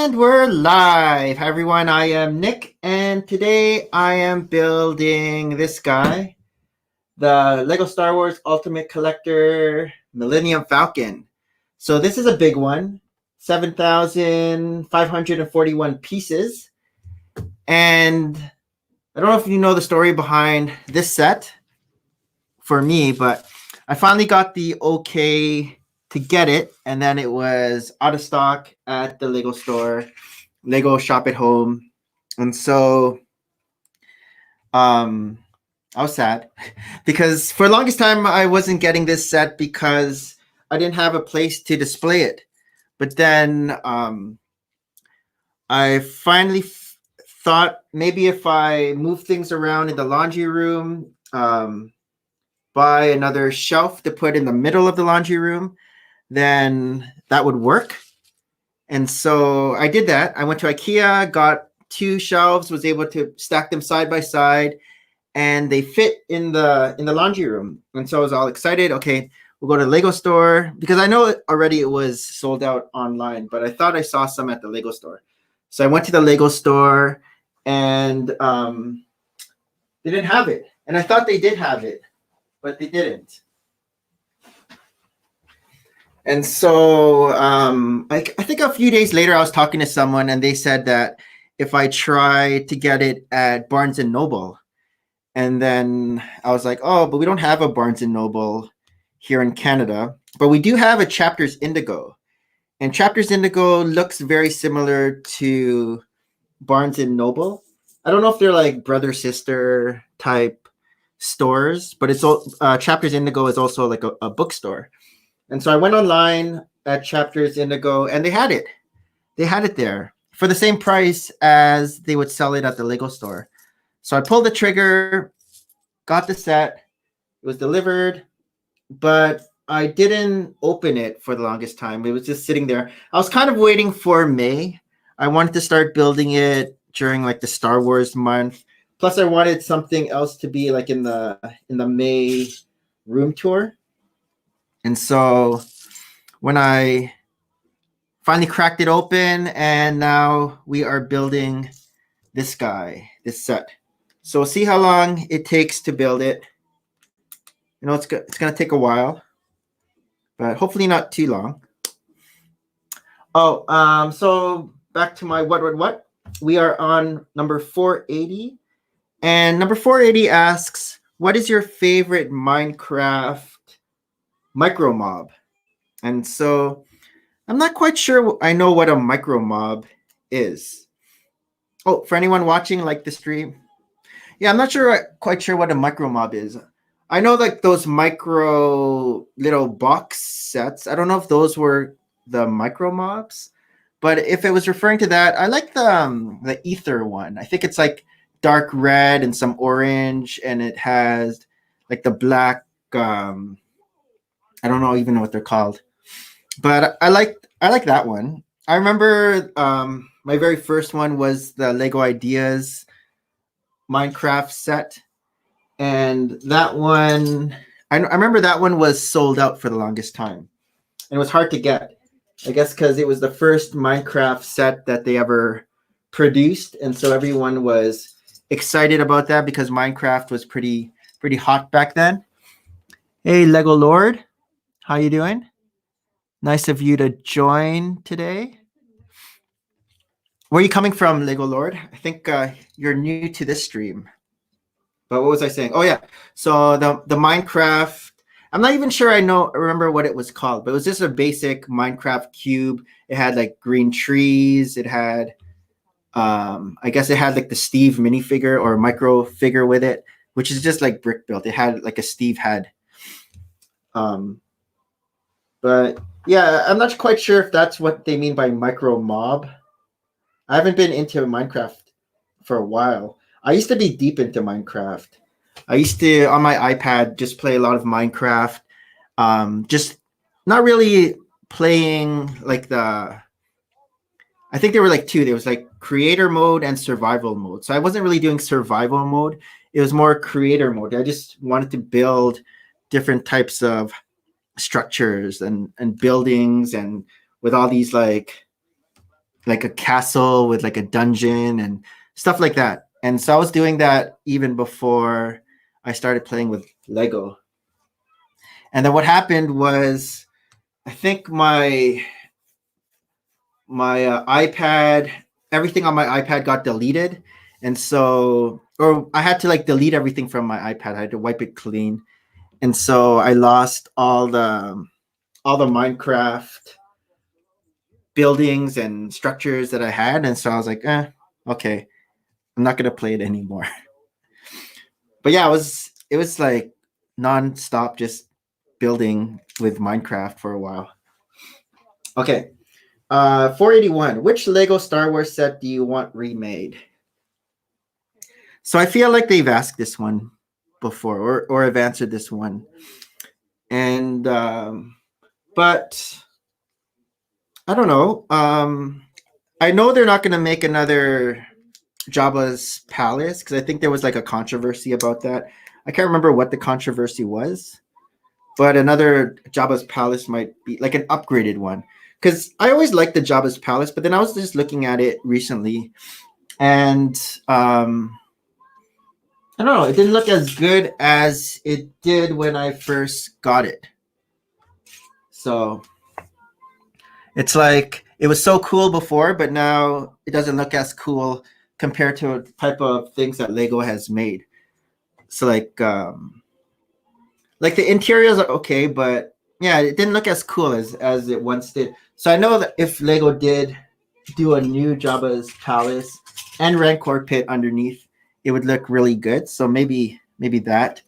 And we're live. Hi, everyone. I am Nick, and today I am building this guy, the Lego Star Wars Ultimate Collector Millennium Falcon. So this is a big one, 7,541 pieces. And I don't know if you know the story behind this set for me, but I finally got the okay to get it, and then it was out of stock at the Lego store, Lego Shop at Home, and so I was sad because for the longest time I wasn't getting this set because I didn't have a place to display it. But then I finally thought maybe if I move things around in the laundry room, buy another shelf to put in the middle of the laundry room, then that would work. And so I did that. I went to IKEA, got 2 shelves, was able to stack them side by side, and they fit in the laundry room. And so I was all excited. Okay, we'll go to the Lego store because I know already it was sold out online, but I thought I saw some at the Lego store. So I went to the Lego store and they didn't have it. And I thought they did have it, but they didn't. And so I think a few days later, I was talking to someone and they said that if I try to get it at Barnes & Noble. And then I was like, oh, but we don't have a Barnes & Noble here in Canada. But we do have a Chapters Indigo. And Chapters Indigo looks very similar to Barnes & Noble. I don't know if they're like brother-sister type stores, but it's all Chapters Indigo is also like a bookstore. And so I went online at Chapters Indigo, and they had it. They had it there for the same price as they would sell it at the Lego store. So I pulled the trigger, got the set. It was delivered, but I didn't open it for the longest time. It was just sitting there. I was kind of waiting for May. I wanted to start building it during like the Star Wars month. Plus, I wanted something else to be like in the May room tour. And so when I finally cracked it open, and now we are building this guy, this set. So we'll see how long it takes to build it. You know, it's going to take a while, but hopefully not too long. Oh, so back to my what? We are on number 480. And number 480 asks, what is your favorite Minecraft micro mob? And so I'm not quite sure I know what a micro mob is. Oh, for anyone watching like the stream, yeah, I'm not quite sure what a micro mob is. I know like those micro little box sets. I don't know if those were the micro mobs, but if it was referring to that, I like the ether one. I think it's like dark red and some orange, and it has like the black. I don't know even what they're called, but I like that one. I remember my very first one was the Lego Ideas Minecraft set, and that one I remember that one was sold out for the longest time, and it was hard to get. I guess because it was the first Minecraft set that they ever produced, and so everyone was excited about that because Minecraft was pretty hot back then. Hey, Lego Lord, how you doing? Nice of you to join today. Where are you coming from, Lego Lord? I think you're new to this stream. But what was I saying? Oh yeah, so the Minecraft. I'm not even sure I remember what it was called, but it was just a basic Minecraft cube. It had like green trees. It had, I guess it had like the Steve minifigure or micro figure with it, which is just like brick built. It had like a Steve head. But yeah, I'm not quite sure if that's what they mean by micro mob. I haven't been into Minecraft for a while. I used to be deep into Minecraft. I used to, on my iPad, just play a lot of Minecraft. Just not really playing like I think there were like 2. There was like creator mode and survival mode. So I wasn't really doing survival mode. It was more creator mode. I just wanted to build different types of structures and buildings, and with all these like like a castle with like a dungeon and stuff like that. And so I was doing that even before I started playing with Lego. And then what happened was, I think my iPad, everything on my iPad got deleted, and so or I had to like delete everything from my iPad. I had to wipe it clean, and so I lost all the Minecraft buildings and structures that I had, and so I was like, okay, I'm not gonna play it anymore. But yeah, it was like nonstop just building with Minecraft for a while. Okay, 481. Which Lego Star Wars set do you want remade? So I feel like they've asked this one before, or have answered this one, and but I don't know. I know they're not going to make another Jabba's palace because I think there was like a controversy about that. I can't remember what the controversy was, but another Jabba's palace might be like an upgraded one. Because I always liked the Jabba's palace, but then I was just looking at it recently, and I don't know. It didn't look as good as it did when I first got it. So it's like it was so cool before, but now it doesn't look as cool compared to type of things that Lego has made. So like the interiors are okay, but yeah, it didn't look as cool as it once did. So I know that if Lego did do a new Jabba's palace and Rancor pit underneath, it would look really good. So maybe that.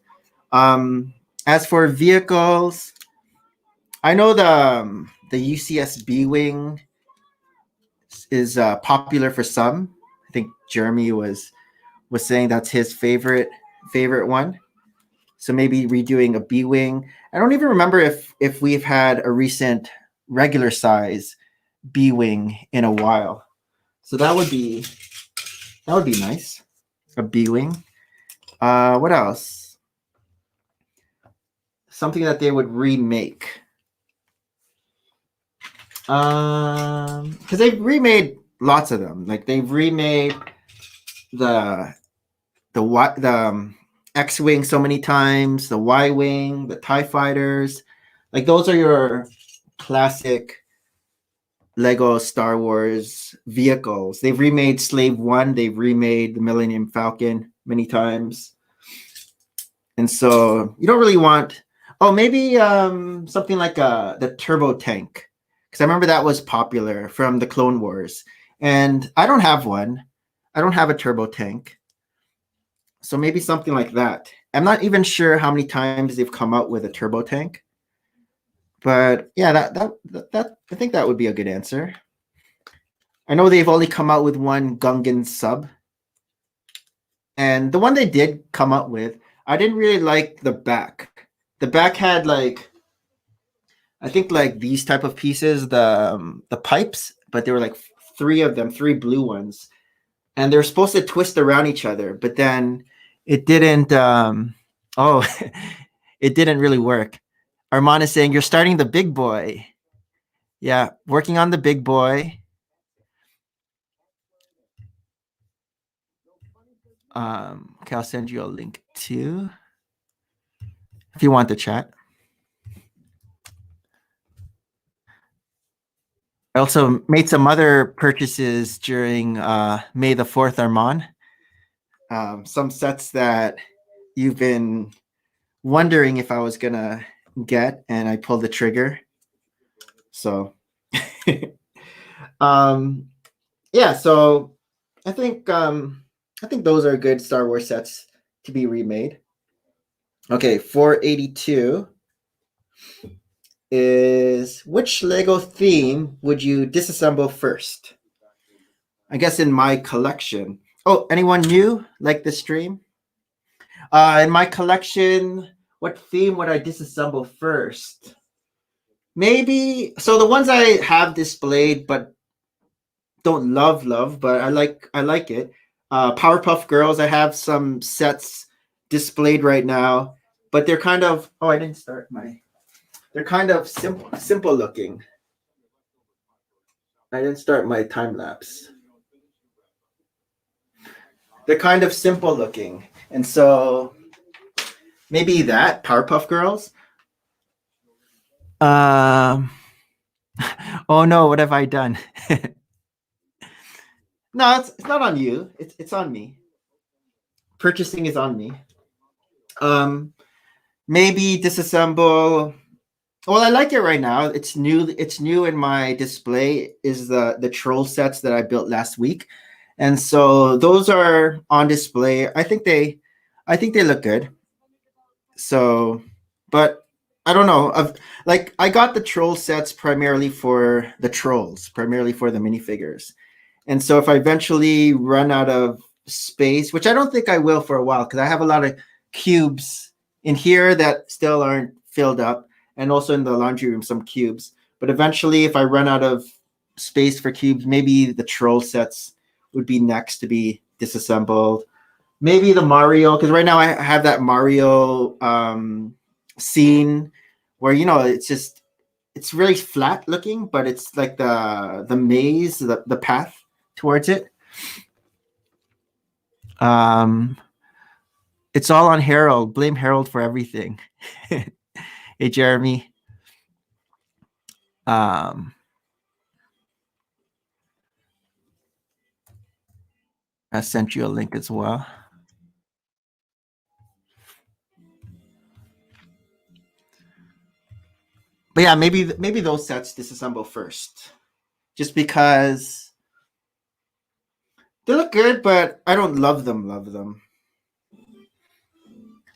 As for vehicles, I know the UCS B wing is popular for some. I think Jeremy was saying that's his favorite one. So maybe redoing a B wing. I don't even remember if we've had a recent regular size B wing in a while. So that would be nice. A B wing. What else? Something that they would remake. Because they've remade lots of them. Like they've remade the X-wing so many times, the Y-wing, the TIE fighters. Like those are your classic Lego Star Wars vehicles. They've remade Slave One. They've remade the Millennium Falcon many times, and so you don't really want. Oh, maybe something like the turbo tank, because I remember that was popular from the Clone Wars, and I don't have one. I don't have a turbo tank, so maybe something like that. I'm not even sure how many times they've come out with a turbo tank, but yeah, that I think that would be a good answer. I know they've only come out with one Gungan sub, and the one they did come out with, I didn't really like the back. The back had like I think like these type of pieces, the pipes, but there were like three of them, three blue ones, and they're supposed to twist around each other, but then it didn't. Oh, it didn't really work. Armand is saying you're starting the big boy. Yeah, working on the big boy. Okay, I'll send you a link too if you want the chat. I also made some other purchases during May the 4th, Armand. Some sets that you've been wondering if I was going to get, and I pulled the trigger. So, yeah, so I think those are good Star Wars sets to be remade. Okay, 482 is which Lego theme would you disassemble first? I guess in my collection. Oh, anyone new like the stream? In my collection, what theme would I disassemble first? Maybe so the ones I have displayed but don't love, but I like it. Powerpuff Girls, I have some sets displayed right now, but they're kind of I didn't start my they're kind of simple looking. I didn't start my time lapse. They're kind of simple looking. And so maybe that, Powerpuff Girls. Um, oh no, what have I done? No, it's not on you. It's on me. Purchasing is on me. Um, maybe disassemble. Well, I like it right now. It's new. It's new in my display. Is the troll sets that I built last week, and so those are on display. I think they look good. So, but I don't know. Like I got the troll sets primarily for the trolls, primarily for the minifigures. And so if I eventually run out of space, which I don't think I will for a while, because I have a lot of cubes in here that still aren't filled up, and also in the laundry room, some cubes. But eventually, if I run out of space for cubes, maybe the troll sets would be next to be disassembled. Maybe the Mario, because right now I have that Mario scene where it's really flat looking, but it's like the maze, the path towards it. It's all on Harold. Blame Harold for everything. Hey, Jeremy. I sent you a link as well. But yeah, maybe those sets disassemble first, just because they look good, but I don't love them.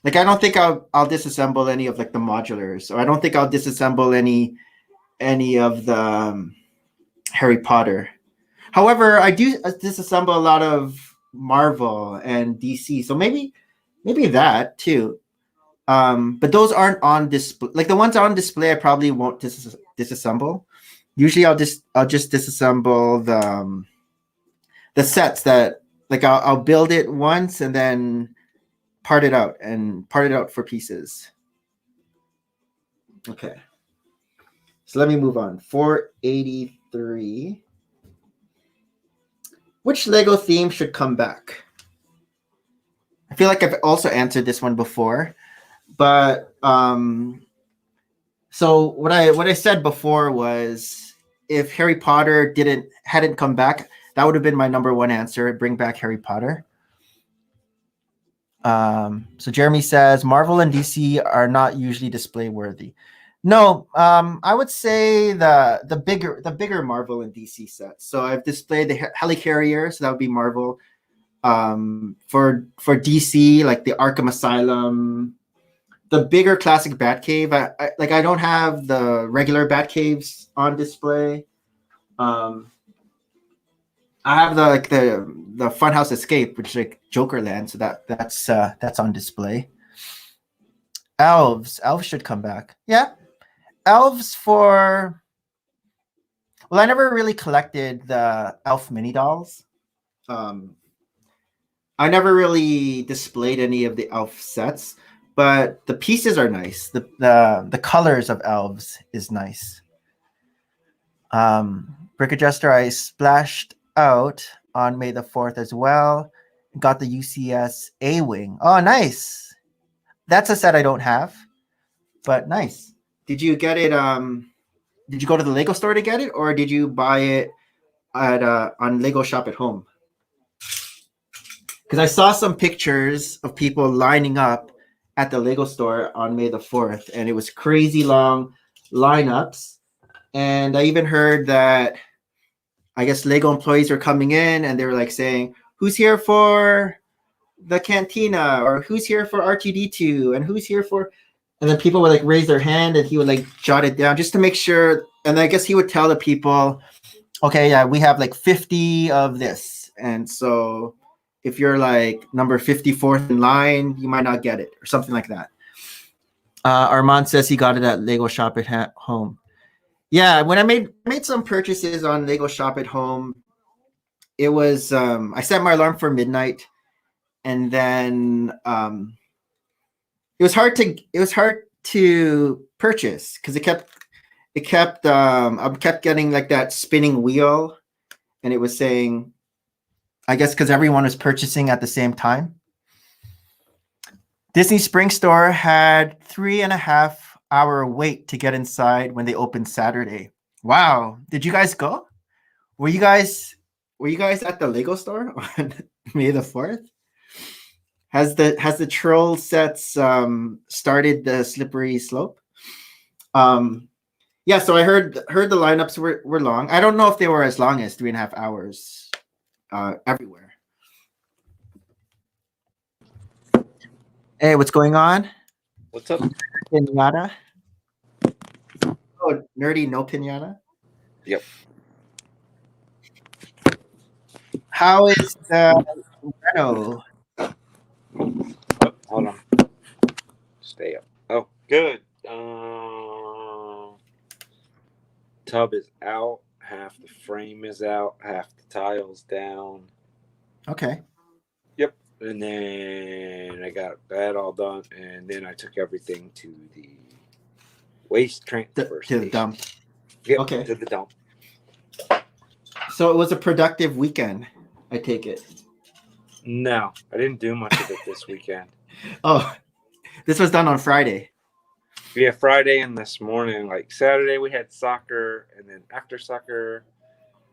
Like I don't think I'll disassemble any of like the modulars, or I don't think I'll disassemble any of the Harry Potter. However, I do disassemble a lot of Marvel and DC, so maybe that too. But those aren't on display. Like the ones on display, I probably won't disassemble. Usually, I'll just disassemble the sets that like I'll build it once and then part it out for pieces. Okay. So let me move on. 483. Which Lego theme should come back? I feel like I've also answered this one before, but so what I said before was if Harry Potter hadn't come back, that would have been my number one answer. Bring back Harry Potter. So Jeremy says Marvel and DC are not usually display worthy. No, I would say the bigger Marvel and DC sets. So I've displayed the Helicarrier, so that would be Marvel. For DC, like the Arkham Asylum, the bigger classic Batcave. I don't have the regular Batcaves on display. I have the Funhouse Escape, which is like Jokerland, so that's on display. Elves should come back. Yeah, elves for. Well, I never really collected the elf mini dolls. I never really displayed any of the elf sets, but the pieces are nice. The colors of elves is nice. Brick Adjuster, I splashed out on May the 4th as well. Got the UCS A-Wing. Oh, nice. That's a set I don't have, but nice. Did you get it? Did you go to the Lego store to get it, or did you buy it at on Lego Shop at Home? Because I saw some pictures of people lining up at the Lego store on May the 4th, and it was crazy long lineups. And I even heard that I guess Lego employees were coming in and they were like saying, who's here for the cantina, or who's here for R2D2, and who's here for, and then people would like raise their hand and he would like jot it down just to make sure. And I guess he would tell the people, okay, yeah, we have like 50 of this. And so if you're like number 54th in line, you might not get it or something like that. Armand says he got it at Lego Shop at Home. Yeah, when I made some purchases on Lego Shop at Home, it was I set my alarm for midnight, and then it was hard to purchase because I kept getting like that spinning wheel, and it was saying, I guess because everyone was purchasing at the same time. Disney Spring Store had 3.5 hour wait to get inside when they opened Saturday. Wow. Did you guys go? Were you guys at the Lego store on May the 4th? Has the troll sets started the slippery slope? Yeah, so I heard the lineups were long. I don't know if they were as long as 3.5 hours everywhere. Hey, what's going on? What's up? Pinata? Oh, nerdy no pinata? Yep. How is the Reno? Oh, hold on. Stay up. Oh, good. Tub is out. Half the frame is out. Half the tiles down. Okay. Yep. And then I got that all done. And then I took everything to the waste transfer To the dump. Yep, Okay. to the dump. So it was a productive weekend, I take it. No, I didn't do much of it this weekend. Oh, this was done on Friday. Yeah, Friday and this morning. Like Saturday, we had soccer, and then after soccer,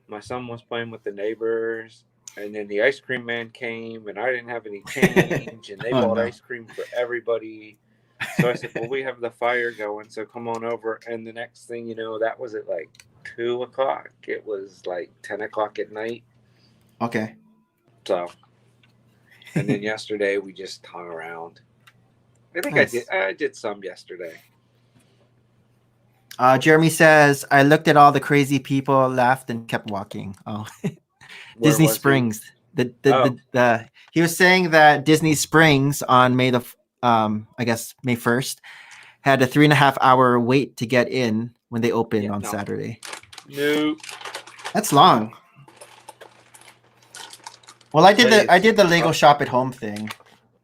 my son was playing with the neighbors, and then the ice cream man came, and I didn't have any change, and they bought ice cream for everybody. So I said, well, we have the fire going, so come on over. And the next thing you know, that was at like 2 o'clock. It was like 10 o'clock at night. Okay. So, and then yesterday we just hung around. I think Nice. I did some yesterday. Jeremy says, I looked at all the crazy people, laughed, and kept walking. Oh, Disney Springs. He was saying that Disney Springs on May 1st had a 3.5 hour wait to get in when they opened on Saturday. Nope. That's long. Well, I did the Lego shop at home thing,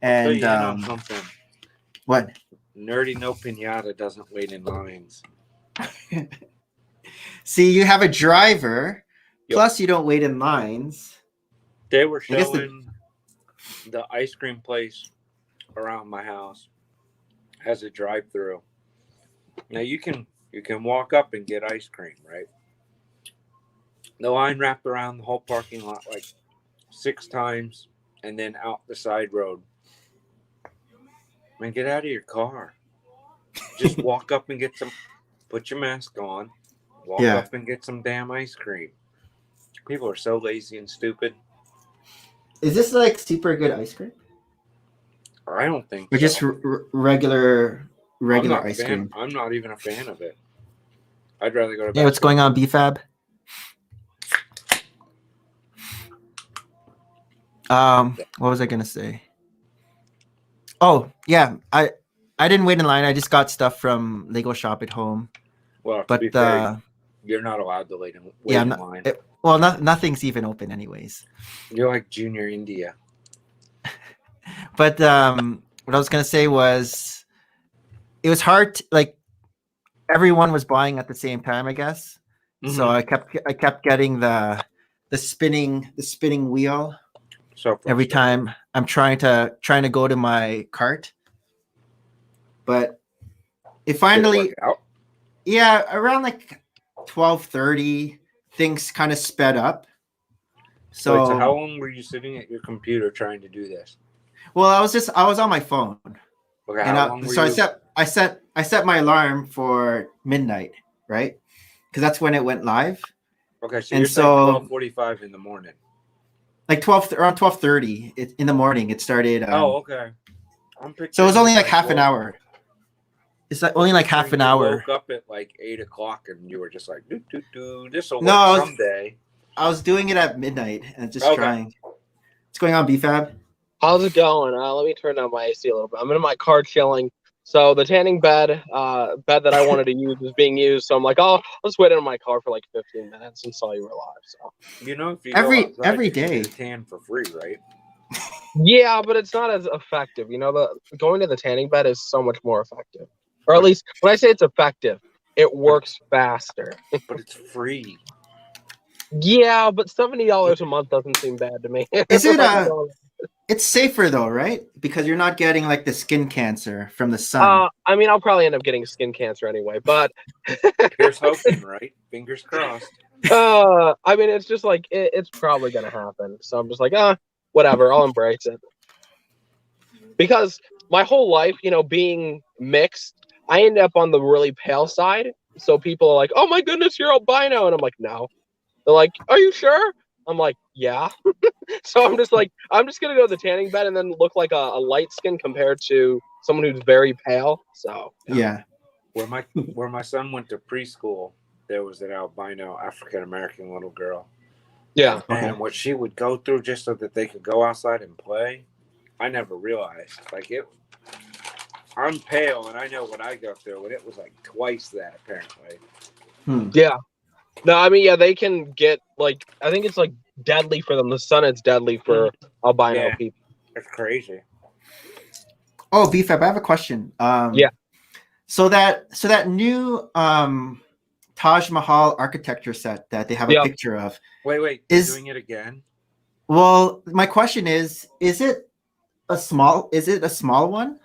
and something. What? Nerdy no pinata doesn't wait in lines. See, you have a driver, plus you don't wait in lines. They were showing the ice cream place around my house has a drive-through. Now you can walk up and get ice cream, right? The line wrapped around the whole parking lot like 6 times, and then out the side road. Man, get out of your car. Just walk up and get some. Put your mask on. Walk up and get some damn ice cream. People are so lazy and stupid. Is this like super good ice cream? I don't think or just regular ice cream. I'm not even a fan of it. I'd rather go to. Hey, what's going on, BFAB? What was I gonna say? Oh yeah, I didn't wait in line. I just got stuff from Lego Shop at home. Well, but fair, you're not allowed to wait in line. Nothing's even open anyways. You're like Junior India. But what I was gonna say was, it was hard. Everyone was buying at the same time, I guess. Mm-hmm. So I kept getting the spinning wheel. So every time I'm trying to go to my cart, but it finally, around like 12:30, things kind of sped up. So how long were you sitting at your computer trying to do this? Well, I was on my phone. Okay, how long were you? I set my alarm for midnight, right? Because that's when it went live. Okay, so you're saying 12:45 in the morning. Like around 12:30 in the morning, it started. Okay. So it was only like half an hour. It's only like half an hour. You woke up at like 8 o'clock and you were just like, this will work someday. I was doing it at midnight and just trying. What's going on, BFAB? How's it going? Let me turn down my AC a little bit. I'm in my car chilling. So the tanning bed that I wanted to use is being used. So I'm like, I'll just wait in my car for like 15 minutes and saw you were live. So if you every day you tan for free, right? Yeah, but it's not as effective. Going to the tanning bed is so much more effective. Or at least when I say it's effective, it works faster. But it's free. Yeah, but $70 a month doesn't seem bad to me. Is it $70. It's safer though, right? Because you're not getting like the skin cancer from the sun. I mean, I'll probably end up getting skin cancer anyway, but Here's hoping, right? Fingers crossed. I mean, it's just like it's probably gonna happen. So I'm just like, whatever, I'll embrace it. Because my whole life, being mixed, I ended up on the really pale side. So people are like, "Oh my goodness, you're albino," and I'm like, "No." They're like, "Are you sure?" I'm like, "Yeah." So I'm just gonna go to the tanning bed and then look like a light skin compared to someone who's very pale. So Yeah. Where my son went to preschool, there was an albino African American little girl. yeah. And what she would go through just so that they could go outside and play, I never realized. I'm pale and I know what I go through, and it was like twice that apparently. Yeah. No, I mean, yeah, they can get I think it's deadly for them. The sun is deadly for albino people. It's crazy. Oh, BFAB, I have a question. Yeah. So that new Taj Mahal architecture set that they have a picture of. Wait, they're doing it again? Well, my question is it a small one?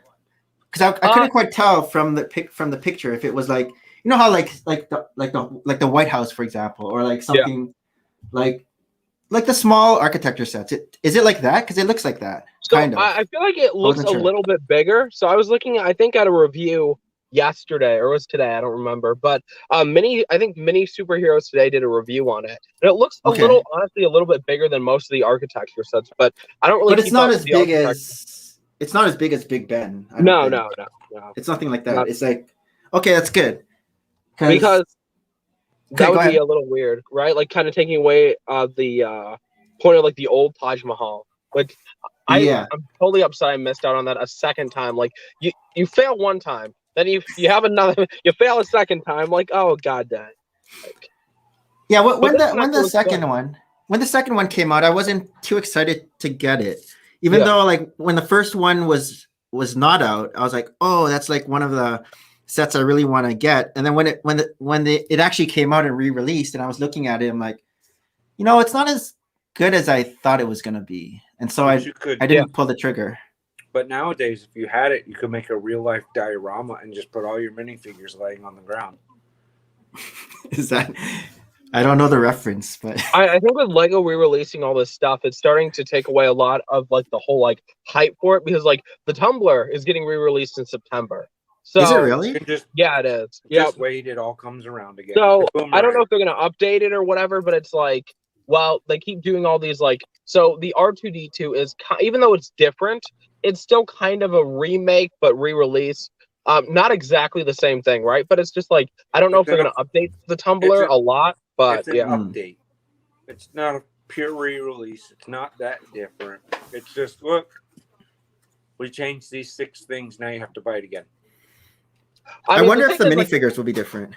Because I couldn't quite tell from the picture if it was like, how like the White House, for example, or like something like the small architecture sets. Is it like that? Because it looks like that. So kind of. I feel like it looks a little bit bigger. So I was looking I think at a review yesterday, or it was today, I don't remember. But Mini Superheroes Today did a review on it. And it looks honestly a little bit bigger than most of the architecture sets, but I don't really But it's not as big as Big Ben. No. It's nothing like that. It's like, okay, that's good. Because that would be a little weird, right? Like kind of taking away the point of like the old Taj Mahal. Which I'm totally upset I missed out on that a second time. Like you fail one time, then you have another, you fail a second time. Like, oh god damn. Like, yeah, when the second one came out, I wasn't too excited to get it. Even though like when the first one was not out, I was like, oh, that's like one of the sets I really want to get. And then when it actually came out and re-released, and I was looking at it, I'm like, it's not as good as I thought it was gonna be, and so I didn't pull the trigger. But nowadays, if you had it, you could make a real life diorama and just put all your minifigures laying on the ground. Is that? I don't know the reference, but I think with Lego re-releasing all this stuff, it's starting to take away a lot of like the whole like hype for it, because like the Tumbler is getting re-released in September. So is it really? Yeah, it is. Just wait, it all comes around again. So I don't know if they're gonna update it or whatever, but it's like, well, they keep doing all these like, so the R2D2 is, even though it's different, it's still kind of a remake but re-release. Not exactly the same thing, right? But it's just like, I don't know if they're gonna update the Tumbler a lot, but it's an update. It's not a pure re-release. It's not that different. It's just, look, we changed these 6 things. Now you have to buy it again. I wonder if the minifigures will be different.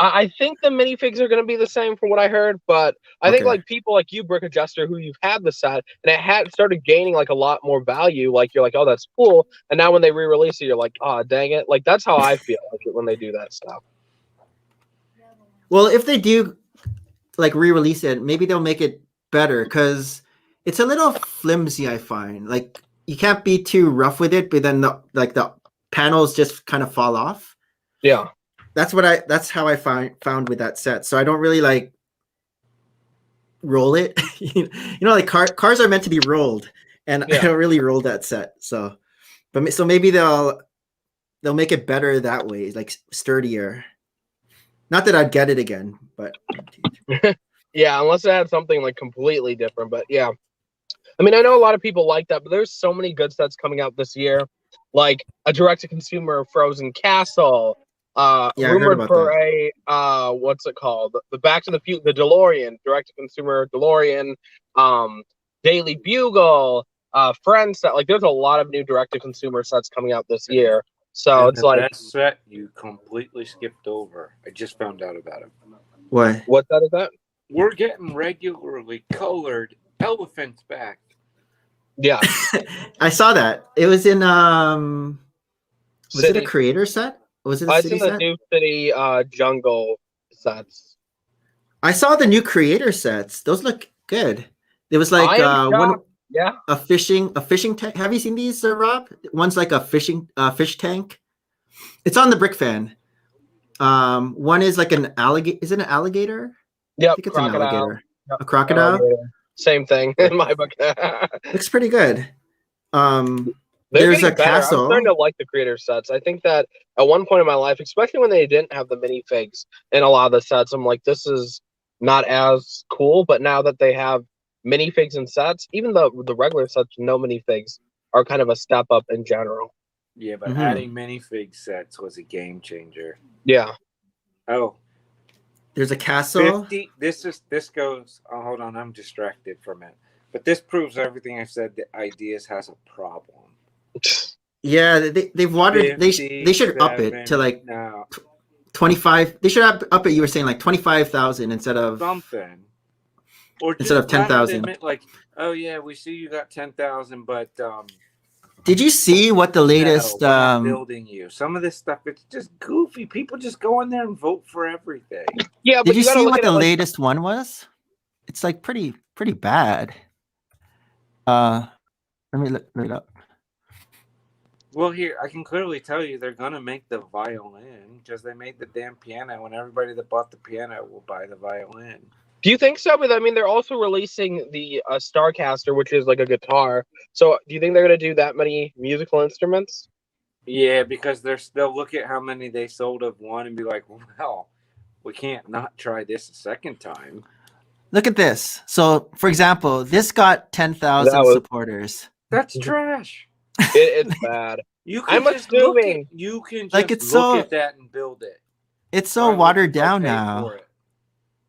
I think the minifigs are going to be the same from what I heard, but I think like people like you, Brick Adjuster, who you've had the set, and it had started gaining like a lot more value. Like you're like, oh, that's cool. And now when they re-release it, you're like, oh, dang it. Like that's how I feel like when they do that stuff. Well, if they do like re-release it, maybe they'll make it better, because it's a little flimsy, I find. Like you can't be too rough with it, but then the panels just kind of fall off. Yeah. That's how I found with that set. So I don't really like roll it. Like cars are meant to be rolled, and I don't really roll that set. So maybe they'll make it better that way, like sturdier. Not that I'd get it again, but yeah, unless it had something like completely different. But yeah, I mean, I know a lot of people like that, but there's so many good sets coming out this year, like a direct-to-consumer Frozen Castle. Rumored for a what's it called? The Back to the Future, the DeLorean, direct-to-consumer DeLorean, Daily Bugle, Friends set. Like, there's a lot of new direct-to-consumer sets coming out this year. So it's like that set you completely skipped over. I just found out about it. What? What set is that? We're getting regularly colored elephants back. Yeah, I saw that. It was in was it a creator set? Was it the I've city seen the set? New City jungle sets. I saw the new creator sets. Those look good. There was like I am one shocked. Yeah. a fishing tank. Have you seen these, Rob? One's like a fish tank. It's on the Brick Fan. One is like an alligator. Is it an alligator? I Yep. think it's an Crocodile. alligator. Yep. A crocodile. Alligator. Same thing in my book. Looks pretty good. They're There's a getting better. I'm starting castle. to like the creator sets. I think that at one point in my life, especially when they didn't have the minifigs in a lot of the sets, I'm like, this is not as cool. But now that they have minifigs and sets, even though the regular sets, no minifigs, are kind of a step up in general. Yeah, but Mhm. adding minifig sets was a game changer. Yeah. Oh, There's a castle. 50. This goes. Oh, hold on, I'm distracted from it. But this proves everything I've said. That Ideas has a problem. Yeah, they've watered. They should up it to like now 25. They should up it. You were saying like 25,000 instead of something, or instead of just not a 10,000. limit, like, oh yeah, we see you got 10,000, but Did you see what the latest? no, we're not building you. Some of this stuff, it's just goofy. People just go in there and vote for everything. Yeah, but Did you gotta see look what at the it like, latest one was? It's like pretty bad. Let me look it up. Well, here I can clearly tell you they're gonna make the violin because they made the damn piano, and everybody that bought the piano will buy the violin. do you think so? But I mean, they're also releasing the Starcaster, which is like a guitar. So do you think they're going to do that many musical instruments? Yeah, because they'll look at how many they sold of one and be like, well, we can't not try this a second time. Look at this. So, for example, this got 10,000 That was- supporters. That's trash. It's bad. You can I'm just look at, assuming- you can just Like, it's look so- at that and build it. It's Why so would watered you go down pay now. for it?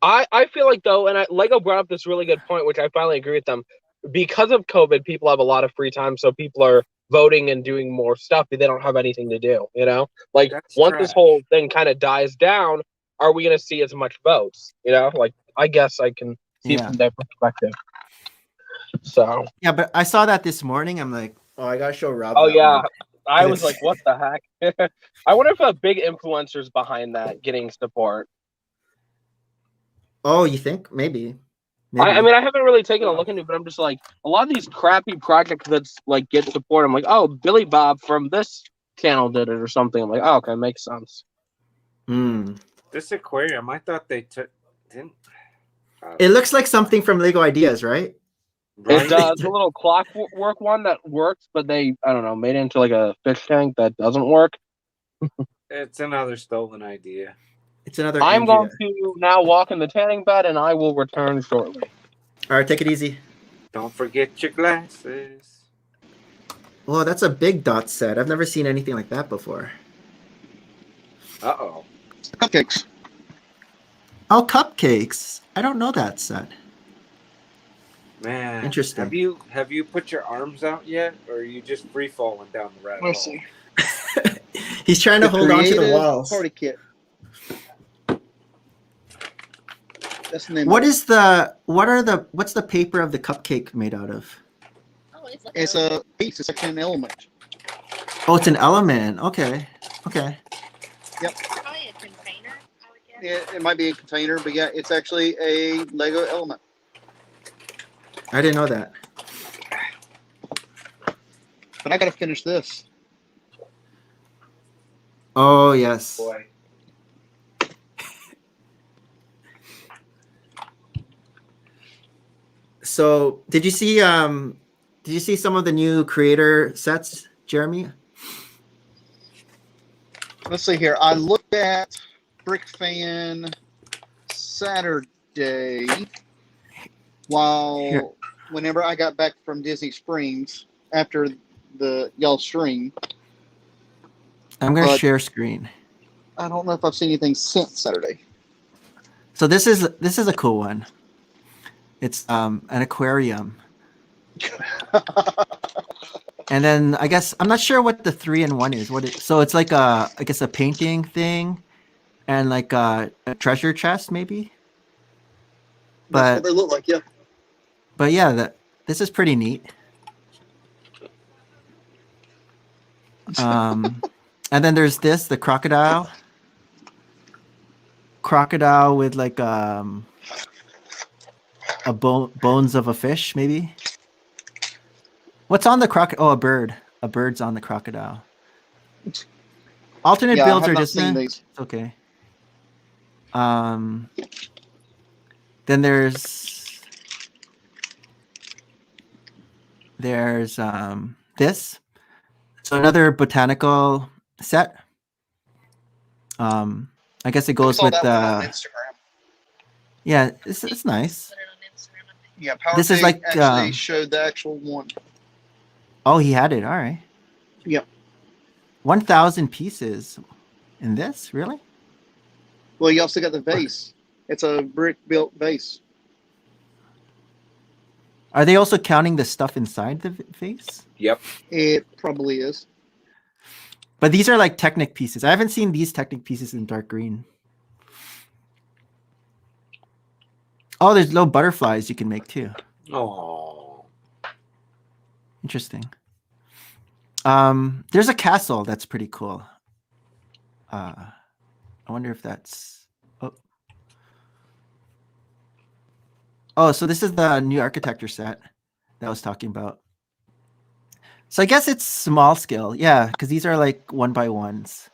I feel like, though, and Lego brought up this really good point, which I finally agree with them. Because of COVID, people have a lot of free time, so people are voting and doing more stuff, but they don't have anything to do, you know? Like, That's once this trash. whole thing kind of dies down, are we going to see as much votes? You know? Like, I guess I can see it Yeah. from their perspective. So, Yeah, but I saw that this morning. I'm like, oh, I gotta show Rob. oh, that yeah. one. I And was it's- like, what the heck? I wonder if a big influencer's behind that getting support. Oh, you think? Maybe. I mean, I haven't really taken a look into it, but I'm just like, a lot of these crappy projects that's like get support. I'm like, oh, Billy Bob from this channel did it or something. I'm like, oh, okay, makes sense. Hmm. This aquarium, I thought they didn't. It looks like something from Lego Ideas, right? Right? It does a little clockwork one that works, but they, I don't know, made it into like a fish tank that doesn't work. It's another stolen idea. It's another. I'm Andrea. going to now walk in the tanning bed, and I will return shortly. All right, take it easy. Don't forget your glasses. Well, that's a big dot set. I've never seen anything like that before. Uh-oh. Cupcakes. Oh, cupcakes. I don't know that set. Man. Interesting. Have you put your arms out yet, or are you just free falling down the rabbit Let's hole? see. He's trying to hold on to the Creative walls. Party kit. That's the name. What's the paper of the cupcake made out of? Oh, It's a piece. It's actually an element. Oh, it's an element. Okay. probably a container, I would guess. It might be a container, but yeah, it's actually a Lego element. I didn't know that. But I gotta finish this. Oh, yes. Boy. So, did you see some of the new creator sets, Jeremy? Let's see here. I looked at Brick Fan Saturday Here. whenever I got back from Disney Springs after y'all stream. I'm going to But- share screen. I don't know if I've seen anything since Saturday. So this is a cool one. It's an aquarium. And then I guess I'm not sure what the 3-in-1 is. So it's like I guess a painting thing, and like a treasure chest maybe. That's what But they look like, yeah. but yeah, this is pretty neat. And then there's this, the crocodile. Crocodile with like a bones of a fish, maybe. What's on the crocodile? Oh, a bird. A bird's on the crocodile. Alternate Yeah, I builds have are not just seen these. It's okay. Then there's this. So another botanical set. I guess it I goes saw with that one on Instagram. yeah, it's nice. Put it on Instagram, I think. Yeah, Power This is Pig like, actually showed the actual one. Oh, he had it. All right. Yep. 1,000 pieces in this, really? Well, you also got the vase. It's a brick built vase. Are they also counting the stuff inside the vase? Yep. It probably is. But these are like Technic pieces. I haven't seen these Technic pieces in dark green. Oh, there's little butterflies you can make too. Oh. Interesting. There's a castle that's pretty cool. I wonder if that's. Oh, so this is the new architecture set that I was talking about. So I guess it's small scale, yeah, because these are like 1x1s.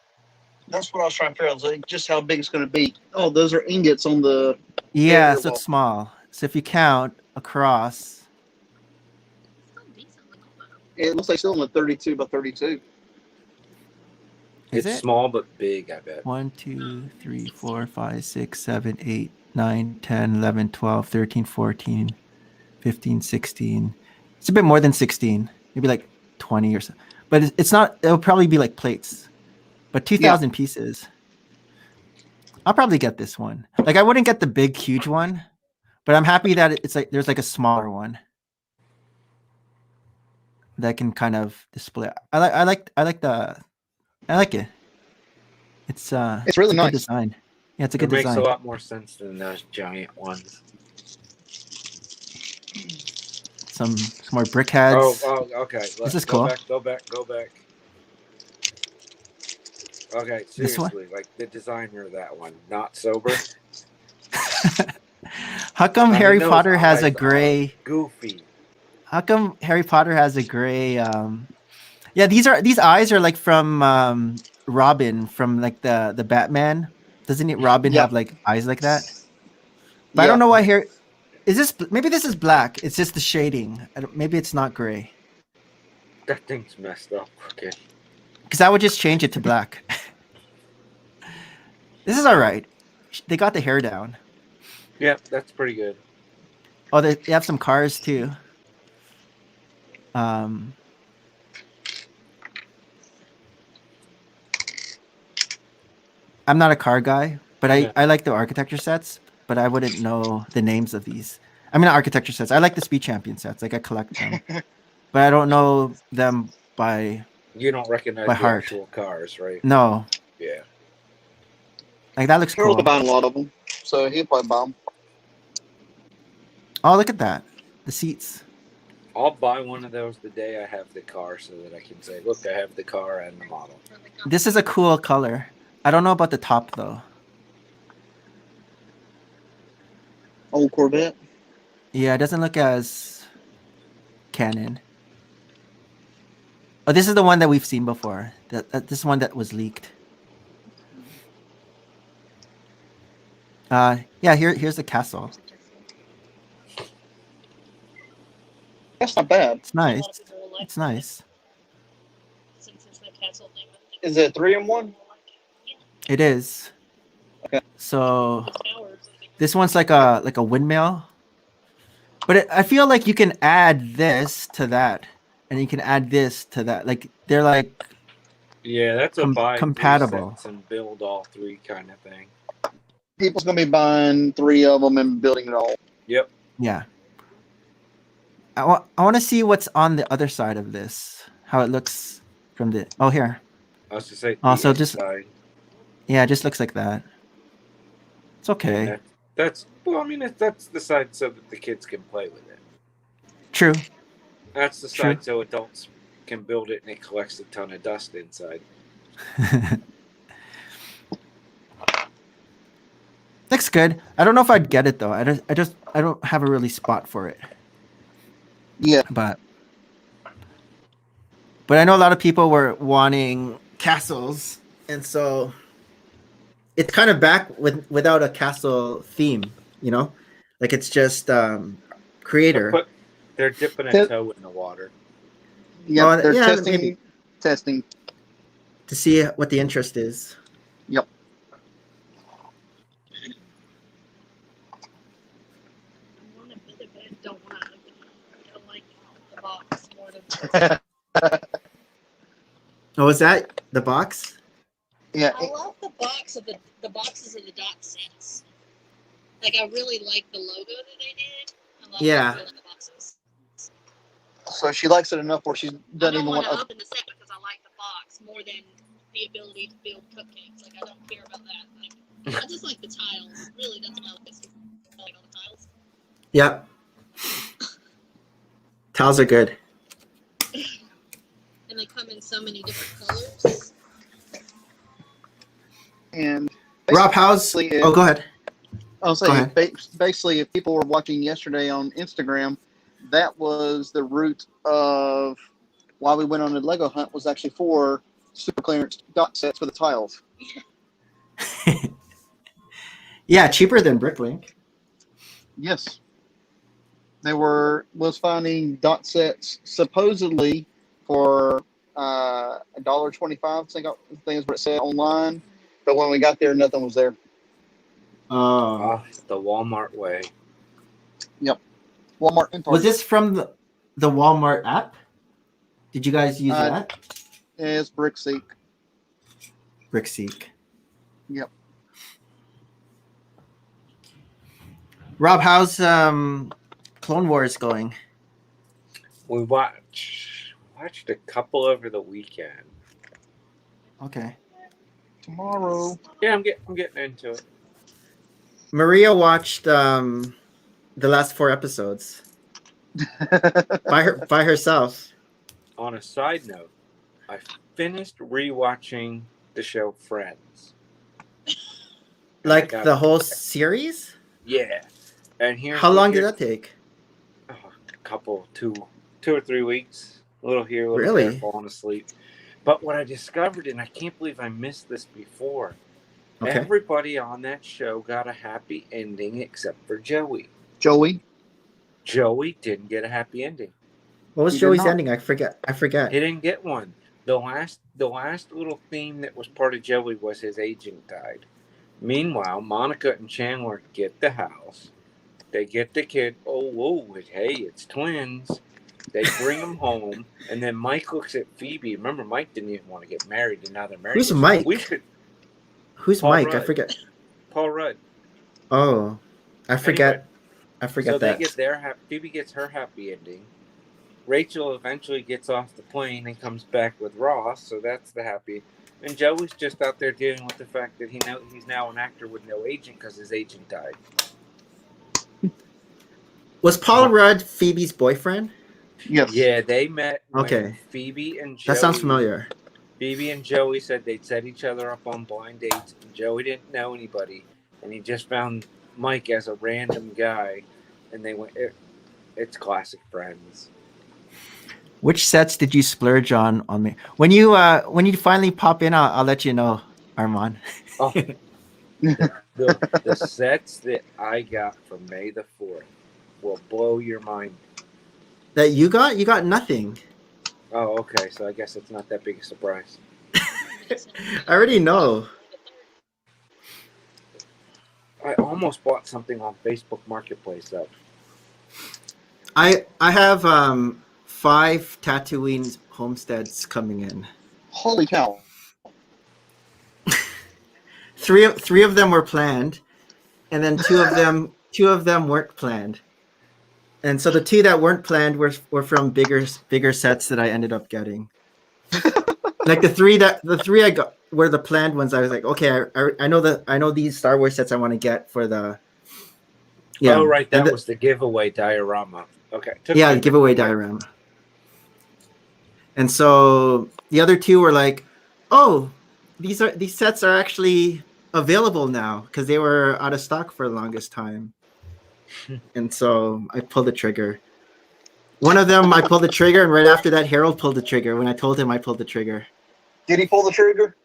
That's what I was trying to figure out, like just how big it's going to be. Oh, those are ingots on the. Yeah, barrier so wall. it's small. So if you count across, Still decently low. It looks like still on the 32 by 32. is It's it? small but big, I bet. 1, 2, 3, 4, 5, 6, 7, 8, 9, 10, 11, 12, 13, 14, 15, 16. It's a bit more than 16. Maybe like 20 or so. But it's not, it'll probably be like plates. But 2,000 pieces. I'll probably get this one. Like I wouldn't get the big, huge one, but I'm happy that it's like there's like a smaller one that can kind of display. I like it. It's really a good nice. design. Yeah, it's a It good makes design. a lot more sense than those giant ones. Some more brick heads. Oh, okay. This is go cool. back. Okay, This one? seriously, like the designer of that one, not sober. How come I mean, Harry those Potter has a eyes are gray? Goofy. How come Harry Potter has a gray? Yeah, these eyes are like from Robin from like the Batman. Doesn't it Robin Yep. have like eyes like that? But I don't know why here. Is this maybe this is black? It's just the shading. Maybe it's not gray. That thing's messed up. Okay. Because I would just change it to black. This is all right. They got the hair down. Yep, that's pretty good. Oh, they have some cars too. I'm not a car guy, but I like the architecture sets, but I wouldn't know the names of these. I mean, not architecture sets. I like the Speed Champion sets. Like I collect them, but I don't know them by. You don't recognize By the heart. actual cars, right? No, Yeah. like that looks Harold's cool. buying a lot of them, so he'll probably buy them. Oh, look at that. The seats. I'll buy one of those the day I have the car so that I can say, look, I have the car and the model. This is a cool color. I don't know about the top though. Old Corvette. Yeah, it doesn't look as canon. Oh, this is the one that we've seen before. This one that was leaked. Yeah, here's the castle. That's not bad. It's nice. It's nice. Since it's the castle thing. Is it 3-in-1? It is. Okay. So this one's like a windmill. But I feel like you can add this to that, and you can add this to that. Like they're like Yeah, that's a buy compatible. 3 sets and build all 3 kind of thing. People's going to be buying 3 of them and building it all. Yep. Yeah. I want to see what's on the other side of this. How it looks from the here. I was to say. Also, the just inside. yeah, it just looks like that. It's okay. Yeah, that's well. I mean, that's the side so that the kids can play with it. True. That's the True. side so adults can build it and it collects a ton of dust inside. Looks good. I don't know if I'd get it though. I don't have a really spot for it. Yeah. But I know a lot of people were wanting castles, and so it's kind of back without a castle theme, you know? Like it's just creator. They're dipping a Tip- toe in the water. Yeah, Oh, they're yeah, testing maybe. To see what the interest is. Yep. I want to build it, but I don't want to. I like the box more than. Oh, is that the box? Yeah. I love the box of the boxes of the dot sets. Like I really like the logo that they did. I love Yeah. the boxes. So she likes it enough where she I doesn't don't even want want to to. open the set because I like the box more than the ability to build cupcakes. Like I don't care about that. Like I just like the tiles. Really, that's my list. I like all the tiles. Yeah. Tiles are good. And they come in so many different colors. And Rob, how's? basically, Oh, go ahead. I'll Go say ahead. basically, if people were watching yesterday on Instagram, that was the root of why we went on a Lego hunt. Was actually for super clearance dot sets for the tiles. Yeah, cheaper than Bricklink. Yes, they was finding dot sets supposedly for $1.25. I think is what it said online. But when we got there, nothing was there. Oh. It's the Walmart way. Walmart and Was Target. this from the Walmart app? Did you guys use Uh, that? It's Brickseek. Brickseek. Yep. Rob, how's Clone Wars going? We watched a couple over the weekend. Okay. Tomorrow. Yeah, I'm getting into it. Maria watched the last 4 episodes by herself. On a side note, I finished rewatching the show Friends. Like got the it. whole series? Yeah. And here's How long did that take? A couple, 2 or 3 weeks. A little here, a little Really? there, falling asleep. But what I discovered, and I can't believe I missed this before, Okay. everybody on that show got a happy ending except for Joey. Joey. Joey didn't get a happy ending. What was He did Joey's not. ending? I forget. He didn't get one. The last little theme that was part of Joey was his agent died. Meanwhile, Monica and Chandler get the house. They get the kid. Oh, whoa, hey, it's twins. They bring them home, and then Mike looks at Phoebe. Remember, Mike didn't even want to get married, and now they're married. Who's Mike? Who's Paul Mike? Rudd. I forget. Paul Rudd. Oh, I forget. Anyway, I forget so that. they get Phoebe gets her happy ending. Rachel eventually gets off the plane and comes back with Ross, so that's the happy. And Joey's just out there dealing with the fact that he's now an actor with no agent because his agent died. Was Paul Rudd Phoebe's boyfriend? Yes. Yeah, they met when Okay. Phoebe and Joey. That sounds familiar. Phoebe and Joey said they'd set each other up on blind dates, and Joey didn't know anybody, and he just found Mike as a random guy, and they went. It's classic Friends. Which sets did you splurge on me? When you finally pop in, I'll let you know, Armand. Oh, the sets that I got for May the 4th will blow your mind. That you got? You got nothing. Oh, okay. So I guess it's not that big a surprise. I already know. I almost bought something on Facebook Marketplace though. I have 5 Tatooine homesteads coming in. Holy cow. Three of them were planned, and then two of them weren't planned. And so the 2 that weren't planned were from bigger sets that I ended up getting. Like the 3 I got were the planned ones. I was like, okay, I know these Star Wars sets I want to get for the. Yeah. Oh, right. That was the giveaway diorama. Okay. Yeah, the giveaway diorama. And so the other 2 were like, oh, these sets are actually available now because they were out of stock for the longest time. And so I pulled the trigger. One of them, I pulled the trigger, and right after that, Harold pulled the trigger when I told him I pulled the trigger. Did he pull the trigger?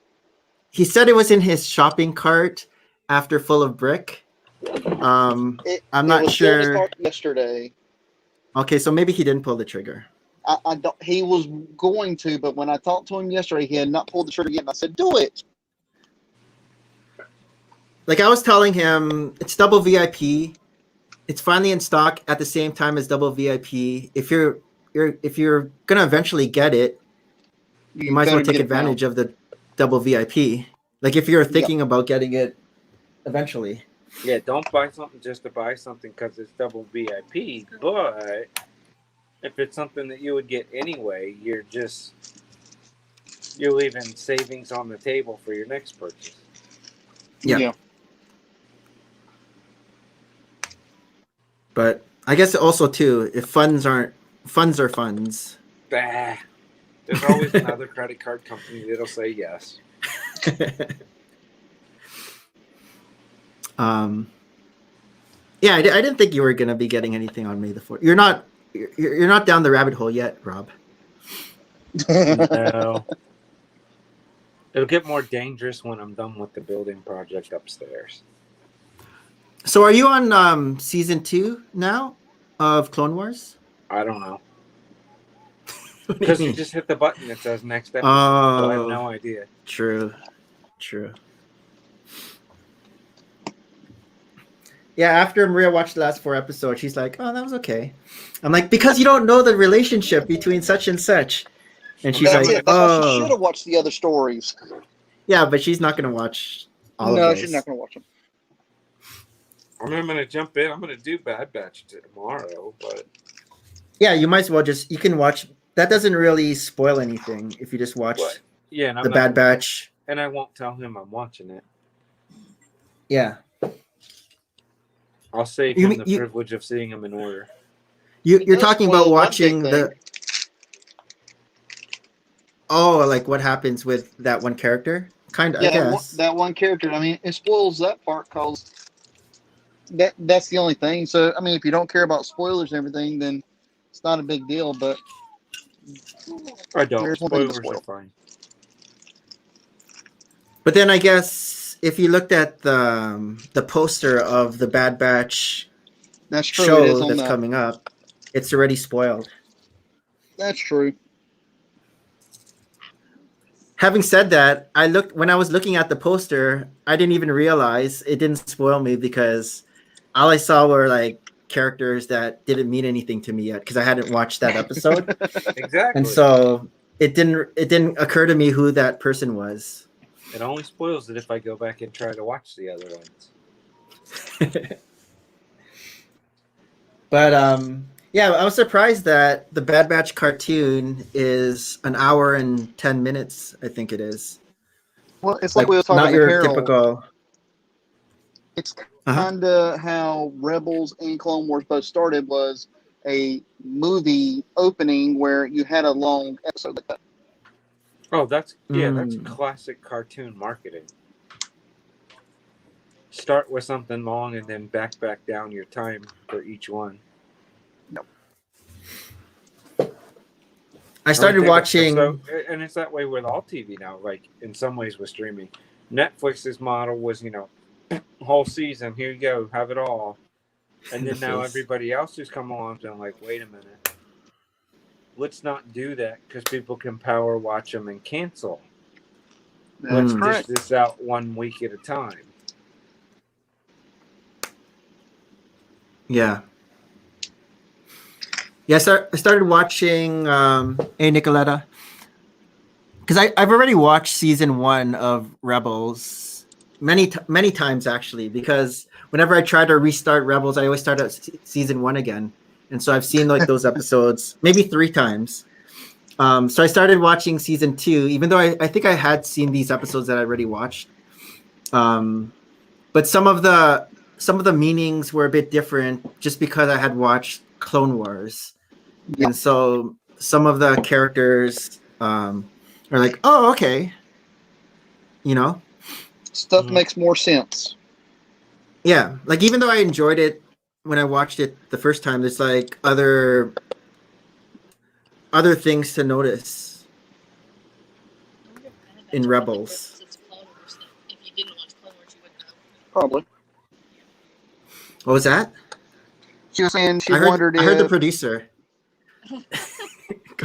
He said it was in his shopping cart after Full of Brick. I'm not sure. Yesterday. Okay, so maybe he didn't pull the trigger. I don't. He was going to, but when I talked to him yesterday, he had not pulled the trigger yet. And I said, "Do it." Like I was telling him, it's double VIP. It's finally in stock at the same time as double VIP. If you're gonna eventually get it, you might as well take advantage of the double VIP. Like if you're thinking about getting it eventually. Yeah, don't buy something just to buy something because it's double VIP. But if it's something that you would get anyway, you're leaving savings on the table for your next purchase. Yeah. But I guess also too, if funds are funds. Bah. There's always another credit card company that'll say yes. Yeah, I didn't think you were gonna be getting anything on May the 4th. You're not down the rabbit hole yet, Rob. No. It'll get more dangerous when I'm done with the building project upstairs. So are you on season 2 now of Clone Wars? I don't know. Because you just hit the button that says next episode. Oh, So I have no idea. True. Yeah, after Maria watched the last 4 episodes, she's like, "Oh, that was okay." I'm like, "Because you don't know the relationship between such and such." And she's That's like, it. That's why she "Oh, should have watched the other stories. yeah," but she's not gonna watch all of No, those. she's not going to watch them. I mean, I'm going to jump in. I'm going to do Bad Batch tomorrow, but... Yeah, you might as well you can watch. That doesn't really spoil anything if you just watch Yeah, and I'm the not Bad Batch. And I won't tell him I'm watching it. Yeah. I'll save him the privilege of seeing him in order. You're talking about watching the... Oh, like what happens with that one character? Kind of, Yeah, I guess. that one character. I mean, it spoils that part because that's the only thing. So, I mean, if you don't care about spoilers and everything, then it's not a big deal. But I don't. There's one thing to Spoilers are spoil. fine. But then I guess if you looked at the poster of the Bad Batch that's true. It show is on that's that. coming up, it's already spoiled. That's true. Having said that, when I was looking at the poster, I didn't even realize it didn't spoil me because all I saw were like characters that didn't mean anything to me yet because I hadn't watched that episode. Exactly. And so it didn't occur to me who that person was. It only spoils it if I go back and try to watch the other ones. But yeah, I was surprised that the Bad Batch cartoon is an hour and 10 minutes, I think it is. Well, it's like we were talking not about your Harold. typical. It's kind of how Rebels and Clone Wars both started was a movie opening where you had a long episode like that. Oh, that's classic cartoon marketing. Start with something long and then back down your time for each one. I started watching, and it's that way with all TV now. Like in some ways with streaming, Netflix's model was whole season. Here you go, have it all. And then now everybody else who's come along and like, wait a minute, let's not do that because people can power watch them and cancel. Let's dish this out 1 week at a time. Yeah. Yes, I started watching A Nicoletta because I've already watched season 1 of Rebels many times actually, because whenever I try to restart Rebels, I always start at season 1 again, and so I've seen like those episodes maybe 3 times. So I started watching season 2, even though I think I had seen these episodes that I already watched. But some of the meanings were a bit different just because I had watched Clone Wars. Yeah. And so some of the characters are like, oh, okay. you know? Stuff Mhm. makes more sense. Yeah, like even though I enjoyed it when I watched it the first time, there's like other things to notice. I wonder if Bad Batch In would have been Rebels. references to Clone Wars that if you didn't watch Clone Wars, you wouldn't know. Probably. What was that? She was saying I heard the producer. Go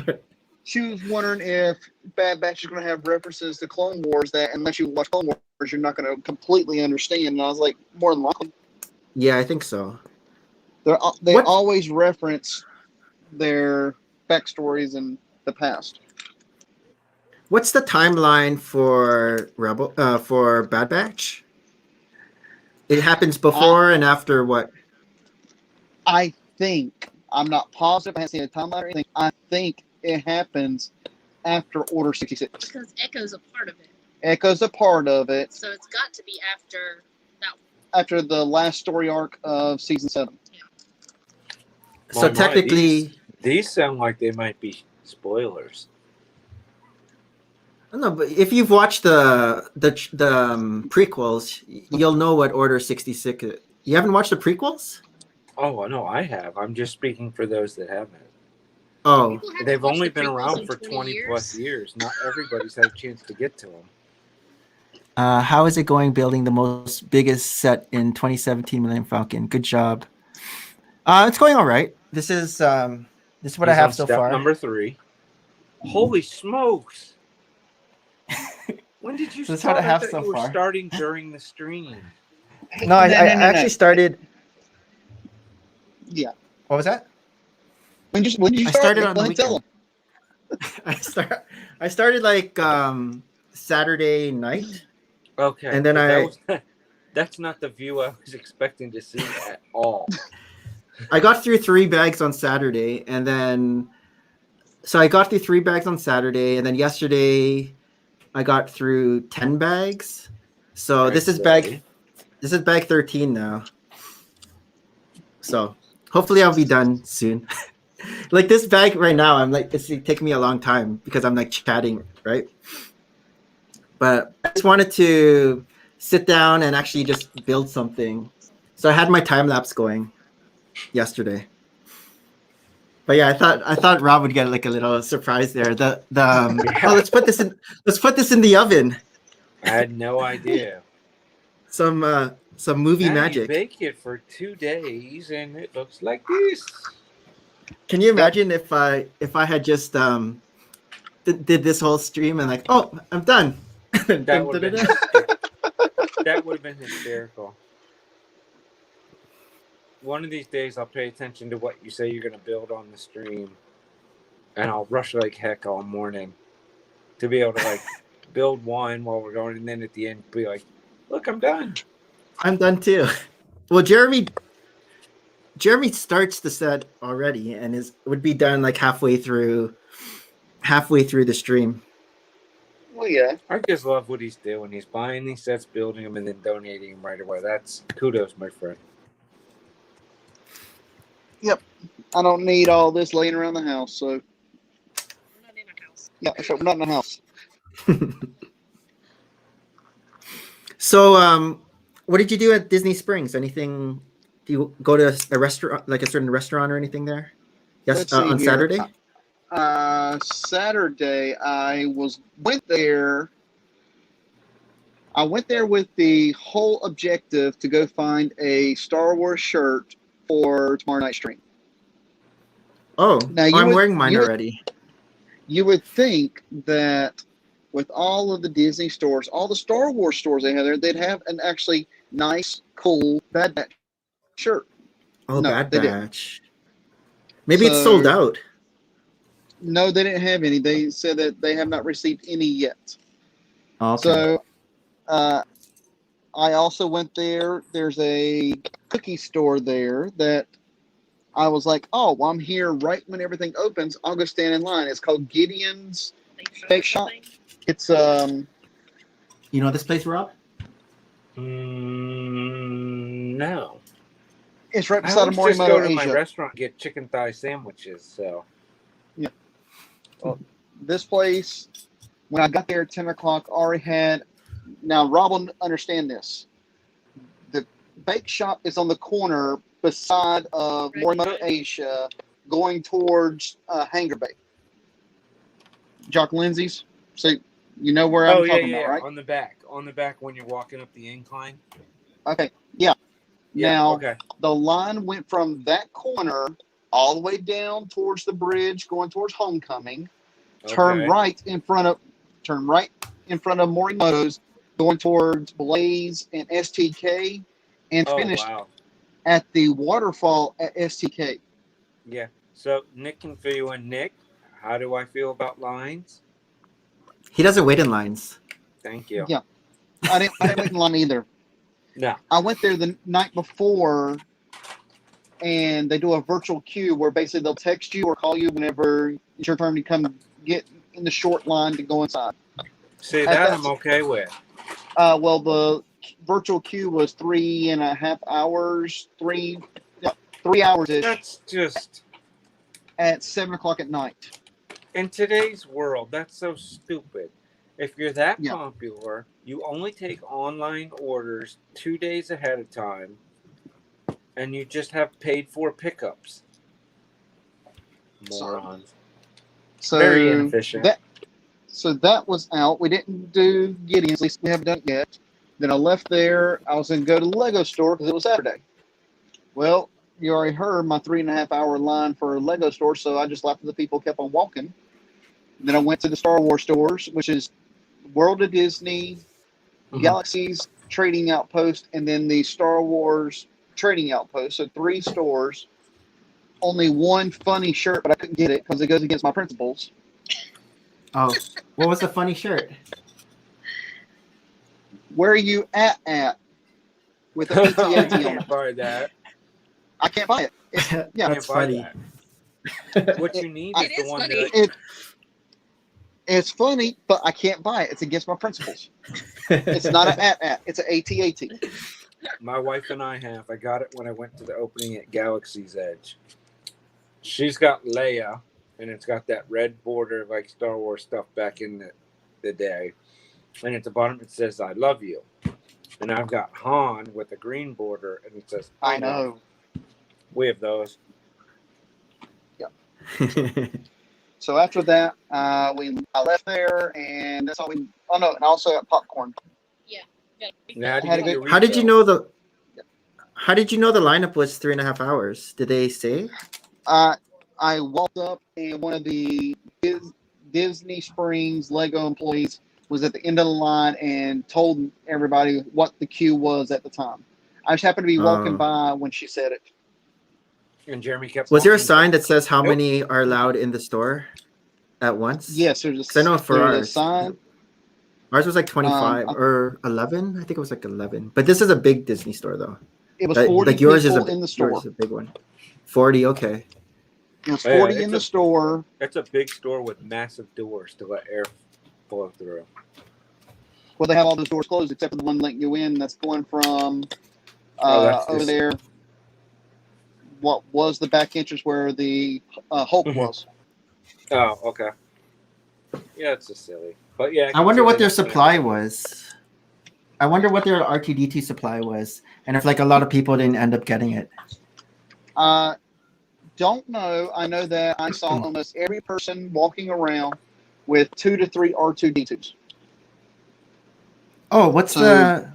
ahead. she was wondering if Bad Batch is going to have references to Clone Wars that unless you watch Clone Wars, you're not going to completely understand. And I was like, more than likely. Yeah, I think so. They What- always reference their backstories in the past. What's the timeline for for Bad Batch? It happens before and after what? I think, I'm not positive, I haven't seen a timeline or anything. I think it happens after Order 66. Because Echo's a part of it. Echo's a part of it So it's got to be after that one. after the last story arc of season 7. So My, technically, these sound like they might be spoilers. no, but if you've watched the prequels, you'll know what Order 66 is. You haven't watched the prequels? Oh, I know I have. I'm just speaking for those that haven't. Oh, People haven't They've watched only the been prequels around in for 20 plus years. Not everybody's had a chance to get to them. how is it going building the most biggest set in 2017 Millennium Falcon? Good job. It's going all right. This is what He's I have on so step far. number 3. Holy smokes! When did you That's start? what I have thought so you were far. starting during the stream. No, I actually started. Yeah. What was that? When did you I start? started on the Let me tell weekend. I started like Saturday night, Okay, and then that's not the view I was expecting to see at all. I got through 3 bags on Saturday, and then I got through 3 bags on Saturday, and then yesterday I got through 10 bags. So this is bag 13 now. So hopefully I'll be done soon. Like this bag right now, I'm like it's taking me a long time because I'm like chatting, right? But I just wanted to sit down and actually just build something. So I had my time lapse going yesterday. But yeah, I thought Rob would get like a little surprise there. Let's put this in the oven. I had no idea. Some movie Now magic. You bake it for 2 days, and it looks like this. Can you imagine if I had just did this whole stream and like, oh, I'm done. That would have been hysterical. One of these days, I'll pay attention to what you say you're going to build on the stream, and I'll rush like heck all morning to be able to like build one while we're going, and then at the end be like, "Look, I'm done." I'm done too. Well, Jeremy starts the set already and would be done like halfway through the stream. Well, yeah. I just love what he's doing. He's buying these sets, building them, and then donating them right away. That's kudos, my friend. Yep. I don't need all this laying around the house, so We're not in a house. yeah, so we're not in the house. So, what did you do at Disney Springs? Anything? Do you go to a restaurant, like a certain restaurant or anything there? Yes, Let's see on here. Saturday. Saturday, I went there. I went there with the whole objective to go find a Star Wars shirt for tomorrow night's stream. Oh, Now, you I'm would- wearing mine you would- already. You would think that with all of the Disney stores, all the Star Wars stores they have there, they'd have an actually nice, cool Bad Batch shirt. Oh, No, Bad they didn't. Batch. Maybe it's sold So- out. No, they didn't have any. They said that they have not received any yet. Oh, okay. So, I also went there. There's a cookie store there that I was like, oh, well, I'm here right when everything opens. I'll go stand in line. It's called Gideon's. Bake shop. Thing. It's You know this place, Rob? No. it's right I beside always just Morimoto go to my Asia. restaurant and get chicken thigh sandwiches. So This place, when I got there at 10 o'clock, already had Now, Rob will understand this. The bake shop is on the corner beside of Morimoto Asia, going towards Hangar Bay. Jock Lindsay's. So you know where I'm talking about, right? On the back when you're walking up the incline. Okay, yeah. Now, okay. the line went from that corner all the way down towards the bridge, going towards Homecoming. Turn right in front of Morimoto's, going towards Blaze and STK, and finished at the waterfall at STK. Yeah. So Nick can fill you in. Nick, how do I feel about lines? He doesn't wait in lines. Thank you. Yeah, I didn't wait in line either. No. I went there the night before, and they do a virtual queue where basically they'll text you or call you whenever it's your turn to come get in the short line to go inside. See, that I'm okay with. Well, the virtual queue was 3.5 hours, 3 hours ish. That's just at 7:00 at night. In today's world, that's so stupid. If you're that popular, you only take online orders 2 days ahead of time, and you just have paid for pickups. Morons. So very inefficient. That was out. We didn't do Gideon's, at least we haven't done it yet. Then I left there. I was going to go to the Lego store because it was Saturday. Well, you already heard my 3.5 hour line for a Lego store, so I just laughed at the people, kept on walking. Then I went to the Star Wars stores, which is World of Disney, Galaxy's Trading Outpost, and then the Star Wars Trading Outpost. So 3 stores. Only one funny shirt, but I couldn't get it because it goes against my principles. Oh, what was the funny shirt? Where are you at? With the AT-AT on it. I can't buy that. I can't buy it. That's funny. What you need is the one funny. that... It's funny, but I can't buy it. It's against my principles. It's not an at. It's an AT-AT. My wife and I got it when I went to the opening at Galaxy's Edge. She's got Leia, and it's got that red border like Star Wars stuff back in the day. And at the bottom it says, I love you. And I've got Han with a green border, and it says, I know. We have those. Yep. So after that, I left there, and that's all we... Oh, no, and also got popcorn. Yeah. How did you know the lineup was 3.5 hours? Did they say? I walked up, and one of the Disney Springs Lego employees was at the end of the line and told everybody what the queue was at the time. I just happened to be walking by when she said it. And Jeremy kept... Was there a sign that says how many are allowed in the store at once? Yes, there's a, I know for there's ours. a sign. Ours was like 25 or 11. I think it was like 11. But this is a big Disney store, though. It was 40 like yours people is in the store. Yours is a big one. 40, okay. It was 40 in the store. It's a big store with massive doors to let air flow through. Well, they have all those doors closed except for the one letting you in. That's going from over there. What was the back entrance where the Hulk was? Oh, okay. Yeah, it's just silly. But yeah, I wonder what their supply was. I wonder what their R2D2 supply was, and if like a lot of people didn't end up getting it. Don't know. I know that I saw almost every person walking around with 2 to 3 R2D2s. Oh, what's the?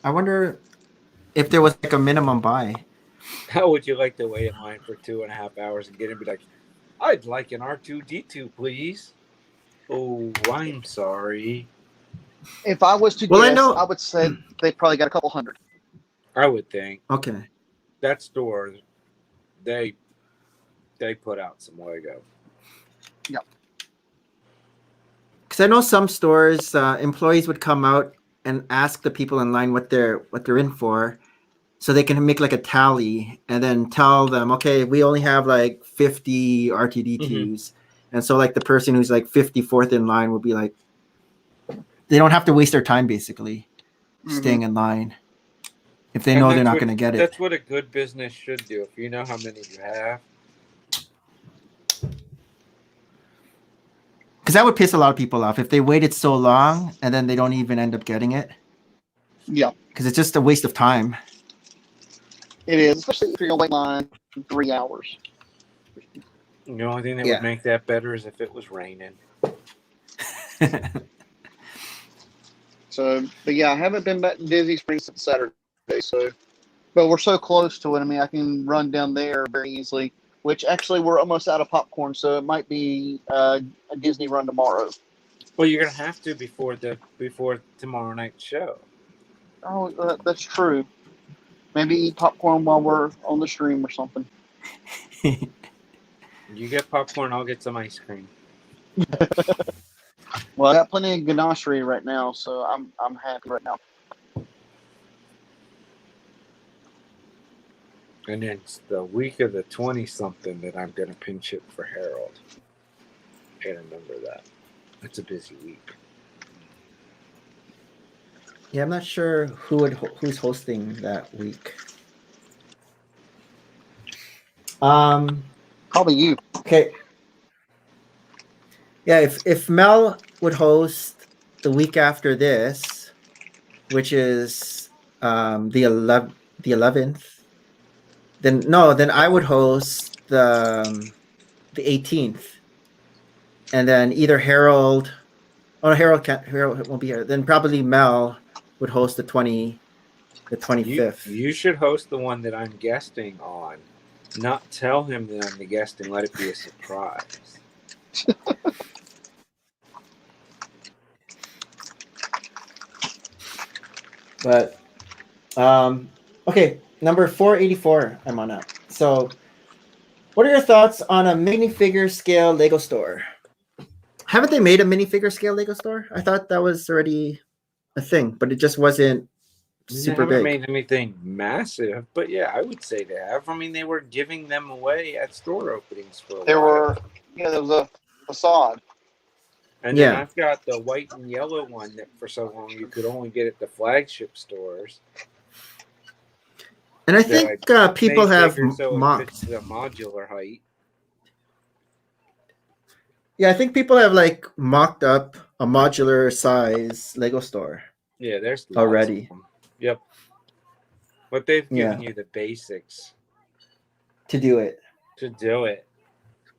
I wonder if there was like a minimum buy. How would you like to wait in line for 2.5 hours and get in and be like, I'd like an R2D2, please. Oh, I'm sorry. If I was to guess, I would say they probably got a couple hundred. I would think. Okay. That store, they put out some Lego. Yep. Because I know some stores, employees would come out and ask the people in line what they're in for, so they can make like a tally and then tell them, okay, we only have like 50 R2D2s, and so like the person who's like 54th in line would be like, they don't have to waste their time basically staying in line if they know they're not going to get it. That's what a good business should do. If you know how many you have. Because that would piss a lot of people off if they waited so long and then they don't even end up getting it. Yeah, Because it's just a waste of time. it is, especially if you're going to wait line 3 hours. The only thing that Yeah. would make that better is if it was raining. So, but yeah, I haven't been back to Disney Springs since Saturday. So, but we're so close to it. I mean, I can run down there very easily. Which actually, we're almost out of popcorn, so it might be a Disney run tomorrow. Well, you're gonna have to before tomorrow night's show. Oh, that's true. Maybe eat popcorn while we're on the stream or something. You get popcorn, I'll get some ice cream. Well, I got plenty of ganache right now, so I'm happy right now. And then it's the week of the 20-something that I'm gonna pinch hit for Harold. And remember that. It's a busy week. Yeah, I'm not sure who's hosting that week. Probably you. Okay. Yeah, if Mel would host the week after this, which is the 11th, then I would host the 18th, and then either Harold won't be here. Then probably Mel would host the 25th. You should host the one that I'm guesting on. Not tell him that I'm the guest and let it be a surprise. But okay, number 484 I'm on now. So what are your thoughts on a minifigure scale Lego store? Haven't they made a minifigure scale Lego store? I thought that was already a thing, but it just wasn't super They haven't big. made anything massive, but yeah, I would say they have. I mean, they were giving them away at store openings for a while. There was a facade. And then Yeah. I've got the white and yellow one that for so long you could only get at the flagship stores. And I They're think people made have bigger so it mocked. fits the modular height. Yeah, I think people have like mocked up a modular size Lego store Yeah, there's lots already. of them. Yep. But they've given Yeah. you the basics To do it. to do it,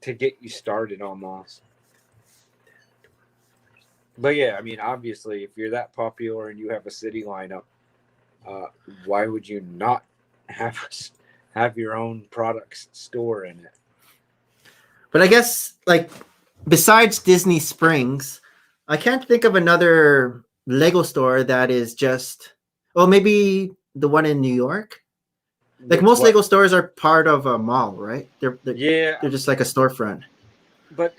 to get you started almost. But yeah, I mean, obviously, if you're that popular and you have a city lineup, why would you not have your own products store in it? But I guess like besides Disney Springs, I can't think of another Lego store that is just maybe the one in New York. Like most Lego stores are part of a mall, right? They're just like a storefront. But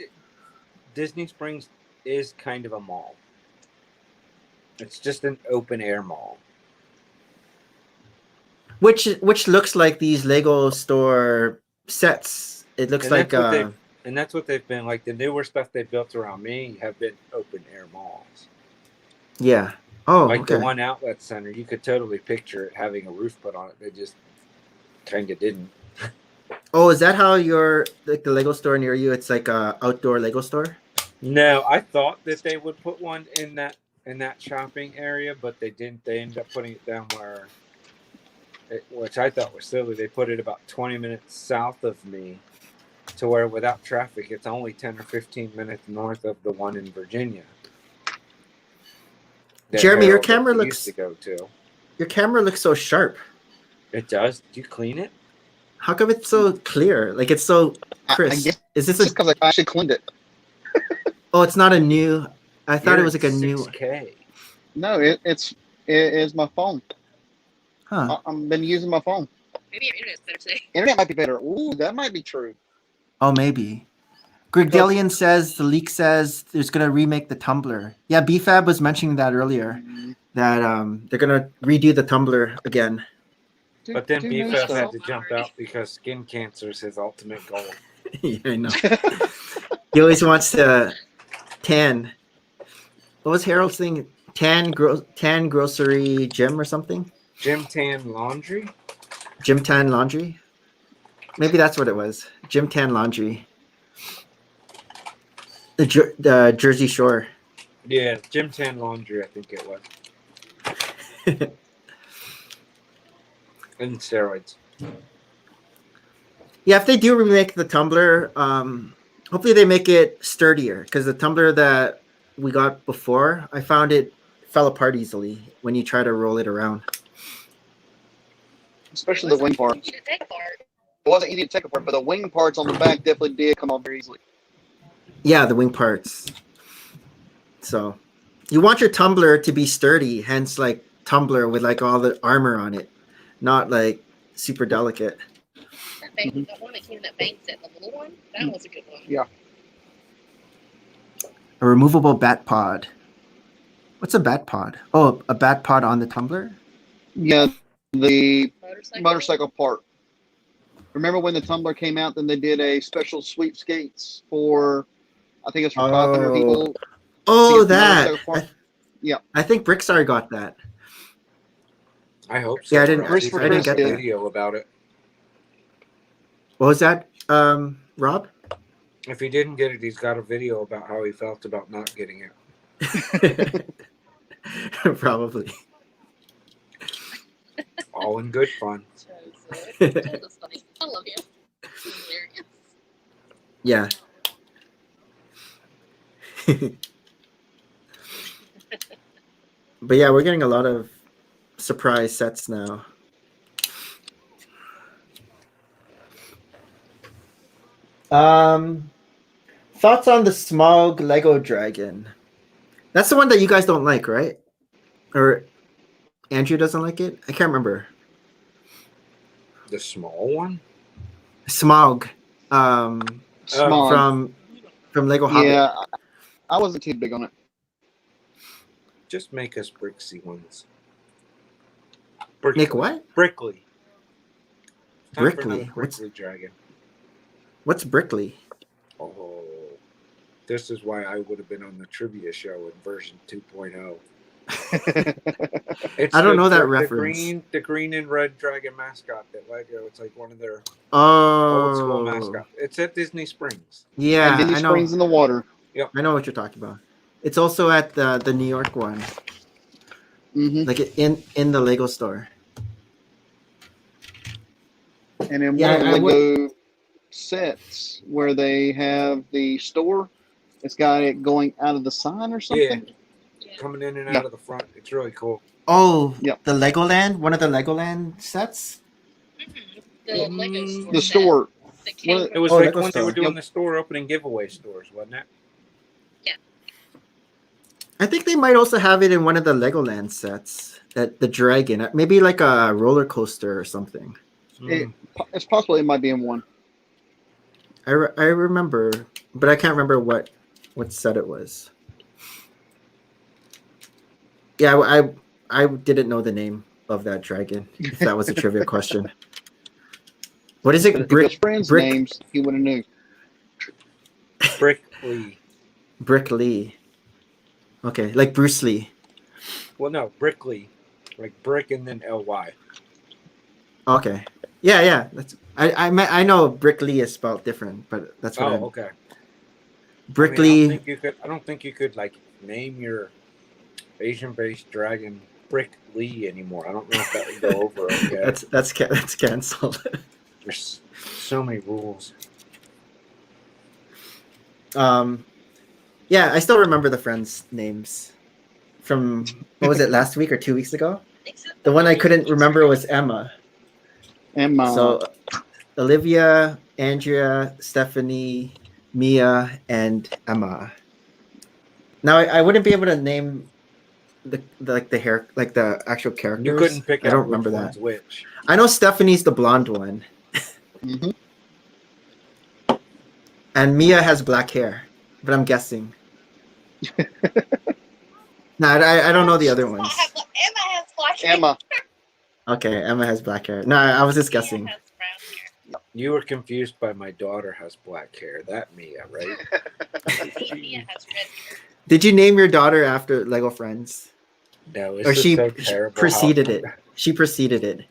Disney Springs is kind of a mall. It's just an open air mall. Which looks like these Lego store sets. It looks like And that's what they've been like. The newer stuff they built around me have been open air malls. yeah. Oh, Like okay. the one outlet center, you could totally picture it having a roof put on it. They just kind of didn't. Oh, is that how your like the Lego store near you? It's like a outdoor Lego store. No, I thought that they would put one in that shopping area, but they didn't. They ended up putting it down where, which I thought was silly. They put it about 20 minutes south of me, to where without traffic, it's only 10 or 15 minutes north of the one in Virginia. that Jeremy, your Harold camera used to go to. Your camera looks so sharp. It does. Do you clean it? How come it's so clear? Like it's so crisp. I guess Is this just because I actually cleaned it. Oh, it's not a new. I thought it was like a new. 6K. No, it is my phone. Huh. I've been using my phone. Maybe your internet's better today. Internet might be better. Ooh, that might be true. Oh, maybe. Greg Delian says the leak says there's gonna remake the Tumblr. Yeah, BFAB was mentioning that earlier. That they're gonna redo the Tumblr again. But then Dude, BFF no, had to jump out because skin cancer is his ultimate goal. Yeah, I know. He always wants to tan. What was Harold's thing? Tan grocery gym or something? Gym Tan Laundry? Gym tan laundry? Maybe that's what it was. Gym tan laundry. The Jersey Shore. Yeah, Gym Tan Laundry, I think it was. And steroids. Yeah, if they do remake the tumbler, hopefully they make it sturdier, because the tumbler that we got before, I found it fell apart easily when you try to roll it around. Especially the wing parts. You take apart. It wasn't easy to take apart, but the wing parts on the back definitely did come off very easily. Yeah, the wing parts. So you want your tumbler to be sturdy, hence like tumbler with like all the armor on it, not like super delicate. That bank, the one that came in that bank set, the little one, that was a good one. Yeah. A removable bat pod. What's a bat pod? Oh, a bat pod on the tumbler? Yeah, the Motorcycle. motorcycle part. Remember when the tumbler came out? Then they did a special sweepstakes for, I think it's for 500 Oh. people. Oh, to get the that. motorcycle part. Yeah. I think Brickstar got that. I hope so. Yeah, I didn't- Christopher I didn't Chris get a that. video about it. What was that, Rob? If he didn't get it, he's got a video about how he felt about not getting it. Probably. All in good fun. That's funny. I love you. Hilarious. Yeah. But yeah, we're getting a lot of surprise sets now. Thoughts on the Smog Lego Dragon? That's the one that you guys don't like, right? Or Andrew doesn't like it? I can't remember. The small one? Smog. Smog. From Lego Hobbit. Yeah, I wasn't too big on it. Just make us Brixie ones. Make what? Brickley. It's time for Brickley? another Brickley dragon. What's Brickley? Oh, this is why I would have been on the trivia show in version 2.0. It's I don't know that the reference. The green and red dragon mascot that Lego. It's like one of their old school Oh, mascots. It's at Disney Springs. yeah, And Disney I know. Springs in the water. I know what you're talking about. It's also at the New York one, Hmm. like in the Lego store. And in Yeah, one I of the Lego sets where they have the store, it's got it going out of the sign or something. Yeah. Coming in and Yeah. out of the front. It's really cool. Oh, Yep. the Legoland, one of the Legoland sets. The Lego store. The set store. that came What- It was Oh, like Lego when they were store. doing Yep. the store opening giveaway stores, wasn't it? I think they might also have it in one of the Legoland sets. That the dragon, maybe like a roller coaster or something. It, it's possible it might be in one. I remember, but I can't remember what set it was. Yeah, I didn't know the name of that dragon. If that was a trivia question. What is But it? if his friends' Brick- names, he would have knew. Brickley. Brick Lee. Okay, like Bruce Lee. Well, no, Brickley. Like brick and then L-Y. Okay. Yeah. That's I know Brick Lee is spelled different, but that's what Oh, okay. Brick I Lee. don't think you could like name your Asian-based dragon Brick Lee anymore. I don't know if that would go over. Okay. That's canceled. There's so many rules. Yeah, I still remember the friends' names from what was it, last week or 2 weeks ago? Except The one I couldn't remember was Emma. And So Olivia, Andrea, Stephanie, Mia, and Emma. Now I wouldn't be able to name the hair, like the actual characters. You couldn't pick I out don't which remember one's that. which. I know Stephanie's the blonde one, hmm and Mia has black hair, but I'm guessing. No, I don't know the other ones. Emma has black hair. Emma. Okay, Emma has black hair. No, I was just guessing. Mia has brown You were confused by my daughter has black hair. That Mia, right? hair. Mia has red hair. Did you name your daughter after Lego Friends? No, it's Or just she so terrible. preceded it? She preceded it.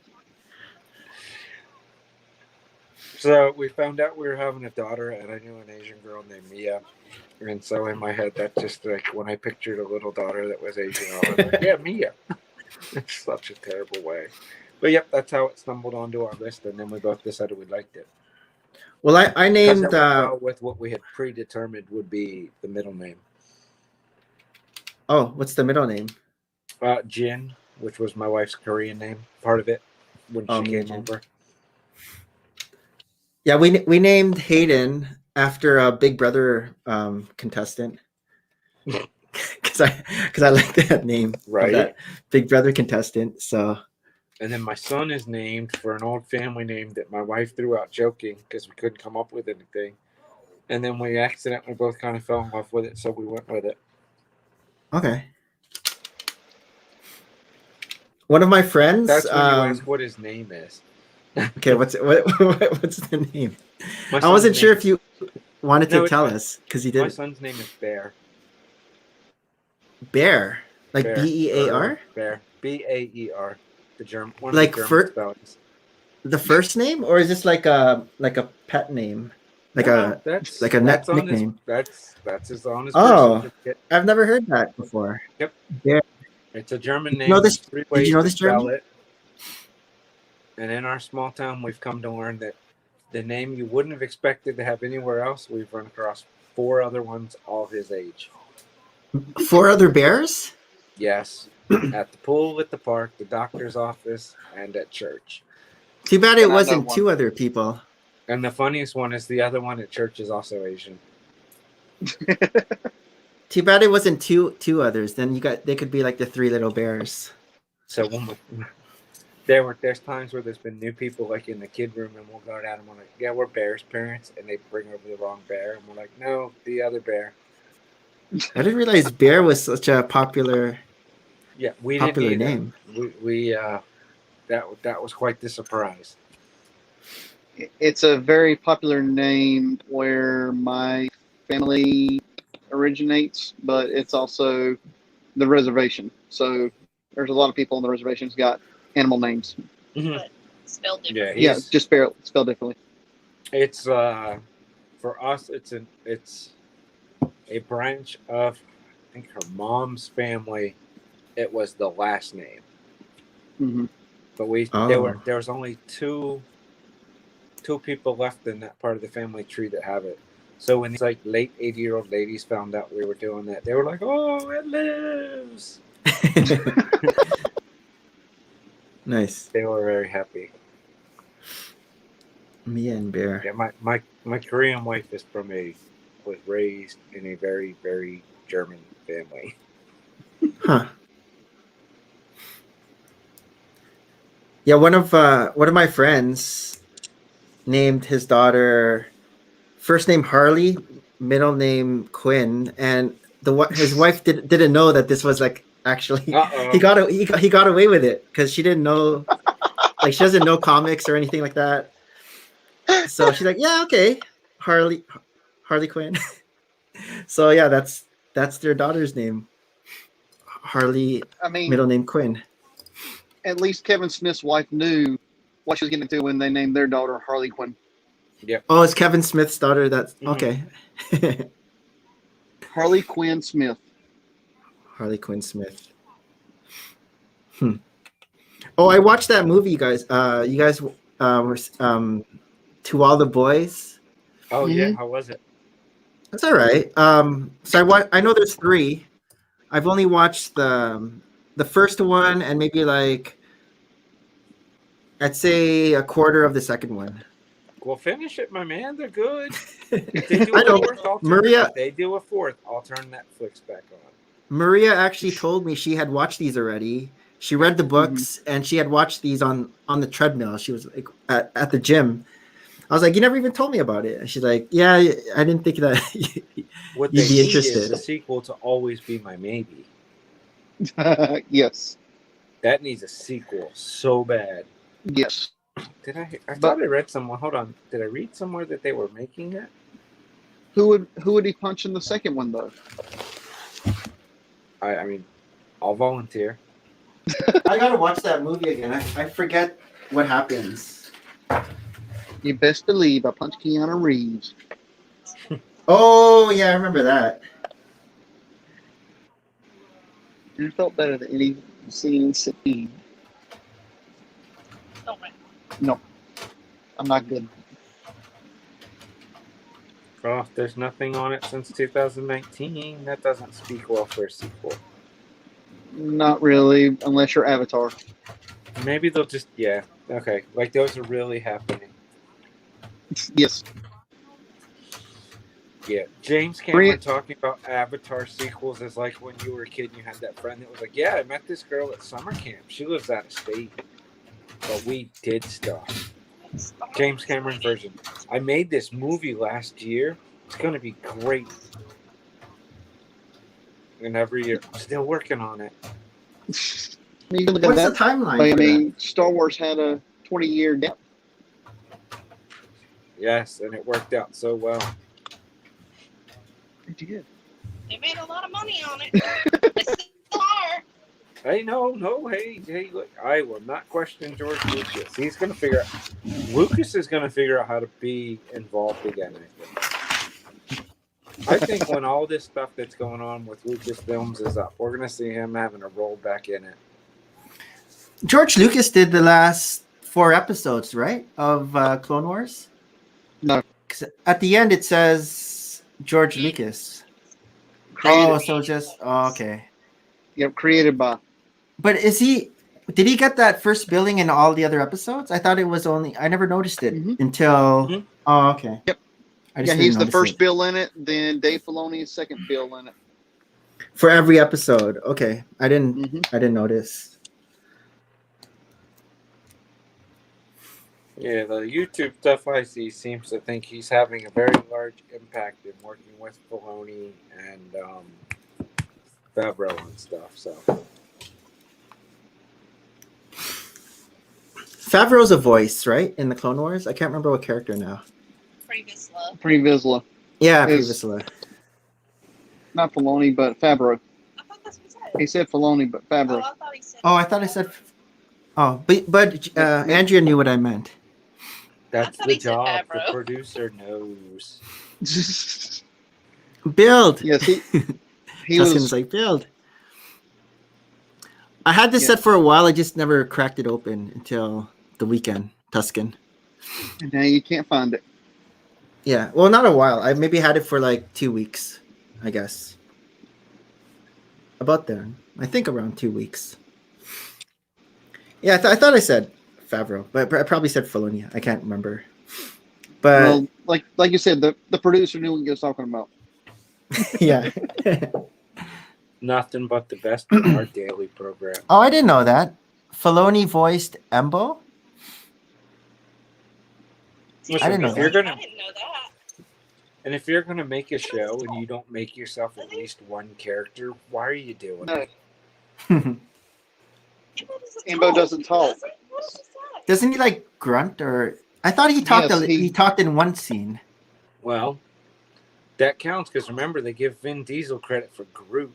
So we found out we were having a daughter, and I knew an Asian girl named Mia. And so in my head, that's just like when I pictured a little daughter that was Asian, I was like, yeah, Mia. It's such a terrible way. But yep, that's how it stumbled onto our list, and then we both decided we liked it. Well, I Because named it went well with what we had predetermined would be the middle name. oh, what's the middle name? Jin, which was my wife's Korean name, part of it when she Mia came Jin. over. Yeah, we named Hayden after a Big Brother contestant. Because I like that name, Right. of that Big Brother contestant. So, And then my son is named for an old family name that my wife threw out joking because we couldn't come up with anything. And then we accidentally both kind of fell in love with it, so we went with it. okay. One of my friends. That's when you ask what his name is. Okay, what's the name? My I wasn't son's sure name if you wanted to No, tell it's- us because you My did. son's name is Bear. Bear, like Bear. Bear. Bear. Bear. The German. One Like of the German for- spellings. The first name, or is this like a pet name, like No, a that's like a that's on nickname? That's his on his Oh. birth certificate. I've never heard that before. Yep. Bear. It's a German Did you name. know this- There's 3 did ways you know to this, spell Jeremy? it. And in our small town, we've come to learn that the name you wouldn't have expected to have anywhere else, we've run across 4 other ones all his age. 4 other bears? Yes. At the pool, at the park, the doctor's office, and at church. Too bad And it I know wasn't one. 2 other people. And the funniest one is the other one at church is also Asian. Too bad it wasn't two others. Then they could be like the 3 little bears. So there's times where there's been new people like in the kid room, and we'll go down and we're like, yeah, we're Bear's parents, and they bring over the wrong bear, and we're like, no, the other bear. I didn't realize bear was such a popular Yeah, we didn't popular either. name. We that was quite the surprise. It's a very popular name where my family originates, but it's also the reservation. So there's a lot of people on the reservations got animal names. But spelled Yeah, differently. Yeah, he's- just spelled differently. It's for us, it's a branch of I think her mom's family. It was the last name, Hmm. but there was only two people left in that part of the family tree that have it. So when these like late 80-year-old ladies found out we were doing that, they were like, "Oh, it lives!" Nice. They were very happy. Mia and bear. Yeah, my Korean wife was raised in a very, very German family. Huh. Yeah, one of my friends named his daughter first name Harley, middle name Quinn, and his wife didn't know that this was like actually Uh-oh. he got away with it because she didn't know, like she doesn't know comics or anything like that. So she's like, yeah, okay, Harley Quinn. So yeah, that's their daughter's name, Harley, I mean, middle name Quinn. at least Kevin Smith's wife knew what she was getting into when they named their daughter Harley Quinn. Oh, it's Kevin Smith's daughter. That's Mhm. okay. Harley Quinn Smith. Harley Quinn Smith. Oh, I watched that movie, you guys. You guys were To All the Boys. Oh yeah, Mhm. how was it? That's all right. So I know there's 3. I've only watched the first one and maybe like I'd say a quarter of the second one. Well, finish it, my man. They're good. If they do I a know. fourth, I'll turn, Maria- if they do a fourth, I'll turn Netflix back on. Maria actually told me she had watched these already. She read the books and she had watched these on the treadmill. She was like at the gym. I was like, you never even told me about it. And she's like, yeah, I didn't think that What you'd they be need interested. is the sequel to Always Be My Maybe. Yes. That needs a sequel so bad. Yes. Did I But- thought I read somewhere. Hold on. Did I read somewhere that they were making it? Who would he punch in the second one though? I mean, I'll volunteer. I gotta watch that movie again. I forget what happens. You best believe I punched Keanu Reeves. Oh yeah, I remember that. And it felt better than any scene. Don't write. No, I'm not good. Oh, there's nothing on it since 2019. That doesn't speak well for a sequel. Not really, unless you're Avatar. Maybe they'll just, yeah. Okay. Like, those are really happening. Yes. Yeah. James Cameron talking about Avatar sequels is like when you were a kid and you had that friend that was like, yeah, I met this girl at summer camp. She lives out of state. But we did stuff. James Cameron version. I made this movie last year. It's going to be great. And every year, I'm still working on it. You can look What's at the that. timeline? But, I for mean, Star Wars had a 20-year gap. Yes, and it worked out so well. It did. They made a lot of money on it. They still are. Hey, no, hey, look, I will not question George Lucas. He's going to figure out, Lucas is going to figure out how to be involved again, I think when all this stuff that's going on with Lucasfilms is up, we're going to see him having a role back in it. George Lucas did the last 4 episodes, right, of Clone Wars? No. 'Cause at the end it says George Lucas. Oh, so just okay. Yep, created by. But did he get that first billing in all the other episodes? I thought it was only, I never noticed it until, Mhm. oh, okay. Yep. I Yeah, didn't he's the notice first it. bill in it, then Dave Filoni's second bill in it. For every episode. Okay. I didn't notice. Yeah, the YouTube stuff I see seems to think he's having a very large impact in working with Filoni and Favreau and stuff. So Favreau's a voice, right? In the Clone Wars? I can't remember what character now. Previous Pre Vizsla. Yeah, Is- previously. Not Filoni, but Favreau. I thought that's what he said. He said Filoni, but Oh, Favreau. I thought he said. Oh, I thought I said. Oh, but Andrea knew what I meant. that's thought the he said job the Favreau. producer knows. Build. Yes, he Tuscan's was. like, build. I had this set for a while. I just never cracked it open until the weekend. Tuscan. And now you can't find it. Yeah. Well, not a while. I maybe had it for like 2 weeks, I guess. About there. I think around 2 weeks. Yeah, I thought I said Favreau, but I probably said Filoni. I can't remember. But Well, like you said, the producer knew what he was talking about. yeah. Nothing but the best in our daily program. Oh, I didn't know that. Filoni voiced Embo. Listen, I didn't know if you're that. gonna, I didn't know that. and if you're gonna make a show and you don't make yourself at least one character, why are you doing No. it? Embo doesn't talk. What is that? Doesn't he like grunt or? I thought he talked. Yes, he talked in one scene. Well, that counts because remember they give Vin Diesel credit for Groot.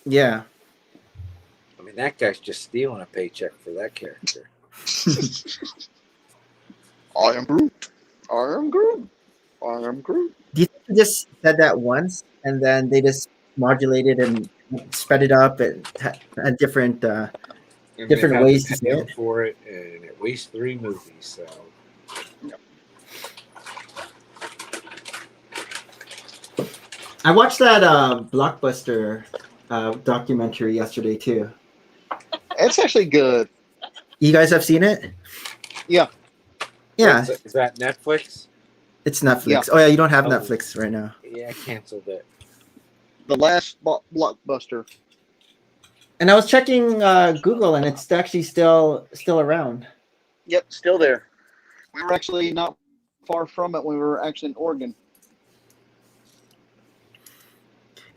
Yeah. I mean, that guy's just stealing a paycheck for that character. I am Groot. I am Groot. I am Groot. Do you think he just said that once and then they just modulated and sped it up and had different And different they've had ways the to say talent it? for it, and it wastes 3 movies. So I watched that Blockbuster documentary yesterday too. It's actually good. You guys have seen it? Yeah. Yeah, is that Netflix? it's Netflix. Yeah. Oh yeah, you don't have Oh. Netflix right now. Yeah, I canceled it. The last blockbuster. And I was checking Google, and it's actually still around. Yep, still there. We were actually not far from it when we were actually in Oregon.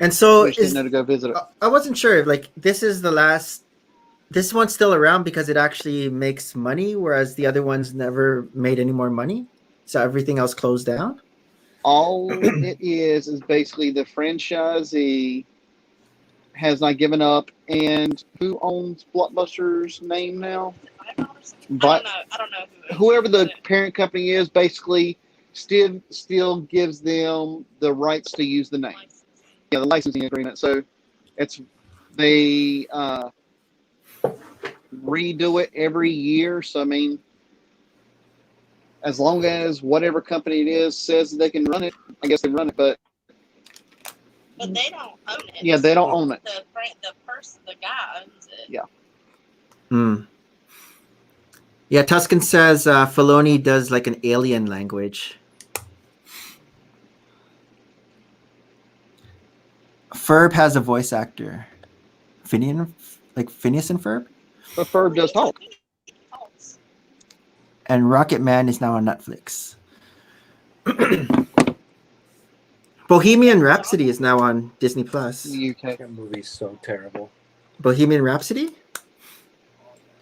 And so We just didn't know to go visit it. I wasn't sure if like this is the last. This one's still around because it actually makes money, whereas the other ones never made any more money. So everything else closed down. All it is basically the franchisee has not given up. And who owns Blockbuster's name now? I But don't know. I don't know who. whoever the parent company is, basically still gives them the rights to use the name. Yeah, the licensing agreement. So it's they redo it every year. So I mean, as long as whatever company it is says they can run it, I guess they run it. But they don't own it. yeah, they don't own it. The guy owns it. Yeah. Yeah, Tuscan says Filoni does like an alien language. Ferb has a voice actor. Phineas and Ferb? But Ferb does talk. And Rocket Man is now on Netflix. Bohemian Rhapsody is now on Disney Plus. UK. That movie's so terrible. Bohemian Rhapsody?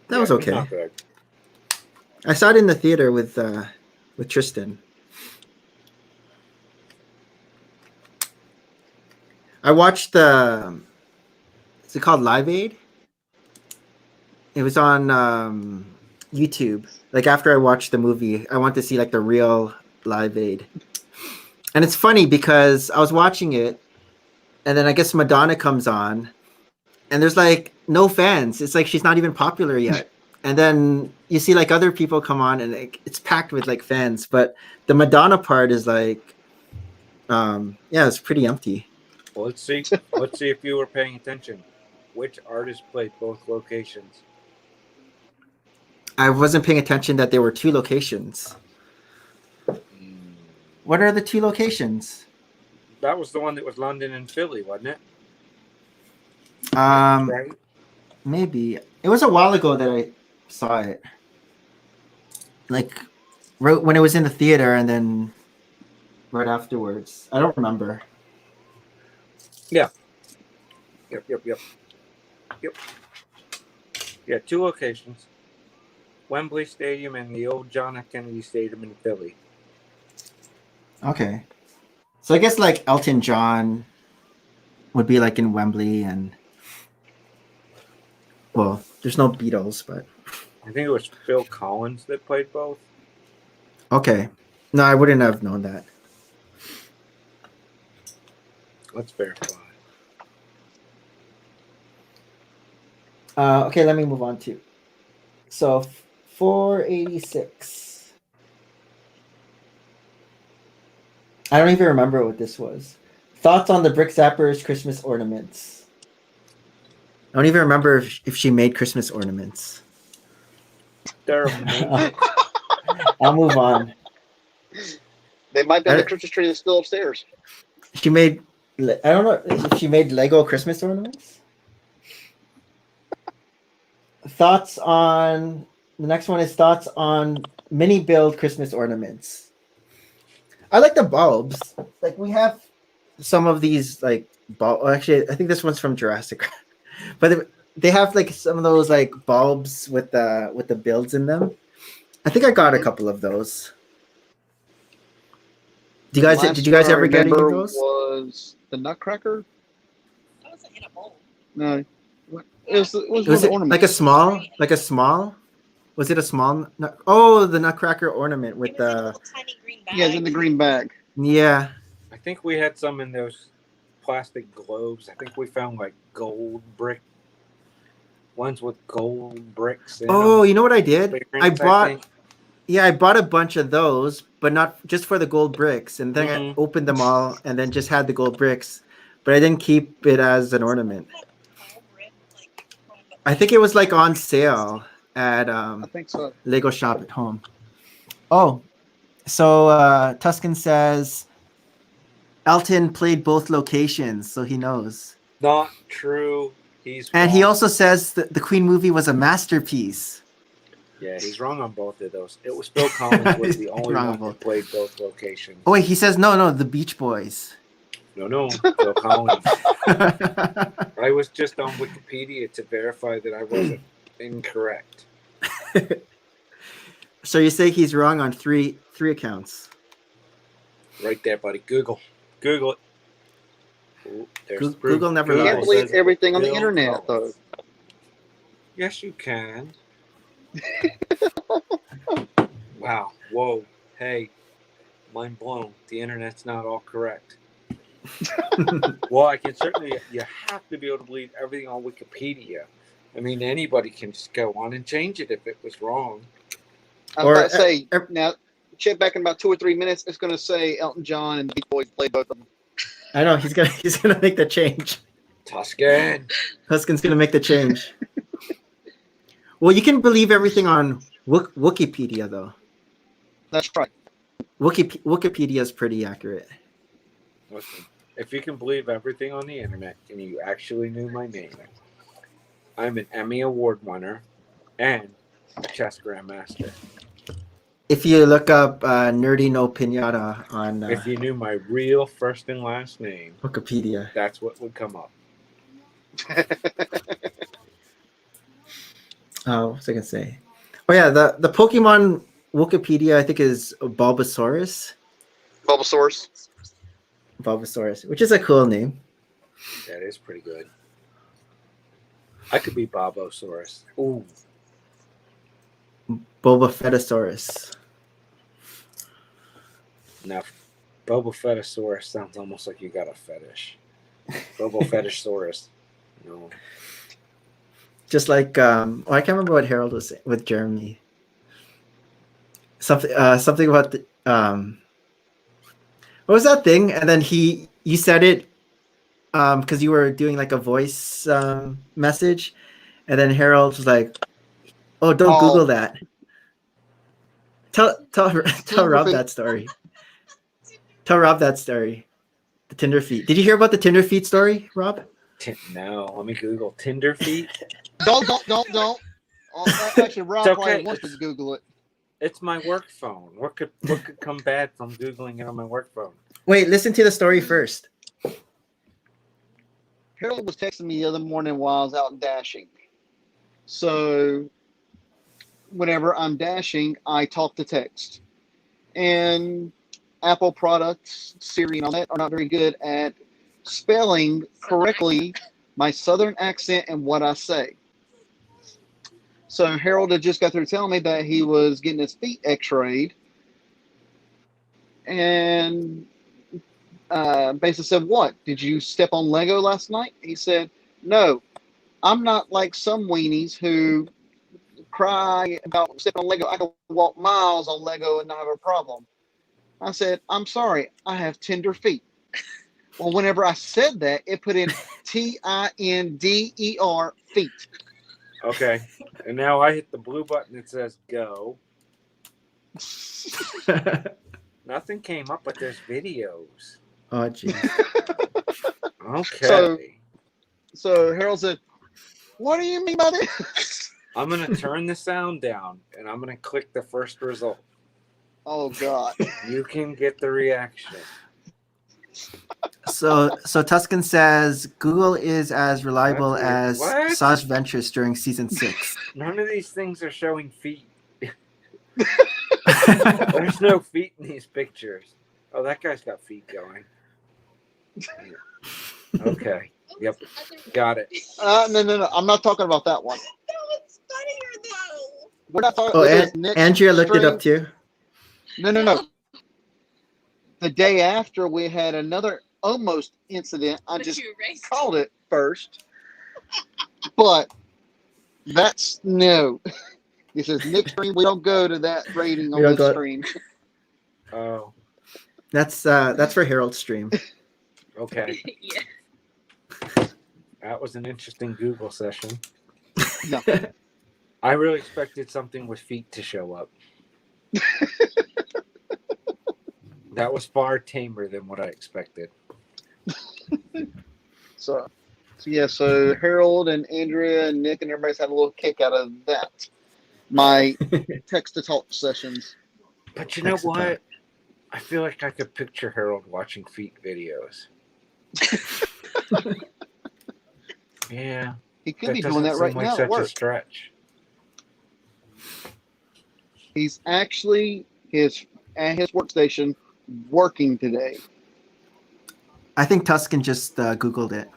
That was it's okay. not good. I saw it in the theater with Tristan. I watched is it called Live Aid? It was on YouTube. Like after I watched the movie, I want to see like the real Live Aid. And it's funny because I was watching it, and then I guess Madonna comes on, and there's like no fans. It's like she's not even popular yet. And then you see like other people come on, and it's packed with like fans. But the Madonna part is like, it's pretty empty. Well, let's see. Let's see if you were paying attention. Which artist played both locations? I wasn't paying attention that there were two locations. What are the two locations? That was the one that was London and Philly, wasn't it? Right? Maybe. It was a while ago that I saw it. Like when it was in the theater and then right afterwards. I don't remember. Yeah. Yep. Yeah, two locations. Wembley Stadium and the old John F. Kennedy Stadium in Philly. Okay. So I guess like Elton John would be like in Wembley, and well, there's no Beatles, but I think it was Phil Collins that played both. okay. No, I wouldn't have known that. Let's verify. Okay, let me move on to. So 486. I don't even remember what this was. Thoughts on the Brick Zappers Christmas ornaments? I don't even remember if she made Christmas ornaments. They're amazing. I'll move on. They might be on the Christmas tree that's still upstairs. She made. I don't know if she made Lego Christmas ornaments. Thoughts on the next one is thoughts on mini build Christmas ornaments. I like the bulbs. Like we have some of these like bulb. Actually, I think this one's from Jurassic, but they have like some of those like bulbs with the builds in them. I think I got a couple of those. Did you guys ever get any of those? Was the Nutcracker? That wasn't in a bowl. No, it was Was it like a small? Was it a small? Oh, the Nutcracker ornament with It was in a the. little tiny green bag. Yeah, it's in the green bag. Yeah. I think we had some in those plastic globes. I think we found like gold brick ones with gold bricks in Oh, them. you know what I did? I bought. think. Yeah, I bought a bunch of those, but not just for the gold bricks. And then I Mhm. opened them all, and then just had the gold bricks, but I didn't keep it as an ornament. I think it was like on sale at I think so. Lego Shop at Home. Oh, so Tuscan says Elton played both locations, so he knows. Not true. He's And he wrong. also says that the Queen movie was a masterpiece. Yeah, he's wrong on both of those. It was Phil Collins was the He's only wrong one on both. that played both locations. Oh wait, he says no, the Beach Boys. No, Phil Collins. I was just on Wikipedia to verify that I wasn't incorrect. So you say he's wrong on three accounts. Right there, buddy. Google it. Ooh, there's Google proof. never You lies. can't believe says everything on the Phil internet, though. Collins. Yes, you can. Wow. Whoa. Hey. mind blown. The internet's not all correct. Well, I can certainly. You have to be able to believe everything on Wikipedia. I mean, anybody can just go on and change it if it was wrong. I was about to say, now, check back in about 2 or 3 minutes, it's going to say Elton John and the Beach Boys played both of them. I know he's gonna make the change. Tuscan. Huskin's gonna make the change. Well, you can believe everything on Wikipedia, though. That's right. Wikipedia is pretty accurate. Listen, if you can believe everything on the internet and you actually knew my name, I'm an Emmy Award winner and a chess grandmaster. If you look up Nerdy No Pinata on If you knew my real first and last name, Wikipedia, that's what would come up. oh, what was I gonna say? Oh yeah, the Pokemon Wikipedia I think is Bulbasaurus, which is a cool name. That is pretty good. I could be Bobosaurus. Ooh. Boba Fettasaurus. Now, Boba Fettasaurus sounds almost like you got a fetish. Boba Fettasaurus. No. Just like I can't remember what Harold was saying with Jeremy. Something about the what was that thing? And then you said it because you were doing like a voice message, and then Harold was like, "Oh, don't Google that." Tell Rob that story. Tell Rob that story. The Tinder feet. Did you hear about the Tinder feet story, Rob? No, let me Google Tinder feet. Don't. Oh, actually, Rob probably wants to Google it. It's my work phone. What could come bad from Googling it on my work phone? Wait, listen to the story first. Harold was texting me the other morning while I was out dashing. So whenever I'm dashing, I talk to text. And Apple products, Siri and all that, are not very good at spelling correctly my Southern accent and what I say. So Harold had just got through telling me that he was getting his feet x-rayed. And basically said, "What? Did you step on Lego last night?" He said, "No, I'm not like some weenies who cry about stepping on Lego. I can walk miles on Lego and not have a problem." I said, "I'm sorry, I have tender feet." Well, whenever I said that, it put in TINDER feet. Okay, and now I hit the blue button that says go. Nothing came up, but there's videos. Oh, geez. Okay. So Harold said, "What do you mean by this?" I'm going to turn the sound down, and I'm going to click the first result. Oh, God. You can get the reaction. So Tuscan says Google is as reliable as What? Saj Ventures during season 6. None of these things are showing feet. There's no feet in these pictures. Oh, that guy's got feet going. Okay. Yep. Got it. No. I'm not talking about that one. No, it's funnier though. We're not talking Oh, about this. Andrea looked it up too. No. The day after, we had another almost incident. I just called it first. But that's no. It says Nick stream. We don't go to that rating on this stream. Oh. That's for Harold's stream. Okay. Yeah. That was an interesting Google session. No. I really expected something with feet to show up. That was far tamer than what I expected. So Harold and Andrea and Nick and everybody's had a little kick out of that. My text to talk sessions. But you know what? I feel like I could picture Harold watching feet videos. Yeah. He could be doing that right now at work. A stretch. He's actually at his workstation working today. I think Tuscan just Googled it.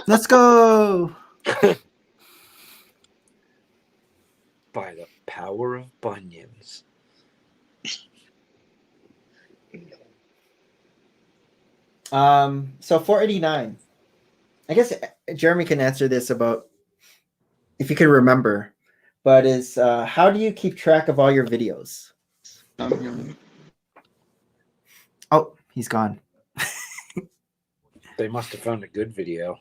Let's go. By the power of bunions. So 489. I guess Jeremy can answer this about if you can remember, but is how do you keep track of all your videos? Oh, he's gone. They must have found a good video.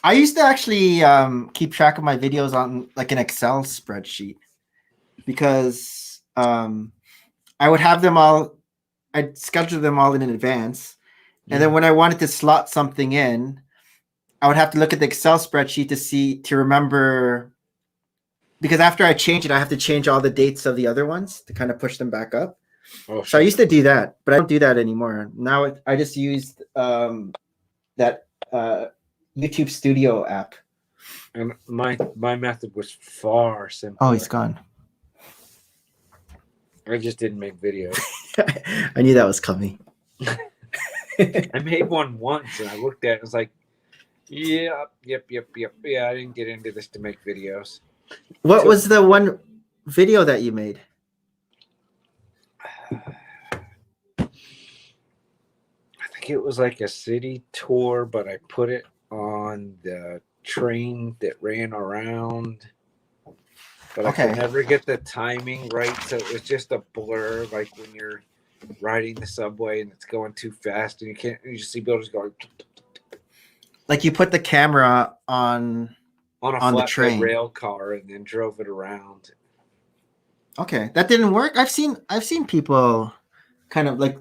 I used to actually keep track of my videos on like an Excel spreadsheet because I would have them all. I'd schedule them all in advance, and then when I wanted to slot something in, I would have to look at the Excel spreadsheet to remember. Because after I change it, I have to change all the dates of the other ones to kind of push them back up. Oh, So I used to do that, but I don't do that anymore. Now I just used that YouTube Studio app. and my method was far simpler. Oh, he's gone. I just didn't make videos. I knew that was coming. I made one once, and I looked at it. And was like, yep. Yeah, I didn't get into this to make videos. What was the one video that you made? I think it was like a city tour, but I put it on the train that ran around. But I could never get the timing right, so it was just a blur, like when you're riding the subway and it's going too fast, and you just see buildings going. Like you put the camera on a the flatbed train rail car and then drove it around. Okay, that didn't work. I've seen people kind of like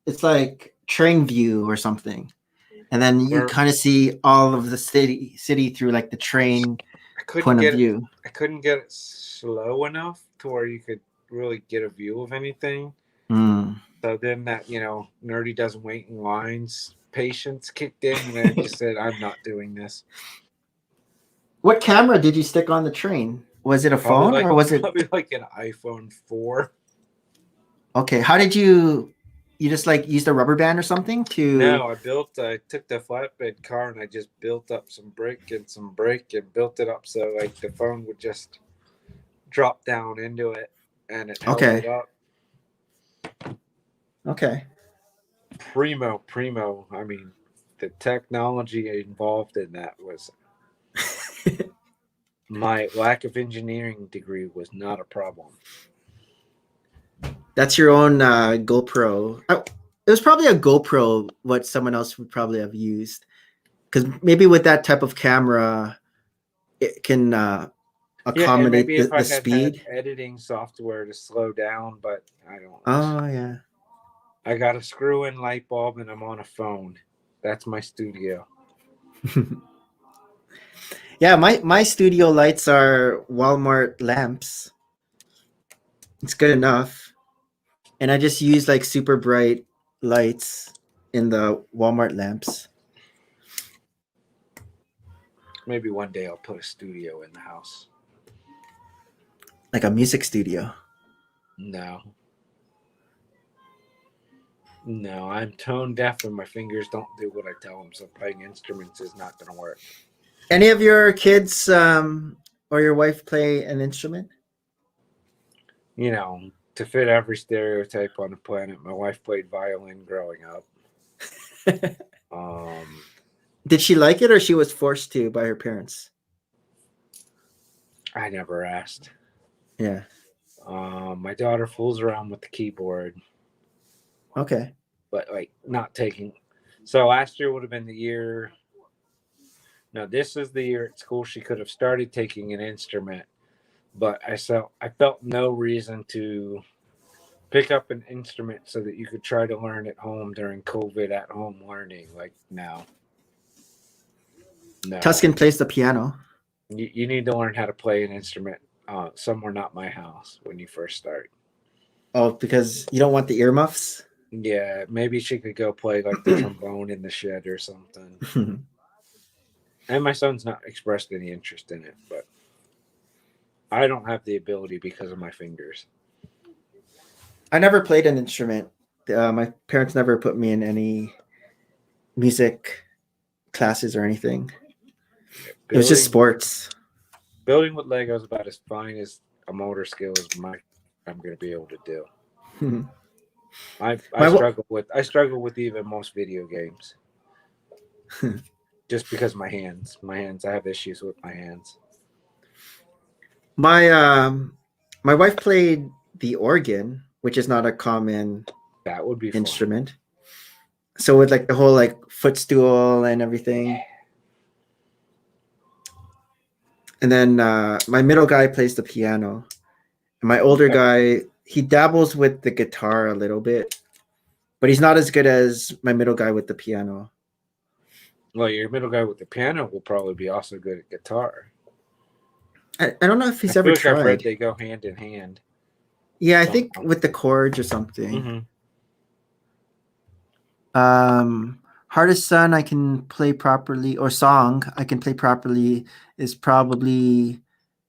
it's like train view or something, and then you kind of see all of the city through like the train point of view. I couldn't get it slow enough to where you could really get a view of anything. So then that nerdy doesn't wait in lines patience kicked in, and I just said, I'm not doing this. What camera did you stick on the train? Was it a phone or was it probably like an iPhone 4? Okay, how did you just like use the rubber band or something to? No, I took the flatbed car and I just built up some brake and built it up so like the phone would just drop down into it and it held it up. Okay. Primo. I mean, the technology involved in that was my lack of engineering degree was not a problem. That's your own GoPro. It was probably a GoPro, what someone else would probably have used. Because maybe with that type of camera, it can accommodate the speed. Had editing software to slow down, but I don't. Oh, yeah. I got a screw-in light bulb and I'm on a phone. That's my studio. Yeah, my studio lights are Walmart lamps. It's good enough. And I just use like super bright lights in the Walmart lamps. Maybe one day I'll put a studio in the house. Like a music studio. No, I'm tone deaf and my fingers don't do what I tell them, so playing instruments is not going to work. Any of your kids or your wife play an instrument? To fit every stereotype on the planet, my wife played violin growing up. Did she like it or she was forced to by her parents? I never asked. Yeah. My daughter fools around with the keyboard. Okay. But like not taking. So last year would have been the year. Now this is the year at school she could have started taking an instrument, but I felt no reason to pick up an instrument so that you could try to learn at home during COVID at home learning. Like now. No. Tuscan plays the piano. You need to learn how to play an instrument somewhere not my house when you first start. Oh, because you don't want the earmuffs? Yeah, maybe she could go play like the trombone in the shed or something. And my son's not expressed any interest in it, but I don't have the ability because of my fingers. I never played an instrument. My parents never put me in any music classes or anything. It was just sports. Building with Lego is about as fine as a motor skill as I'm going to be able to do. I My wa- struggle with even most video games. Just because my hands. I have issues with my hands. My wife played the organ, which is not a common That would be fun. instrument. So with like the whole like footstool and everything. And then my middle guy plays the piano. And my older guy, he dabbles with the guitar a little bit, but he's not as good as my middle guy with the piano. Well, your middle guy with the piano will probably be also good at guitar. I don't know if he's I ever feel like I've read tried. they go hand in hand. Yeah, I think with the chords or something. Mm-hmm. Hardest Son I can play properly, or song I can play properly, is probably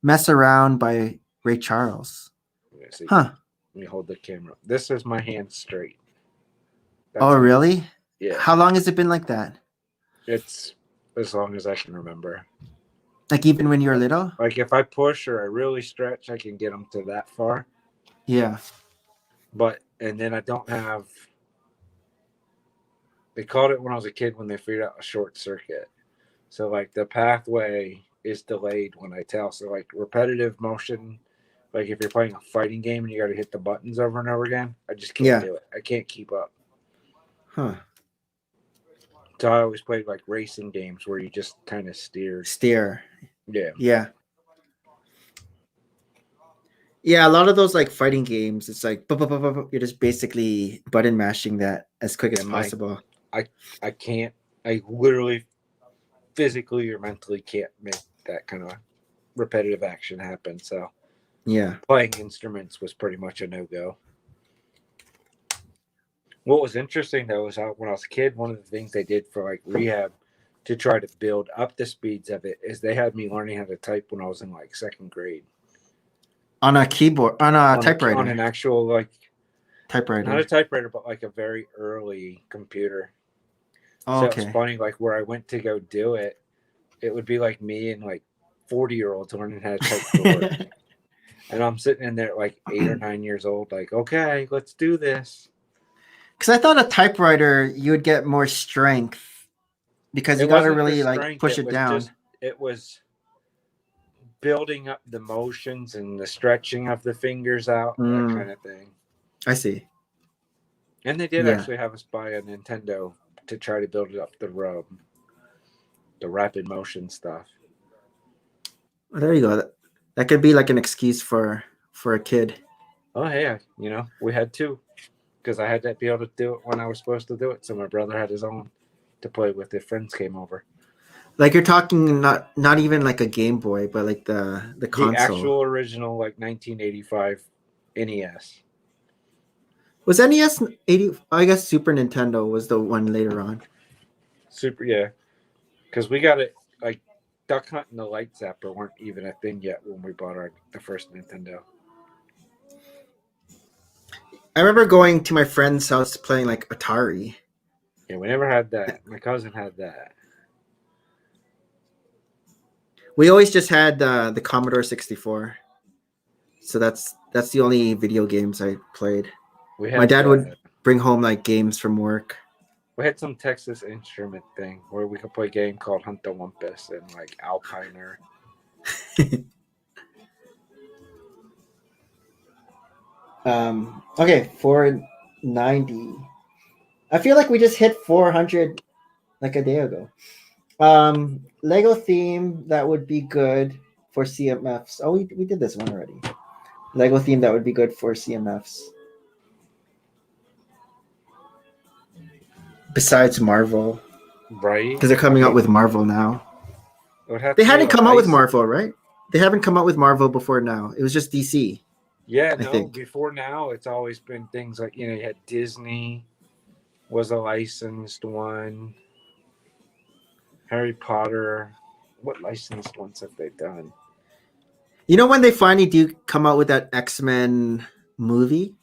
Mess Around by Ray Charles. Huh. Let me hold the camera. This is my hand straight. Oh, really? Yeah. How long has it been like that? It's as long as I can remember. Like even when you were little? Like if I push or I really stretch, I can get them to that far. Yeah. And then I don't have. They called it when I was a kid when they figured out a short circuit. So like the pathway is delayed when I tell. So like repetitive motion, like if you're playing a fighting game and you got to hit the buttons over and over again, I just can't do it. I can't keep up. Huh. So I always played like racing games where you just kind of steer. Yeah. Yeah. Yeah, a lot of those like fighting games, it's like you're just basically button mashing that as quick as possible. I can't. I literally, physically or mentally can't make that kind of repetitive action happen. So yeah, playing instruments was pretty much a no-go. What was interesting though is when I was a kid, one of the things they did for like rehab to try to build up the speeds of it is they had me learning how to type when I was in like second grade. On a keyboard, on a typewriter. On an actual like typewriter. Not a typewriter, but like a very early computer. Oh, so okay. It's funny, like where I went to go do it, it would be like me and like 40-year-olds learning how to type keyboard. And I'm sitting in there at like 8 or 9 years old, like, okay, let's do this. Because I thought a typewriter, you would get more strength because you got to really like push it down. It was building up the motions and the stretching of the fingers out, that kind of thing. I see. And they did actually have us buy a Nintendo to try to build it up the rapid motion stuff. Well, there you go. That could be like an excuse for a kid. Oh yeah, we had two, because I had to be able to do it when I was supposed to do it. So my brother had his own to play with if friends came over. Like you're talking not even like a Game Boy, but like the console. The actual original like 1985 NES. Was NES 80? I guess Super Nintendo was the one later on. Yeah. Because we got it like Duck Hunt and the Light Zapper weren't even a thing yet when we bought the first Nintendo. I remember going to my friend's house playing like Atari. Yeah, we never had that. My cousin had that. We always just had the Commodore 64. So that's the only video games I played. My dad would bring home like games from work. We had some Texas Instrument thing where we could play a game called Hunt the Wumpus and like Alpiner. Okay, 490. I feel like we just hit 400 like a day ago. Lego theme that would be good for CMFs. Oh, we did this one already. Lego theme that would be good for CMFs. Besides Marvel. Right. Because they're coming out with Marvel now. They hadn't come out with Marvel, right? They haven't come out with Marvel before now. It was just DC. Yeah, no, before now, it's always been things like, you had Disney was a licensed one. Harry Potter. What licensed ones have they done? When they finally do come out with that X-Men movie,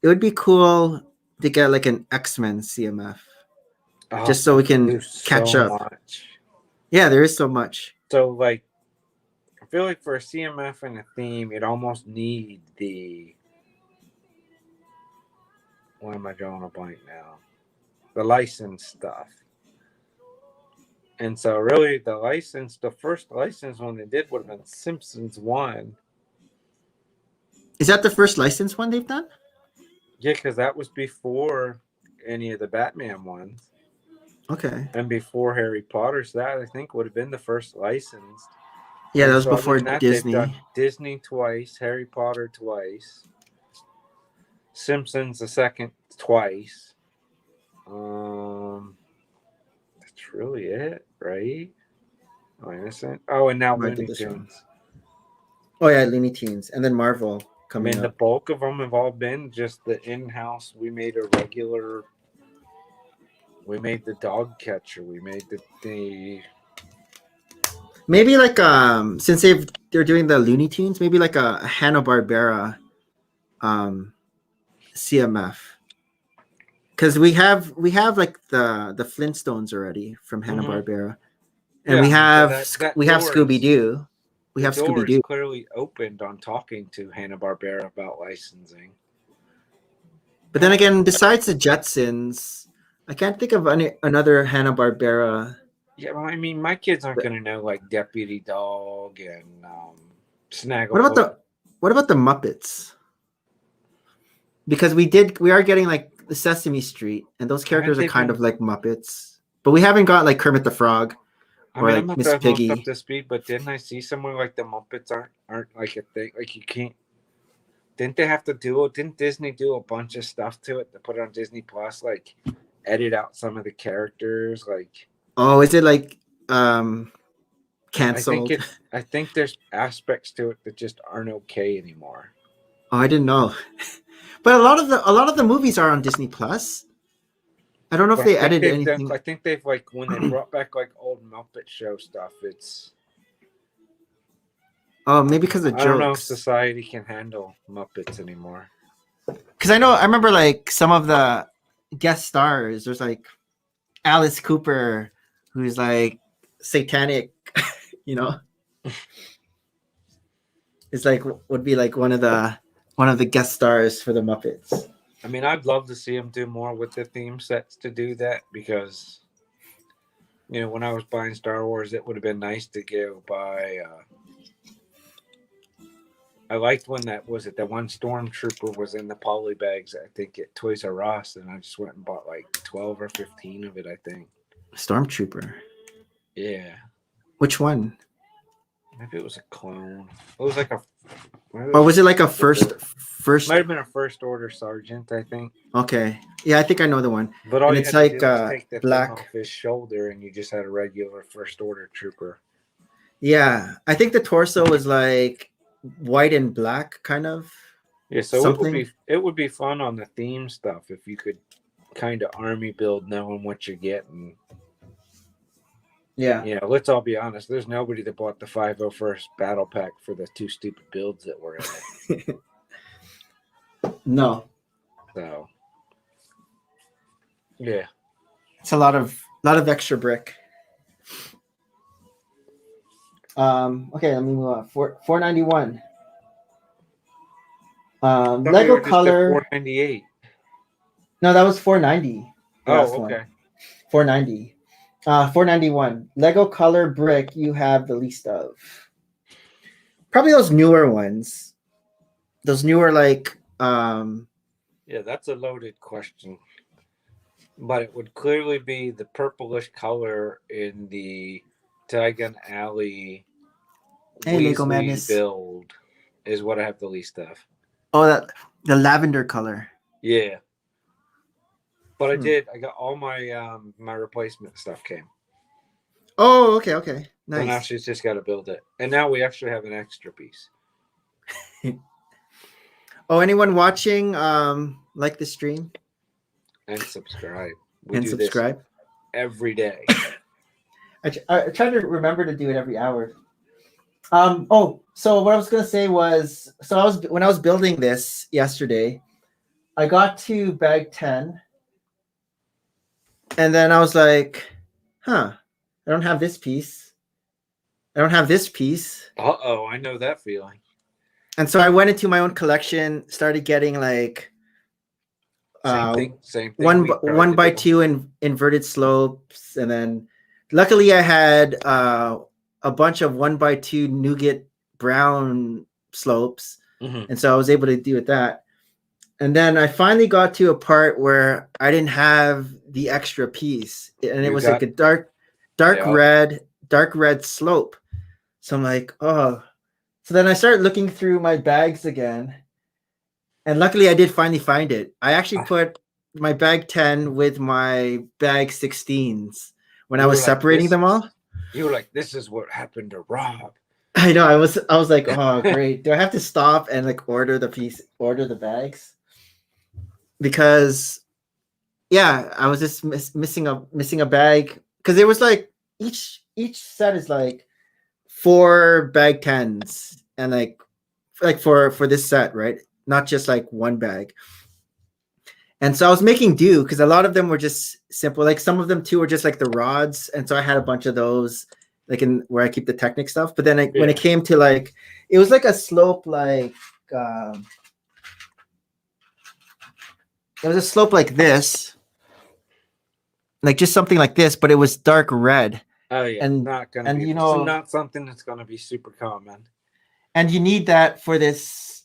it would be cool to get like an X-Men CMF. Just so we can catch up. Much. Yeah, there is so much. So like, I feel like for a CMF and a theme, it almost need the Why am I drawing a blank now? The license stuff. And so really the first license one they did would have been Simpsons 1. Is that the first licensed one they've done? Yeah, because that was before any of the Batman ones Okay. and before Harry Potter. So that I think would have been the first licensed. Yeah, And that was so other before than that, Disney. they've done Disney twice, Harry Potter twice, Simpsons the second twice. That's really it, right? Am I innocent? Oh, and now Might get Looney this wrong. Tunes. Oh yeah, Looney Tunes, and then Marvel I coming mean, the up. bulk of them have all been just the in-house. We made a regular. We made the dog catcher. We made the Maybe like since they're doing the Looney Tunes, maybe like a Hanna-Barbera CMF. Because we have like the Flintstones already from Hanna-Barbera. And Yeah, we have that we have door is- Scooby-Doo. We the have door Scooby-Doo. is clearly opened on talking to Hanna-Barbera about licensing. But then again, besides the Jetsons, I can't think of another Hanna-Barbera. Yeah, well, I mean, my kids aren't going to know like Deputy Dog and Snagglepuss. What about the Muppets? Because we are getting like the Sesame Street, and those characters are kind of like Muppets. But we haven't got like Kermit the Frog or I'm like not Miss that most Piggy. up to speed, but didn't I see somewhere like the Muppets aren't like a thing? Like you can't. Didn't they have to do? Didn't Disney do a bunch of stuff to it to put it on Disney Plus? Like edit out some of the characters. Like Oh, is it like canceled? I think there's aspects to it that just aren't okay anymore. Oh, I didn't know. But a lot of the movies are on Disney Plus. I don't know if they edited anything. I think they've like when they brought back like old Muppet Show stuff. It's Maybe because of I don't know if jokes. society can handle Muppets anymore. Because I remember like some of the guest stars. There's like Alice Cooper, who's like satanic, you know. It's like would be like one of the guest stars for the Muppets. I mean, I'd love to see them do more with the theme sets to do that because, you know, when I was buying Star Wars, it would have been nice to go buy. I liked when that one Stormtrooper was in the poly bags, I think at Toys R Us, and I just went and bought like 12 or 15 of it, I think. Stormtrooper. Yeah. Which one? Maybe it was a clone. It was like a. Or was it like a first? Might have been a first order sergeant, I think. Okay. Yeah, I think I know the one. But all And you it's had to like, do was take the black. thing off his shoulder, and you just had a regular first order trooper. Yeah, I think the torso was like white and black, kind of. Yeah, so Something. it would be fun on the theme stuff if you could kind of army build knowing what you're getting. Yeah. You know, let's all be honest. There's nobody that bought the 501st battle pack for the two stupid builds that were in it. No, So, yeah. it's a lot of extra brick. Okay, let me move on. 491. Lego color. 498. No, that was 490. the last Oh, one. okay. 490. 491. Lego color brick you have the least of. Probably those newer ones. Those newer like Yeah, that's a loaded question. But it would clearly be the purplish color in the Diagon Alley Hey, Lego Weasley Madness. build is what I have the least of. that the lavender color. Yeah. But I got all my my replacement stuff came. Oh, okay. So now Nice. she's just got to build it. And now we actually have an extra piece. Oh, anyone watching like the stream And subscribe. We and do subscribe? this every day. I try to remember to do it every hour. So what I was gonna say was, when I was building this yesterday, I got to bag 10, and then I was like, I don't have this piece. I don't have this piece. Uh-oh, I know that feeling. And so I went into my own collection, started getting like Same thing. one we tried one to by do. two inverted slopes, and then luckily I had a bunch of 1x2 nougat brown slopes, Mhm. and so I was able to do with that. And then I finally got to a part where I didn't have the extra piece, and it You was got- like a dark red slope. So I'm like, oh. So then I started looking through my bags again, and luckily I did finally find it. I actually put my bag 10 with my bag 16s when I You was were like, separating them all. You were like, this is what happened to Rob. I know. I was like, oh great. Do I have to stop and like order the bags? Because yeah, I was just missing a bag, because it was like each set is like 4 bag 10s, and like for this set, right? Not just like one bag. And so I was making do, because a lot of them were just simple. Like some of them too were just like the rods, and so I had a bunch of those, like in where I keep the Technic stuff. But then when it came to like, it was like a slope like it was a slope like this, like just something like this, but it was dark red. Oh yeah, And not gonna and be, you know, not something that's gonna be super common. And you need that for this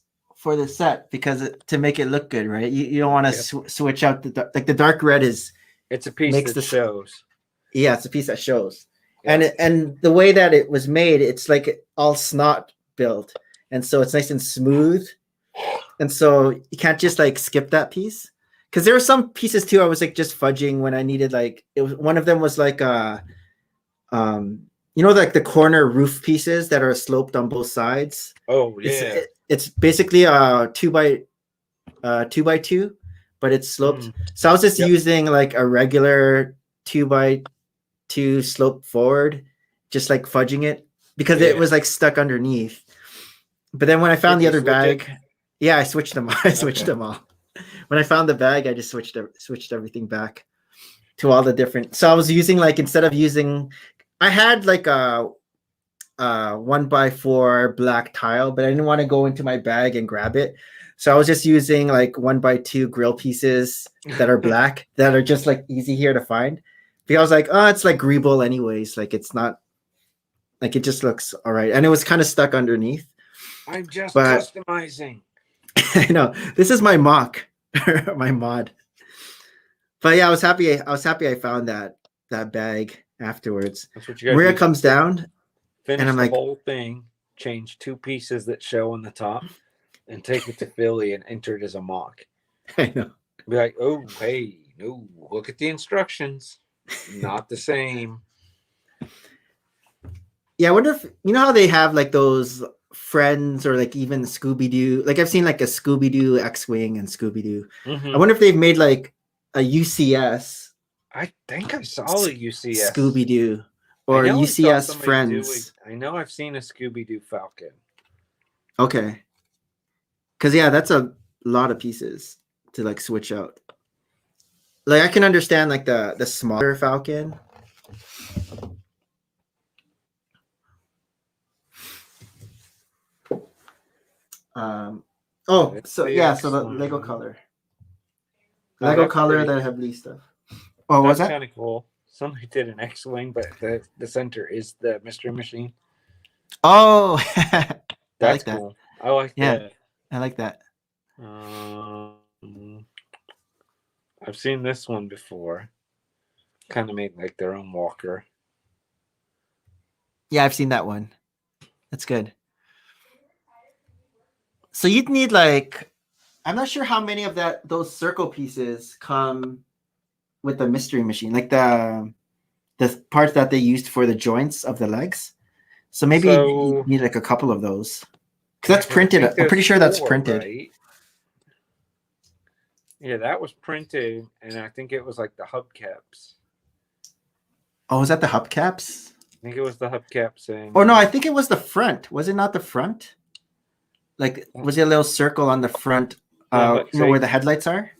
set, because to make it look good, right? You don't want to switch out the dark red is. It's a piece that shows. Yeah, it's a piece that shows. Yeah. And the way that it was made, it's like all snot built, and so it's nice and smooth, and so you can't just like skip that piece. Because there were some pieces too I was like just fudging when I needed, like, it was one of them was like like the corner roof pieces that are sloped on both sides. Oh yeah. It's basically a 2x2, but it's sloped. So I was just using like a regular 2x2 slope forward, just like fudging it, because it was like stuck underneath. But then when I found the other bag, I switched them. I switched them all. When I found the bag, I just switched everything back to all the different. So I was using, like, instead of using, I had like a 1x4 black tile, but I didn't want to go into my bag and grab it. So I was just using like 1x2 grill pieces that are black, that are just like easy here to find. Because I was like, oh, it's like greeble anyways. Like, it's not, like, it just looks all right. And it was kind of stuck underneath. I'm just customizing. I know. This is my mock, my mod. But yeah, I was happy I found that bag afterwards. That's what you got. Maria comes down, finish and I'm the like, whole thing, change 2 pieces that show on the top, and take it to Philly and enter it as a mock. I know. Be like, oh, hey, no, look at the instructions. Not the same. Yeah, I wonder if, you know how they have like those Friends or like even Scooby-Doo. Like, I've seen like a Scooby-Doo X-Wing and Scooby-Doo. I wonder if they've made like a UCS. I think I saw a UCS Scooby-Doo or UCS Friends. I know I've seen a Scooby-Doo Falcon. Okay. Because yeah, that's a lot of pieces to like switch out. Like, I can understand like the smaller Falcon. So the Lego color. Lego color that have Lee stuff. Oh, was that? Kind of cool. Somebody did an X-Wing, but the center is the mystery machine. Oh, that's cool. I like that. I like that. I've seen this one before. Kind of made like their own walker. Yeah, I've seen that one. That's good. So you'd need like, I'm not sure how many of those circle pieces come with the mystery machine, like the parts that they used for the joints of the legs. So maybe you need like a couple of those, because that's printed. I'm pretty sure that's printed. Right? Yeah, that was printed, and I think it was like the hubcaps. Oh, was that the hubcaps? I think it was the hubcaps. Oh no, I think it was the front. Was it not the front? Like, was it a little circle on the front, where the headlights are?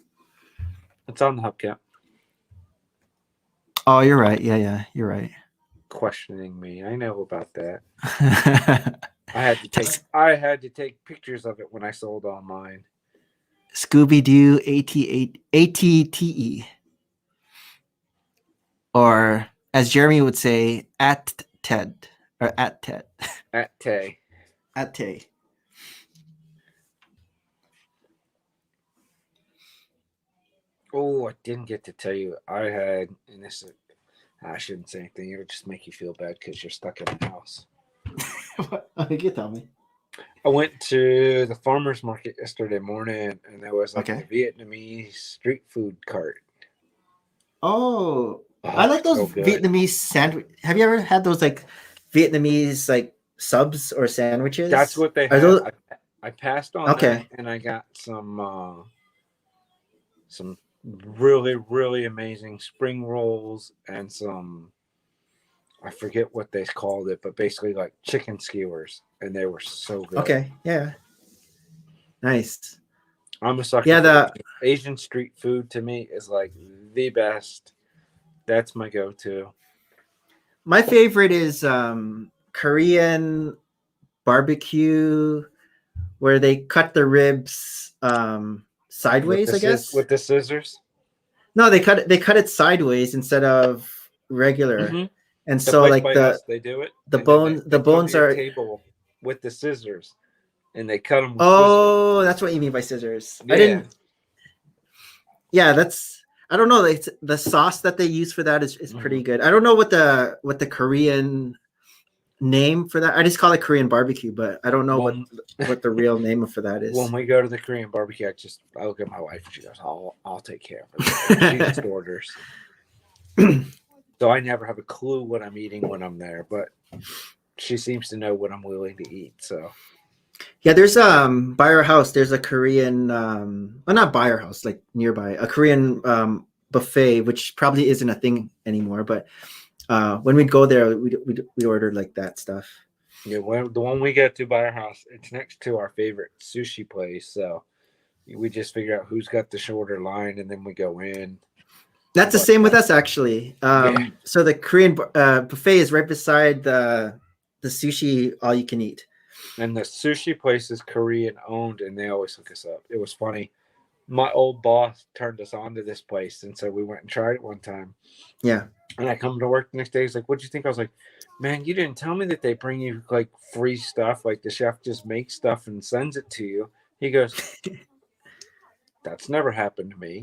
It's on the hubcap. Oh, you're right. Yeah, you're right. Questioning me. I know about that. I had to take pictures of it when I sold online. Scooby Doo ATTE, or as Jeremy would say, at Ted or at Ted At Tay. at Tay. Oh, I didn't get to tell you. I had, and this is, I shouldn't say anything. It'll just make you feel bad because you're stuck in the house. What? You tell me. I went to the farmer's market yesterday morning, and there was like Okay. a Vietnamese street food cart. Oh, Oh, I like those so good. Vietnamese sandwich. Have you ever had those like Vietnamese like subs or sandwiches? That's what they Are had. those- I passed on Okay. that, and I got some really, really amazing spring rolls and some, I forget what they called it, but basically like chicken skewers, and they were so good. Okay, yeah, nice. I'm a sucker. Yeah, for Asian street food to me is like the best. That's my go-to. My favorite is Korean barbecue, where they cut the ribs sideways. I guess with the scissors. no, they cut it sideways instead of regular, Mhm. and The so place like by the us, they do it. the and then bones they the put bones me a are. table with the scissors, and they cut them with Oh, that's what you mean by scissors. scissors. I didn't. Yeah, that's. I don't know. It's, the sauce that they use for that is pretty good. I don't know what the Korean name for that. I just call it Korean barbecue, but I don't know what the real name for that is. When we go to the Korean barbecue, I look at my wife and she goes, "I'll take care of it." She just orders. So I never have a clue what I'm eating when I'm there, but she seems to know what I'm willing to eat. So yeah, there's by our house there's a Korean well, not by our house, like nearby, a Korean buffet, which probably isn't a thing anymore, but when we'd go there we'd order like that stuff. yeah, well, the one we get to by our house, it's next to our favorite sushi place. So we just figure out who's got the shorter line, and then we go in. That's the same with us, actually. Yeah. So the Korean buffet is right beside the sushi all you can eat. And the sushi place is Korean owned, and they always hook us up. It was funny. My old boss turned us on to this place, and so we went and tried it one time. Yeah. And I come to work the next day. He's like, "What'd you think?" I was like, "Man, you didn't tell me that they bring you like free stuff. Like the chef just makes stuff and sends it to you." He goes, "That's never happened to me."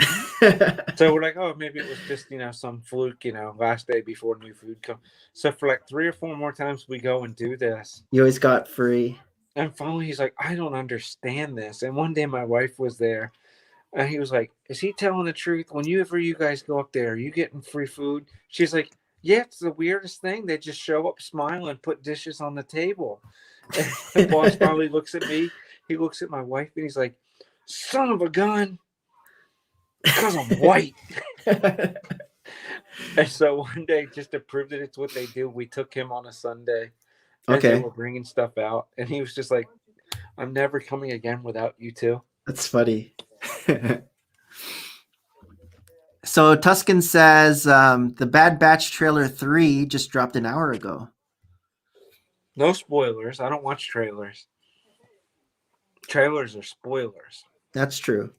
So we're like, "Oh, maybe it was just some fluke, last day before new food comes." So for like 3 or 4 more times we go and do this. You always got free. And finally he's like, "I don't understand this." And one day my wife was there. And he was like, "Is he telling the truth? Whenever you guys go up there, are you getting free food?" She's like, "Yeah, it's the weirdest thing. They just show up, smile, and put dishes on the table." And the boss finally looks at me. He looks at my wife, and he's like, "Son of a gun, because I'm white." And so one day, just to prove that it's what they do, we took him on a Sunday. And Okay. they were bringing stuff out. And he was just like, "I'm never coming again without you two." That's funny. So Tuscan says the Bad Batch trailer 3 just dropped an hour ago. No spoilers. I don't watch trailers. Trailers are spoilers. That's true.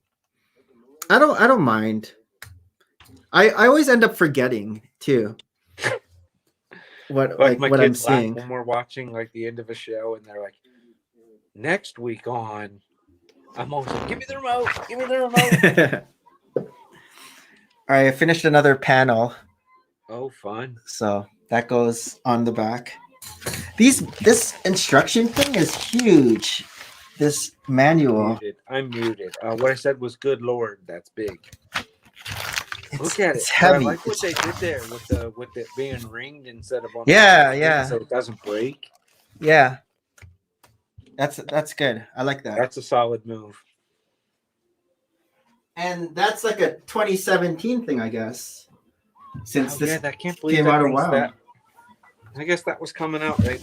I don't mind. I always end up forgetting too. What my what I'm kids laugh seeing. when we're watching like the end of a show, and they're like, "Next week on," I'm always like, "Give me the remote! Give me the remote!" All right, I finished another panel, Oh, fun! so that goes on the back. This instruction thing is huge. This manual. I'm muted. What I said was, "Good Lord, that's big." Look at it. It's heavy. But I like what they did there with it being ringed instead of on. Yeah, the yeah. So it doesn't break. Yeah. That's good. I like that. That's a solid move. And that's like a 2017 thing, I guess. Since this I can't believe came that out a thing's while. that. I guess that was coming out right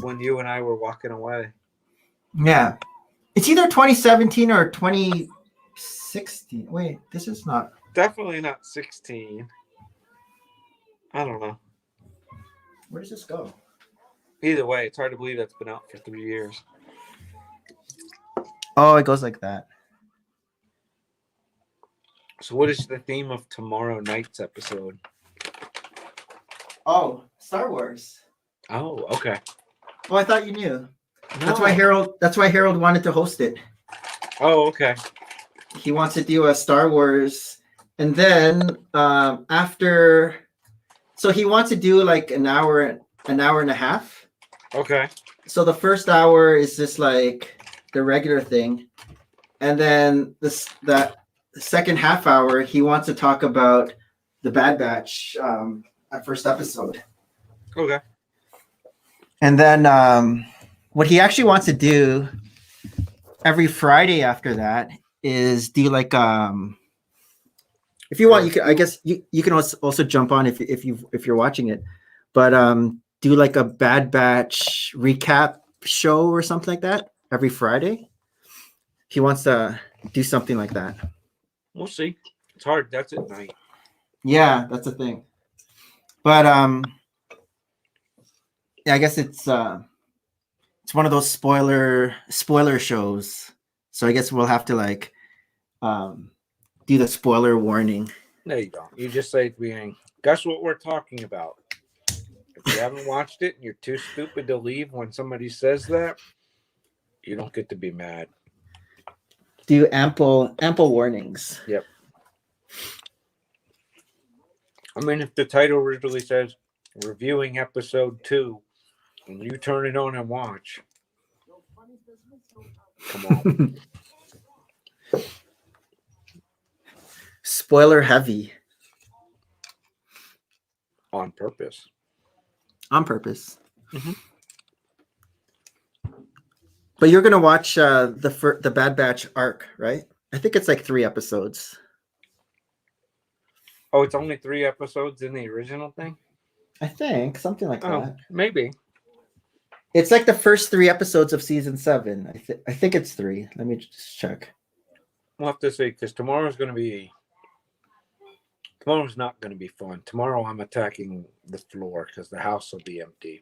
when you and I were walking away. Yeah. It's either 2017 or 2016. Wait, this is not. Definitely not 16. I don't know. Where does this go? Either way, it's hard to believe that's been out for 3 years. Oh, it goes like that. So, what is the theme of tomorrow night's episode? Oh, Star Wars. Oh, okay. Oh, I thought you knew. That's No. why Harold wanted to host it. Oh, okay. He wants to do a Star Wars, and then after, so he wants to do like an hour and a half. Okay. So the first hour is just like the regular thing, and then that second half hour he wants to talk about the Bad Batch, that first episode. Okay. And then what he actually wants to do every Friday after that is do like if you want, you can, I guess you can also jump on if you're watching it, but do like a Bad Batch recap show or something like that every Friday. He wants to do something like that. We'll see. It's hard. That's at night. Yeah, that's the thing. But yeah, I guess it's one of those spoiler shows. So I guess we'll have to like do the spoiler warning. No, you don't. You just say at the beginning, guess what we're talking about. If you haven't watched it and you're too stupid to leave when somebody says that, you don't get to be mad. Do ample warnings. Yep. I mean, if the title originally says reviewing episode 2 and you turn it on and watch, come on. Spoiler heavy. On purpose. On purpose. Mhm. But you're gonna watch the Bad Batch arc, right? I think it's like 3 episodes. Oh, it's only 3 episodes in the original thing? I think something like Oh, that. maybe. It's like the first 3 episodes of season 7. I think it's 3. Let me just check. We'll have to see, because tomorrow's not going to be fun. Tomorrow I'm attacking the floor because the house will be empty.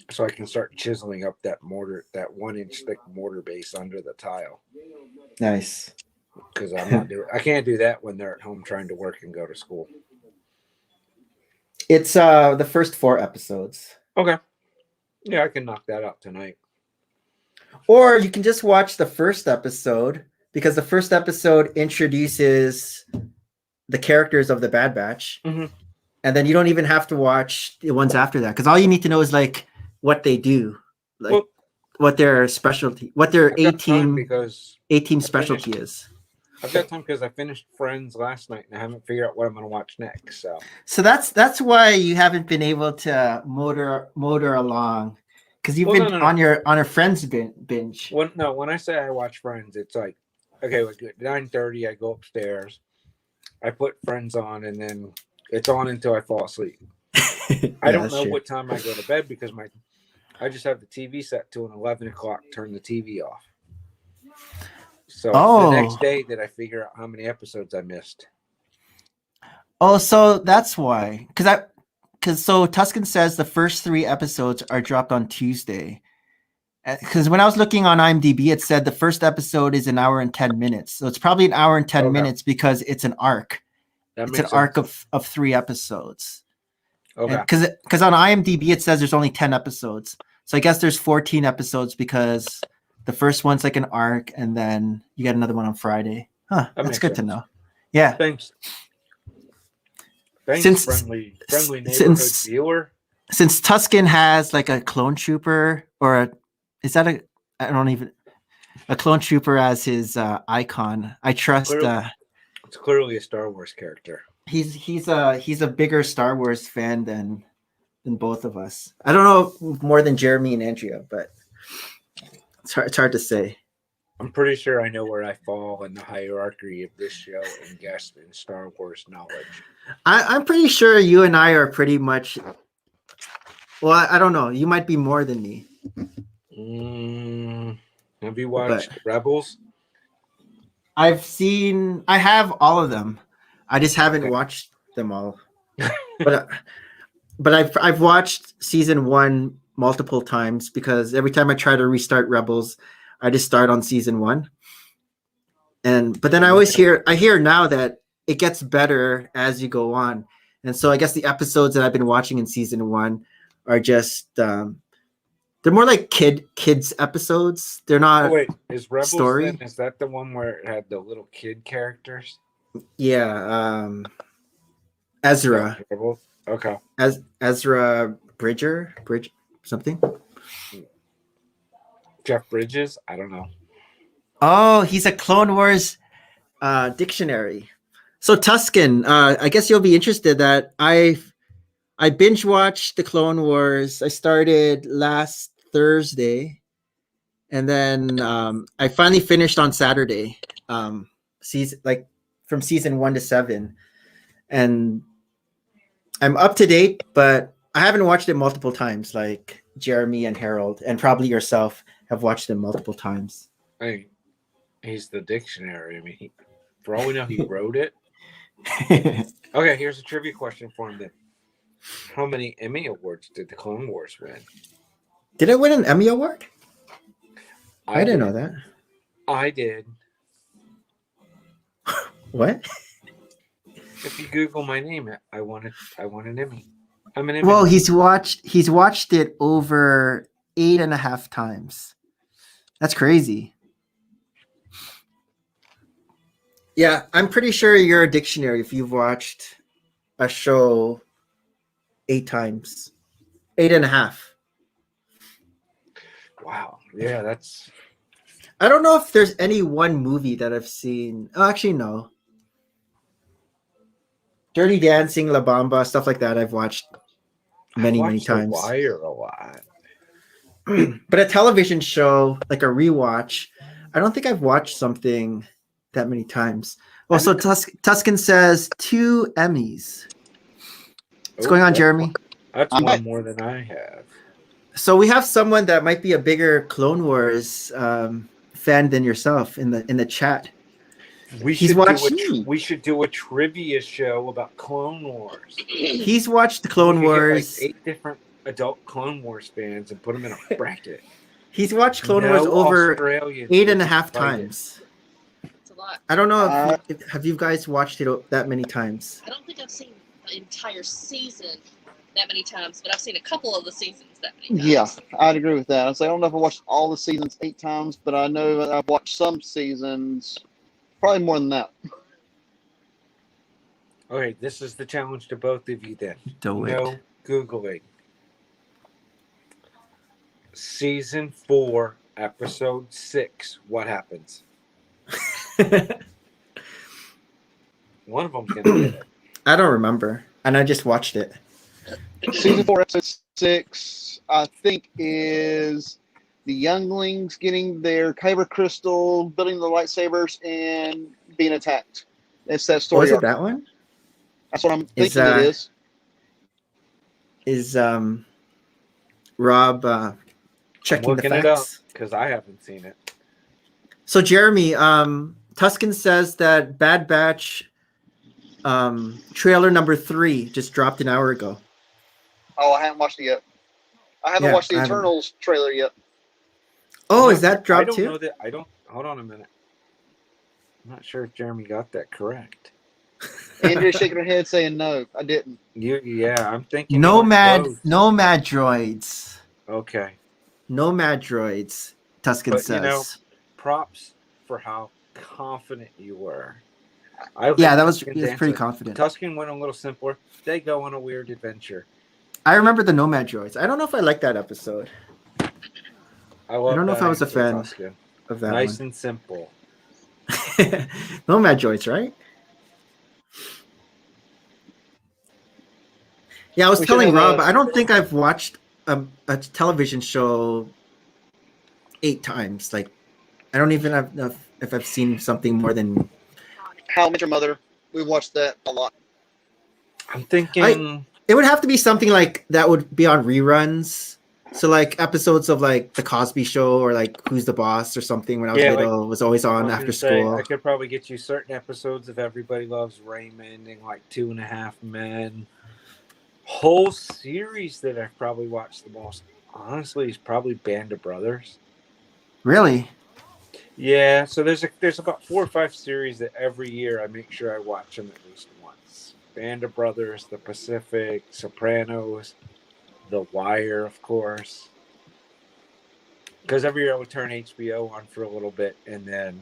So I can start chiseling up that 1-inch thick mortar base under the tile. Nice. Because I can't do that when they're at home trying to work and go to school. It's the first 4 episodes. Okay. Yeah, I can knock that out tonight. Or you can just watch the first episode, because the first episode introduces the characters of the Bad Batch. Mm-hmm. And then you don't even have to watch the ones after that, because all you need to know is like what they do, like what their specialty, what their A-team specialty is. I've got time because I finished Friends last night and I haven't figured out what I'm going to watch next. So that's why you haven't been able to motor along, because you've been on your Friends binge. When I say I watch Friends, it's like, okay, at 9:30 I go upstairs, I put Friends on, and then it's on until I fall asleep. I don't know what time I go to bed because I just have the TV set to an 11 o'clock, turn the TV off. So the next day that I figure out how many episodes I missed. Oh, so that's why. Because Tuscan says the first 3 episodes are dropped on Tuesday. Because when I was looking on IMDb, it said the first episode is 1 hour and 10 minutes. So it's probably 1 hour and 10 minutes because it's an arc. It's an arc of 3 episodes. Okay. Because on IMDb it says there's only 10 episodes. So I guess there's 14 episodes because the first one's like an arc, and then you get another one on Friday. Huh? That's good to know. Yeah. Thanks, friendly neighborhood viewer. Since Tuscan has like a clone trooper, or a clone trooper as his icon, I trust. It's clearly a Star Wars character. He's a bigger Star Wars fan than both of us. I don't know more than Jeremy and Andrea, but it's hard to say. I'm pretty sure I know where I fall in the hierarchy of this show and guest in Star Wars knowledge. I'm pretty sure you and I are pretty much. Well, I don't know. You might be more than me. Have you watched Rebels? I have all of them. I just haven't watched them all. But I've watched season 1 multiple times, because every time I try to restart Rebels, I just start on season 1. But then I hear now that it gets better as you go on. And so I guess the episodes that I've been watching in season 1 are just they're more like kids episodes. They're not Oh wait, is Rebels story. then? Is that the one where it had the little kid characters? Yeah, Ezra. Rebels? Okay. Ezra Bridge something. Jeff Bridges? I don't know. Oh, he's a Clone Wars dictionary. So Tuscan, I guess you'll be interested that I binge watched the Clone Wars. I started last Thursday, and then I finally finished on Saturday. From season 1 to 7, and I'm up to date, but I haven't watched it multiple times. Like Jeremy and Harold, and probably yourself, have watched it multiple times. Hey, he's the dictionary. I mean, for all we know, he wrote it. Okay, here's a trivia question for him then. How many Emmy Awards did the Clone Wars win? Did it win an Emmy Award? I didn't know that. I did. What? If you Google my name, I won an Emmy. I'm an Emmy. Well, he's watched it over 8.5 times. That's crazy. Yeah, I'm pretty sure you're a dictionary if you've watched a show 8 times. 8.5. Wow. Yeah, that's. I don't know if there's any one movie that I've seen. Oh, actually, no. Dirty Dancing, La Bamba, stuff like that. I've watched many times. The Wire a lot. But a television show, like a rewatch, I don't think I've watched something that many times. Well, so Tuscan says 2 Emmys. What's going on, Jeremy? That's one more than I have. So we have someone that might be a bigger Clone Wars fan than yourself in the chat. We should do a trivia show about Clone Wars. He's watched the Clone Wars. Get 8 different adult Clone Wars fans and put them in a bracket. He's watched Clone Wars over 8.5 times. That's a lot. I don't know have you guys watched it that many times? I don't think I've seen the entire season that many times, but I've seen a couple of the seasons that many times. Yeah, I'd agree with that. I don't know if I watched all the seasons 8 times, but I know that I've watched some seasons probably more than that. Okay, this is the challenge to both of you then. Do it. No Googling. Season 4, episode 6. What happens? One of them's going to get it. I don't remember. And I just watched it. Season 4, episode 6, I think, is the younglings getting their kyber crystal, building the lightsabers, and being attacked. It's that story. Was it that one? That's what I'm thinking it is. Is Rob checking the facts? It up because I haven't seen it. So Jeremy, Tuscan says that Bad Batch trailer number 3 just dropped an hour ago. Oh, I haven't watched it yet. I haven't watched the Eternals trailer yet. Oh, is that dropped too? I don't know that. I don't. Hold on a minute. I'm not sure if Jeremy got that correct. Andrea's shaking her head saying no, I didn't. I'm thinking Nomad droids. Okay. Nomad droids, Tuscan says. Props for how confident you were. That was pretty confident. Tuscan went a little simpler. They go on a weird adventure. I remember the Nomad droids. I don't know if I like that episode. I don't know if I was a fan of that nice one. And simple. Nomad droids, right? Yeah, I was telling Rob, I don't think I've watched a television show 8 times. Like, I don't even know if I've seen something more than How I Met Your Mother. We watched that a lot. I'm thinking it would have to be something like that would be on reruns. So like episodes of like The Cosby Show or like Who's the Boss or something when I was little was always on after school. I could probably get you certain episodes of Everybody Loves Raymond and like 2.5 Men. Whole series that I've probably watched the most, honestly, is probably Band of Brothers. Really? Yeah, so there's about 4 or 5 series that every year I make sure I watch them at least once. Band of Brothers, The Pacific, Sopranos, The Wire, of course. Because every year I would turn HBO on for a little bit and then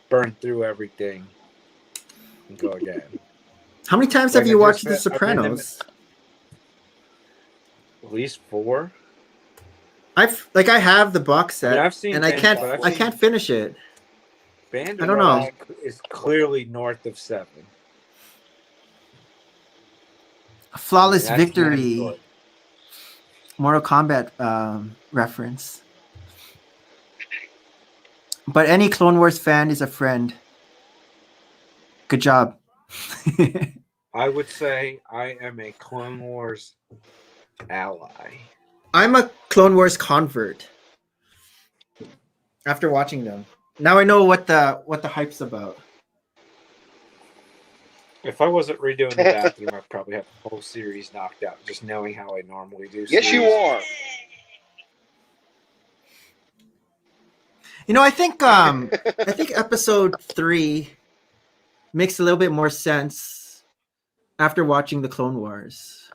burn through everything and go again. How many times Like have I you just watched The said, I'm in them Sopranos? at least 4. I have the box set, I mean, I've seen and I Band, but I've can't seen finish it. Band I of don't Brothers know. is clearly north of 7. Flawless that's Victory, mandatory. Mortal Kombat reference. But any Clone Wars fan is a friend. Good job. I would say I am a Clone Wars ally. I'm a Clone Wars convert. After watching them, now I know what the hype's about. If I wasn't redoing the bathroom, I'd probably have the whole series knocked out, just knowing how I normally do. Yes, you series. are. I think episode 3 makes a little bit more sense after watching the Clone Wars.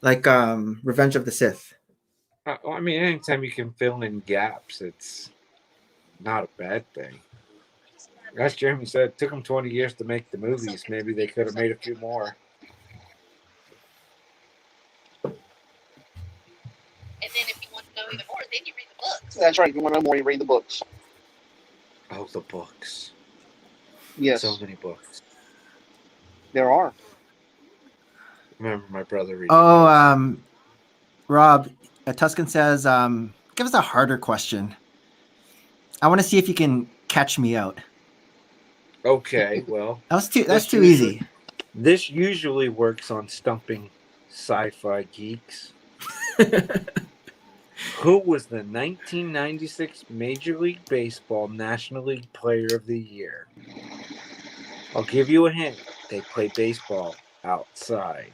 Like Revenge of the Sith. I mean, anytime you can fill in gaps, it's not a bad thing. As Jeremy said, it took them 20 years to make the movies. Maybe they could have made a few more. And then if you want to know even more, then you read the books. That's right. If you want to know more, you read the books. Oh, the books. Yes, So many books. there are. Remember my brother reading Oh, Rob, Tuscan says, give us a harder question. I want to see if you can catch me out. Okay, well. That's This too usually- easy. This usually works on stumping sci-fi geeks. Who was the 1996 Major League Baseball National League Player of the Year? I'll give you a hint. They play baseball outside.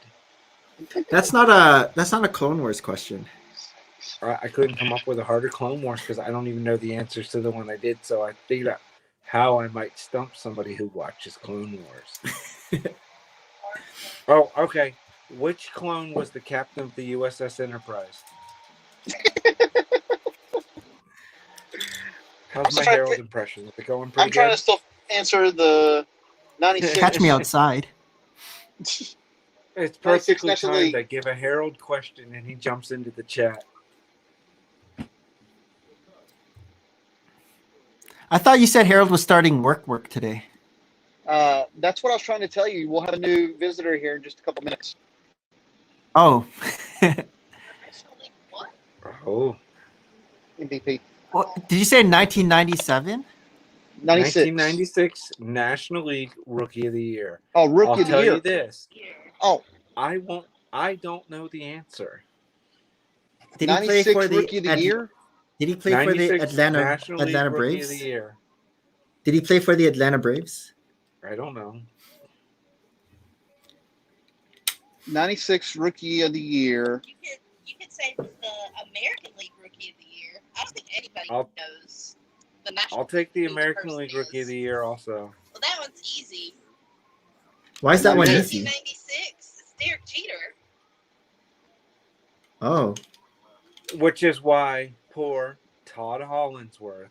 That's not a Clone Wars question. I couldn't come up with a harder Clone Wars because I don't even know the answers to the one I did. So I figured out how I might stump somebody who watches Clone Wars. Oh, okay. Which clone was the captain of the USS Enterprise? How's my Harold impression? Is it going pretty I'm trying good? to still answer the 96. Catch me outside. It's 96 perfectly National timed. League. I give a Harold question and he jumps into the chat. I thought you said Harold was starting work today. That's what I was trying to tell you. We'll have a new visitor here in just a couple minutes. Oh. What? Oh. MVP. Well, did you say 1997? 96. 1996 National League Rookie of the Year. Oh, Rookie I'll of the tell Year. you this. Oh, I don't know the answer. Did he play 96 for the Rookie of the Year? Did he play for the 96 Atlanta National League Rookie Braves? of the Year. Did he play for the Atlanta Braves? I don't know. 96 Rookie of the Year. You could say the American League Rookie of the Year. I don't think anybody I'll- knows the National I'll take the League American person League Rookie of is. the Year also. Well, that one's easy. Why is that one easy? 1996. It's Derek Jeter. Oh. Which is why poor Todd Hollinsworth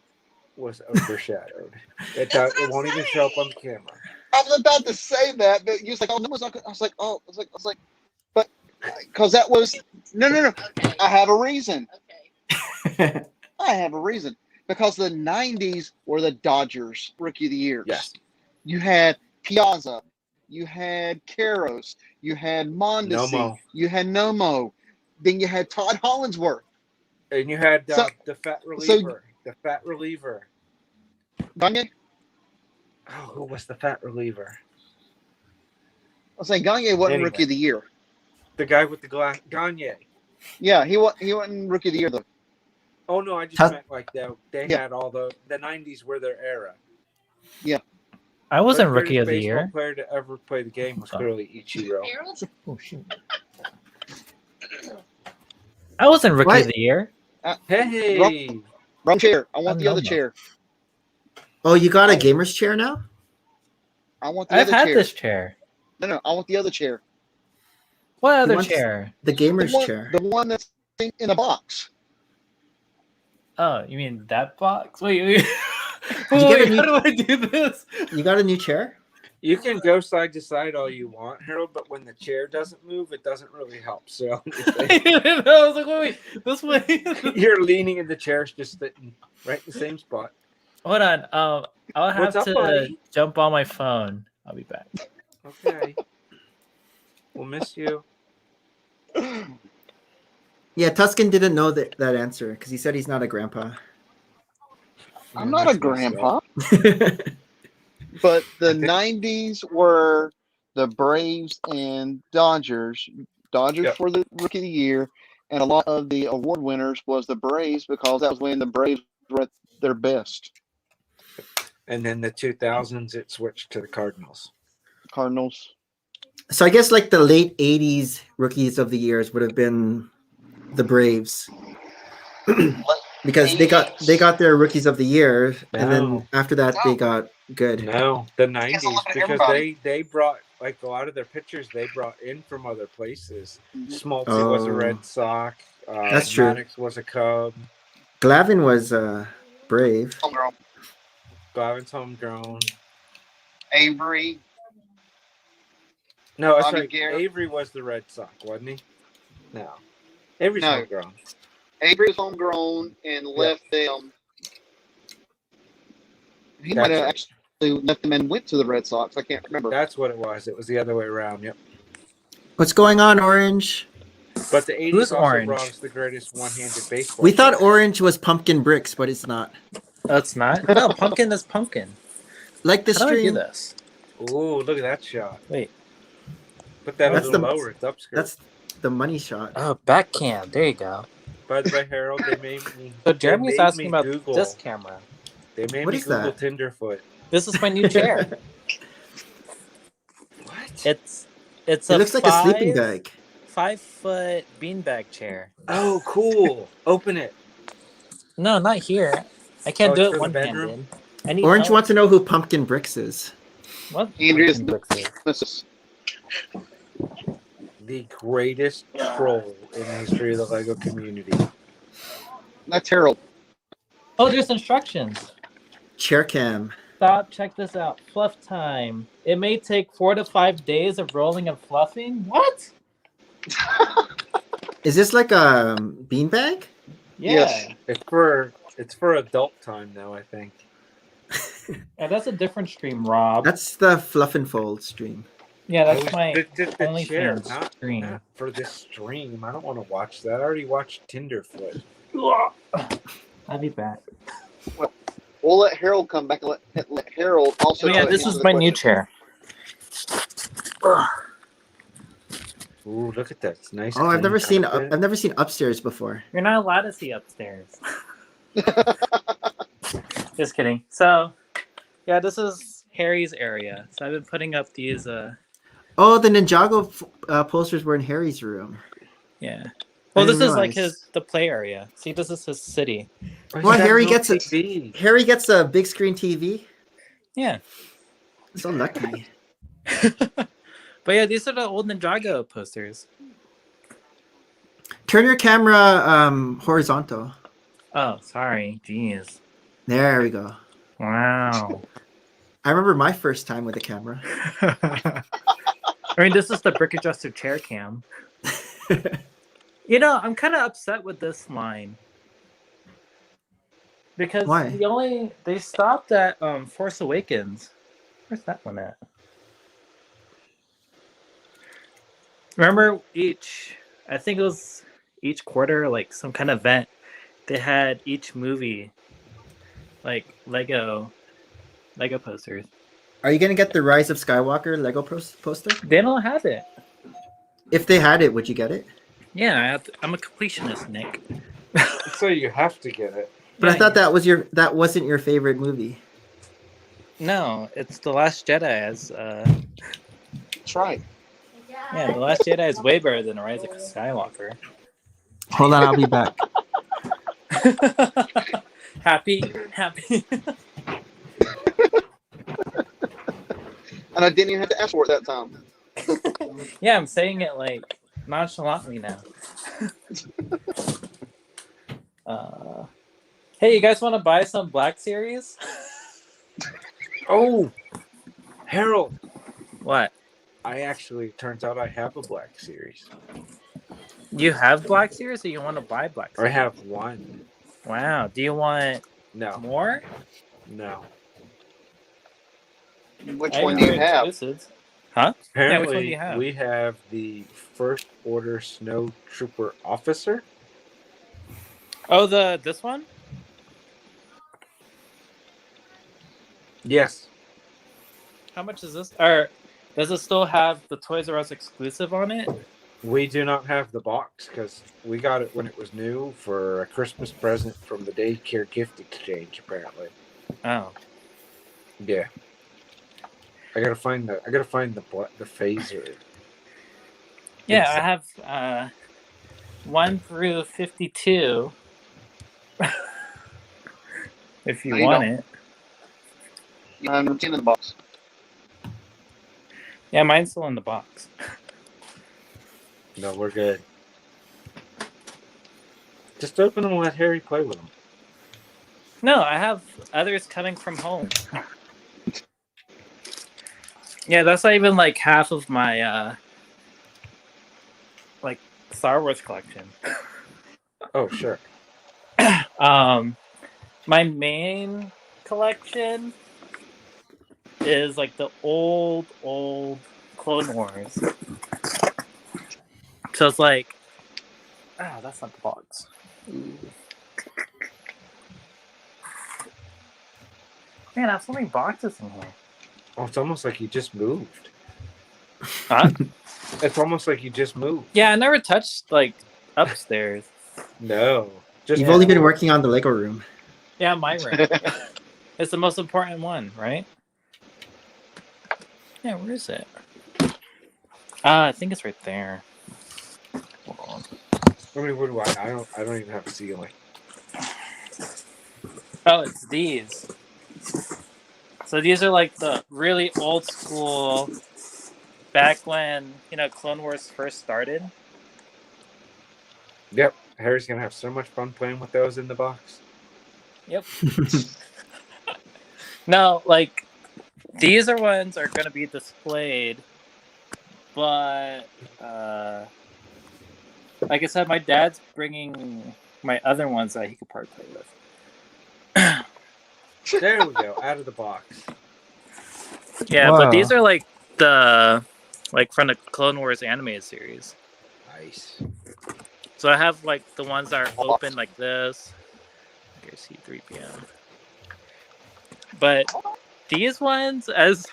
was overshadowed. It won't even show up on the camera. I was about to say that, but you was like, "Oh, no." I was like, but because that was no. Okay. I have a reason. Okay. I have a reason because the '90s were the Dodgers Rookie of the Years. Yes. You had Piazza, you had Karros, you had Mondesi, Nomo. you had Nomo, then you had Todd Hollinsworth. And you had So- the fat reliever. The fat reliever. Gagne? Oh, who was the fat reliever? I was saying Gagne wasn't Anyway. Rookie of the Year. The guy with the glass. Gagne. Yeah, he wasn't Rookie of the Year though. Oh, no, I just Huh? meant like they Yeah. had all the 90s were their era. I wasn't First rookie of the greatest baseball year. player to ever play the game was clearly Ichiro. Harold? Oh shoot! I wasn't rookie What? of the year. Hey, Wrong chair. I want I'm the other Noma. chair. Oh, you got a gamer's chair now? I want the I've other had chair. this chair. No, I want the other chair. What other wants- chair? The gamer's the chair. one that's in a box. Oh, you mean that box? Wait. Did you get a Wait, new- how do I do this? You got a new chair? you can go side to side all you want, Harold, but when the chair doesn't move, it doesn't really help. So I was like, wait, this way. you're leaning and the chair's just sitting right in the same spot. Hold on. I'll have What's up, to buddy? jump on my phone. I'll be back. Okay. We'll miss you. Yeah, Tuscan didn't know that answer because he said he's not a grandpa. I'm Yeah, not a that's messed grandpa. up. But the I think- 90s were the Braves and Dodgers. Dodgers Yep. for the Rookie of the Year, and a lot of the award winners was the Braves because that was when the Braves were at their best. And then the 2000s, it switched to the Cardinals. Cardinals. So I guess like the late 80s rookies of the years would have been the Braves. Because they got their rookies of the year, and then No. after that they got good. No, the 90s, look at because everybody. they brought, like, a lot of their pitchers they brought in from other places. Mhm. Smoltzy was a Oh. Red Sox. That's true. Maddox was a Cub. Glavin was Brave. Homegrown. Glavin's homegrown. Avery. No, that's Bobby right. Garrett. Avery was the Red Sox, wasn't he? No. Avery's No. homegrown. Avery was homegrown and left them. He might That's have right. actually left them and went to the Red Sox. I can't remember. That's what it was. It was the other way around. Yep. What's going on, Orange? But the 80s Who's also Orange? brought us the greatest one-handed baseball. We thought player. Orange was Pumpkin Bricks, but it's not. Oh, it's not? No, pumpkin is pumpkin. Like the How do I do stream. this? Ooh, look at that shot. Wait. Put that That's a little the- lower. It's upskirt. That's the money shot. Oh, back cam. There you go. By the way, Harold, they made me. So they Jeremy's made asking me about Google. this camera. They made What me is Google that? Tenderfoot. This is my new chair. What? It's It a looks like a sleeping bag. 5-foot beanbag chair. Oh, cool. Open it. No, not here. I can't Oh, do it's it for the one bedroom? handed. I need Orange help. wants to know who Pumpkin Bricks is. What? Andrea's Pumpkin bricks is? Mrs. The greatest troll in the history of the Lego community. That's Harold. Oh, there's instructions. Chair cam. Stop, check this out. Fluff time. It may take 4 to 5 days of rolling and fluffing. What? Is this like a beanbag? Yeah. Yes. It's for adult time though, I think. Yeah, that's a different stream, Rob. That's the Fluff and Fold stream. Yeah, I that's was- my the OnlyFans chair, stream. not for this stream. I don't want to watch that. I already watched Tenderfoot. I'll be back. We'll let Harold come back and let Harold also. Oh, yeah, this answer is the my new question. chair. Ooh, look at that! It's nice. Oh, I've clean never seen carpet. I've never seen upstairs before. You're not allowed to see upstairs. Just kidding. So, yeah, this is Harry's area. So I've been putting up these. Oh, the Ninjago posters were in Harry's room. Yeah. Well, didn't this is like realize. the play area. See, this is his city. Where's Well, that Harry little gets it. TV? Harry gets a big screen TV. Yeah. So lucky. But yeah, these are the old Ninjago posters. Turn your camera horizontal. Oh, sorry. Jeez. There we go. Wow. I remember my first time with a camera. I mean, this is the brick adjuster chair cam. You know, I'm kind of upset with this line because Why? they stopped at Force Awakens. Where's that one at? Remember I think it was each quarter, like some kind of event, they had each movie like Lego posters. Are you gonna get the Rise of Skywalker Lego poster? They don't have it. If they had it, would you get it? Yeah, I'm a completionist, Nick. So you have to get it. But I Yeah, thought that wasn't your favorite movie. No, it's The Last Jedi. That's right. Yeah, The Last Jedi is way better than Rise of Skywalker. Hold on, I'll be back. Happy. And I didn't even have to ask for it that time. Yeah, I'm saying it like nonchalantly now. Hey, you guys want to buy some Black Series? Oh, Harold. What? I actually turns out I have a Black Series. You have Black Series, or you want to buy Black I Series? have one. Wow. Do you want No, more? no. Which I one have do you have? exclusives. Huh? Yeah, which one do Apparently, you have? we have the First Order Snow Trooper Officer. Oh, this one? Yes. How much is this? Or does it still have the Toys R Us exclusive on it? We do not have the box because we got it when it was new for a Christmas present from the daycare gift exchange. Apparently, Oh. yeah. I gotta find the phaser. Yeah, It's- I have 1 through 52. If you No, you want don't. it. You have number 10 in the box. Yeah, mine's still in the box. No, we're good. Just open them and let Harry play with them. No, I have others coming from home. Yeah, that's not even like half of my like Star Wars collection. Oh, sure. My main collection is like the old Clone Wars. So it's like, that's not the box. Ooh. Man, I have so many boxes in here. Oh, it's almost like you just moved. Huh? It's almost like you just moved. Yeah, I never touched like upstairs. No, just You've only been working on the Lego room. Yeah, my room. It's the most important one, right? Yeah, where is it? I think it's right there. Hold on. I mean, what do I don't even have a ceiling. Oh, it's these. So these are like the really old school, back when, Clone Wars first started. Yep, Harry's gonna have so much fun playing with those in the box. Yep. No, like, these are ones are going to be displayed, but, like I said, my dad's bringing my other ones that he could probably play with. There we go, out of the box. Yeah, Wow. but these are like from the Clone Wars animated series. Nice. So I have like the ones that are open like this. Here's C3PO. But these ones, as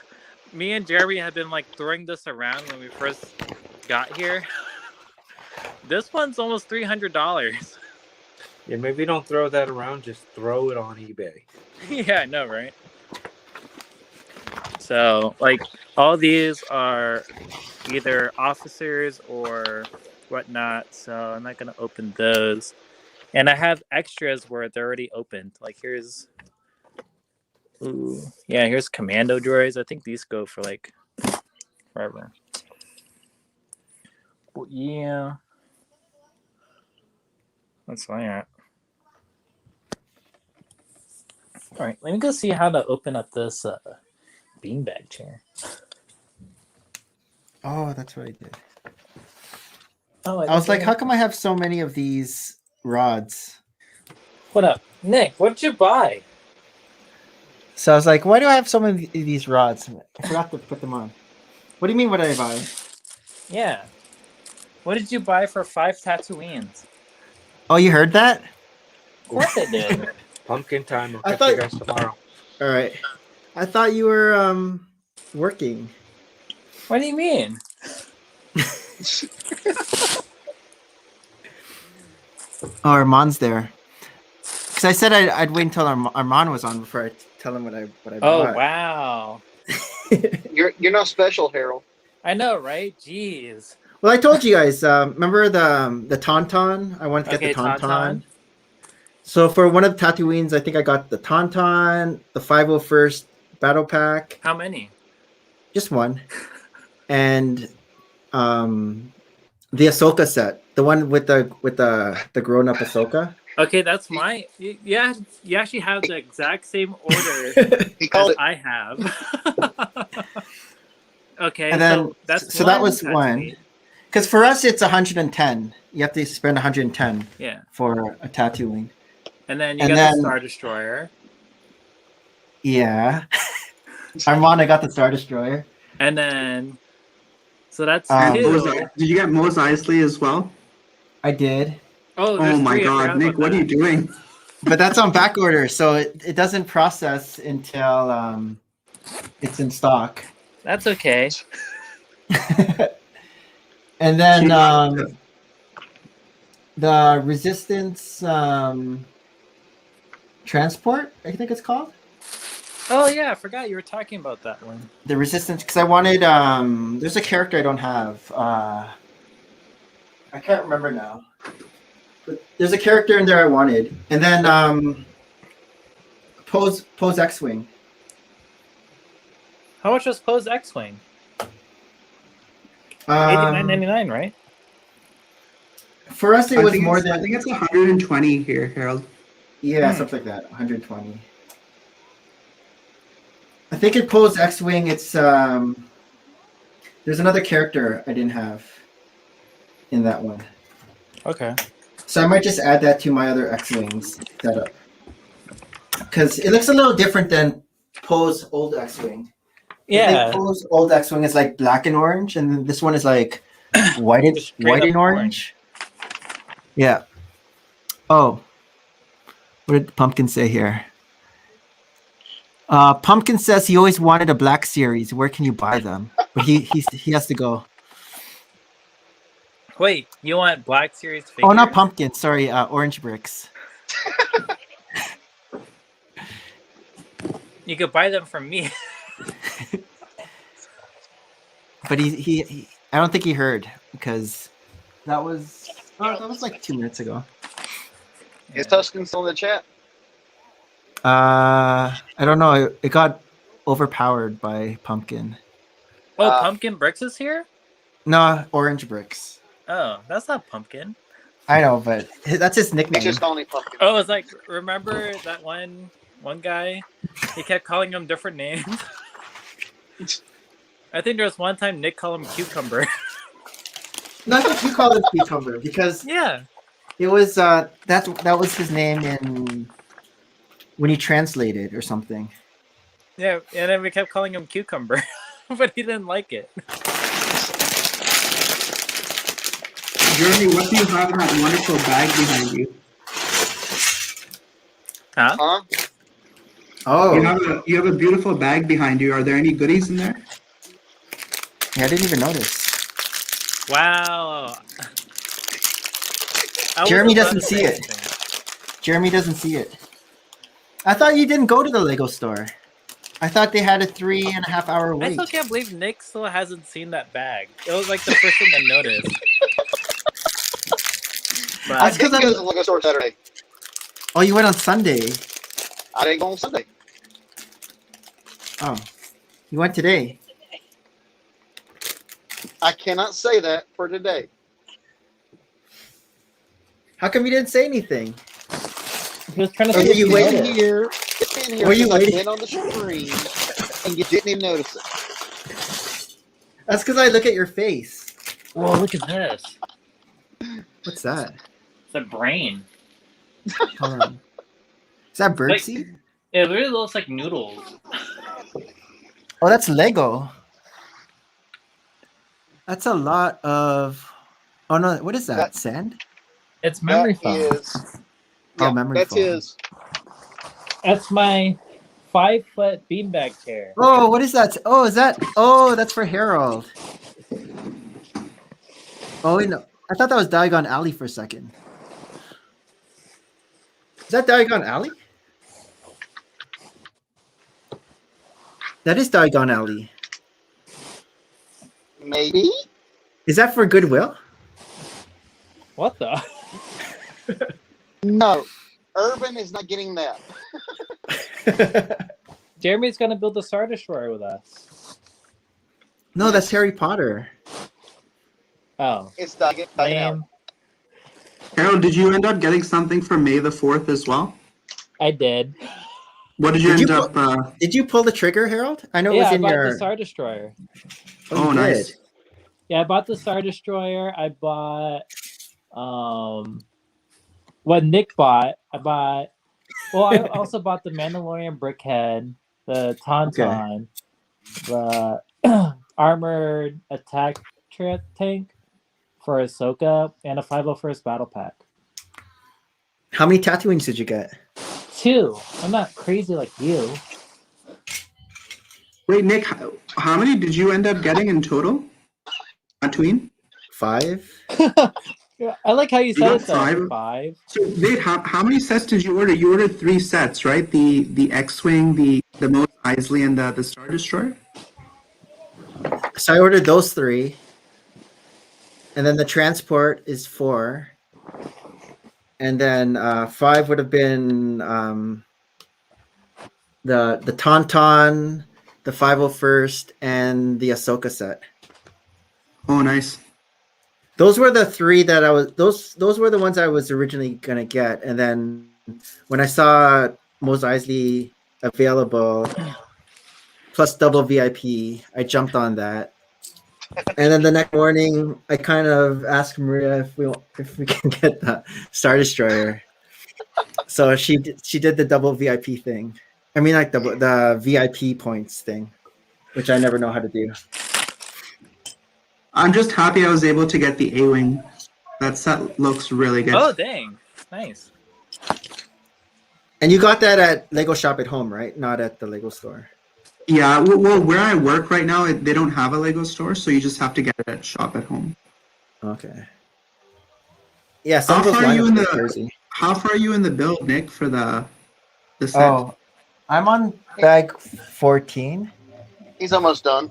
me and Jeremy had been like throwing this around when we first got here, this one's almost $300. Yeah, maybe don't throw that around, just throw it on eBay. Yeah, I know, right? So, like, all these are either officers or whatnot, so I'm not going to open those. And I have extras where they're already opened. Like, here's commando droids. I think these go for, like, forever. But, yeah. That's that. All right, let me go see how to open up this beanbag chair. Oh, that's what I did. Oh, I was like, how come I have so many of these rods? What up, Nick? What did you buy? So I was like, why do I have so many of these rods? I forgot to put them on. What do you mean, what did I buy? Yeah. What did you buy for 5 Tatooines? Oh, you heard that? Of course I did. Pumpkin time. I'll I catch thought- you guys tomorrow. All right. I thought you were working. What do you mean? Oh, Armand's there. Because I said I'd wait until Armand was on before I tell him what I Oh, bought. wow. You're not special, Harold. I know, right? Jeez. Well, I told you guys. Remember the Tauntaun? I wanted to get Okay, the Tauntaun. Tauntaun. So for one of the Tatooines, I think I got the Tauntaun, the 501st Battle Pack, How many? just one, and the Ahsoka set, the one with the grown up Ahsoka. Okay, that's my. Yeah, you actually have the exact same order He as called it. I have. Okay, And then so that's so that one was one. Tatooine. Because for us, it's 110. You have to spend 110 Yeah, for a Tatooine. and then you And got then- the Star Destroyer, Yeah. Armand, I got the Star Destroyer. and then so that's Um, two. Did you get Mos Eisley as well? I did. Oh, there's Oh my three. I God, forgot Nick, about what are you that. doing? But that's on back order, so it doesn't process until it's in stock. That's okay. And then the Resistance Transport, I think it's called. Oh yeah, I forgot you were talking about that one. The Resistance, because I wanted there's a character I don't have. I can't remember now. But there's a character in there I wanted. And then Pose X-Wing. How much was Pose X-Wing? $89.99, right? For us, it I was think more it's- I than think it's 120 here, Harold. yeah, something like that. 120. I think in Pose X-Wing, it's there's another character I didn't have in that one, Okay. so I might just add that to my other X-Wings setup because it looks a little different than Pose Old X-Wing. I Yeah. think Pose Old X-Wing is like black and orange, and then this one is like white and Just straight white up and orange. Yeah. Oh, what did Pumpkin say here? Pumpkin says he always wanted a Black Series. Where can you buy them? But he has to go. Wait, you want Black Series figures? Oh, not Pumpkin. Sorry, Orange Bricks. You could buy them from me. But he I don't think he heard because that was like 2 minutes ago. Is Tuscan still in the chat? I don't know. It got overpowered by Pumpkin. Oh, Pumpkin Bricks is here? No, Orange Bricks. Oh, that's not Pumpkin. I know, but that's his It's nickname. just only pumpkin. Oh, it's like, remember that one guy? He kept calling him different names. I think there was one time Nick called him Cucumber. No, I think you called him Cucumber because Yeah. it was that was his name in when he translated or something. Yeah, and then we kept calling him Cucumber. But he didn't like it. Jeremy, what do you have in that wonderful bag behind you? Huh? Huh? Oh, You have a beautiful bag behind you. Are there any goodies in there? yeah, I didn't even notice. Wow. I Jeremy wasn't doesn't about to see say it. anything. Jeremy doesn't see it. I thought you didn't go to the Lego store. I thought they had a 3.5 hour I wait. still can't believe Nick still hasn't seen that bag. It was like the first thing I noticed. I That's But because didn't go to the Lego store Saturday. Oh, you went on Sunday. I didn't go on Sunday. Oh, you went today. I cannot say that for today. How come you didn't say anything? he was trying to Or see were if you you waiting noticed. Here, it's in here Were you since I've waiting? been on the screen, and you didn't even notice it. That's because I look at your face. Whoa, look at this. What's that? It's a brain. Hold on. Is that Like- birdseed? It really looks like noodles. Oh, that's Lego. That's a lot of. Oh no! What is that? That- Sand? It's memory That foam. is, Oh, yeah, memory that's foam. his. That's my 5-foot beanbag chair. Oh, what is that? Oh, is that? Oh, that's for Harold. Oh, wait, no. I thought that was Diagon Alley for a second. Is that Diagon Alley? That is Diagon Alley. Maybe? Is that for Goodwill? What the? No. Urban is not getting that. Jeremy's gonna build the Star Destroyer with us. No, that's Harry Potter. Oh, It's not getting out. lame. Harold, did you end up getting something for May the 4th as well? I did. What did you Did end you up? Did you pull the trigger, Harold? I know it Yeah, was I in bought your. the Star Destroyer. Oh, you nice. did. Yeah, I bought the Star Destroyer. I bought what Nick bought. Well, I also bought the Mandalorian Brickhead, the Tauntaun, the armored attack tank for Ahsoka, and a 501st battle pack. How many Tatooines did you get? 2. I'm not crazy like you. Wait, Nick, how many did you end up getting in total? Tatooine? 5. Yeah, I like how you said got it though. 5? 5. So wait, how many sets did you order? You ordered 3 sets, right? The X-wing, the Mos Eisley, and the Star Destroyer. So I ordered those 3, and then the transport is 4, and then 5 would have been the Tauntaun, the 501st, and the Ahsoka set. Oh, nice. Those were the 3 that I was. Those were the ones I was originally gonna get, and then when I saw Mos Eisley available plus double VIP, I jumped on that. And then the next morning, I kind of asked Maria if we can get the Star Destroyer. So she did the double VIP thing. I mean, like the VIP points thing, which I never know how to do. I'm just happy I was able to get the A-wing. That set looks really good. Oh, dang. Nice. And you got that at Lego Shop at Home, right? Not at the Lego store. Yeah, well, where I work right now, they don't have a Lego store, so you just have to get it at Shop at Home. Okay. Yeah, some How of those far are you in lineups are the crazy. How far are you in the build, Nick, for the set? Oh, I'm on bag 14. He's almost done.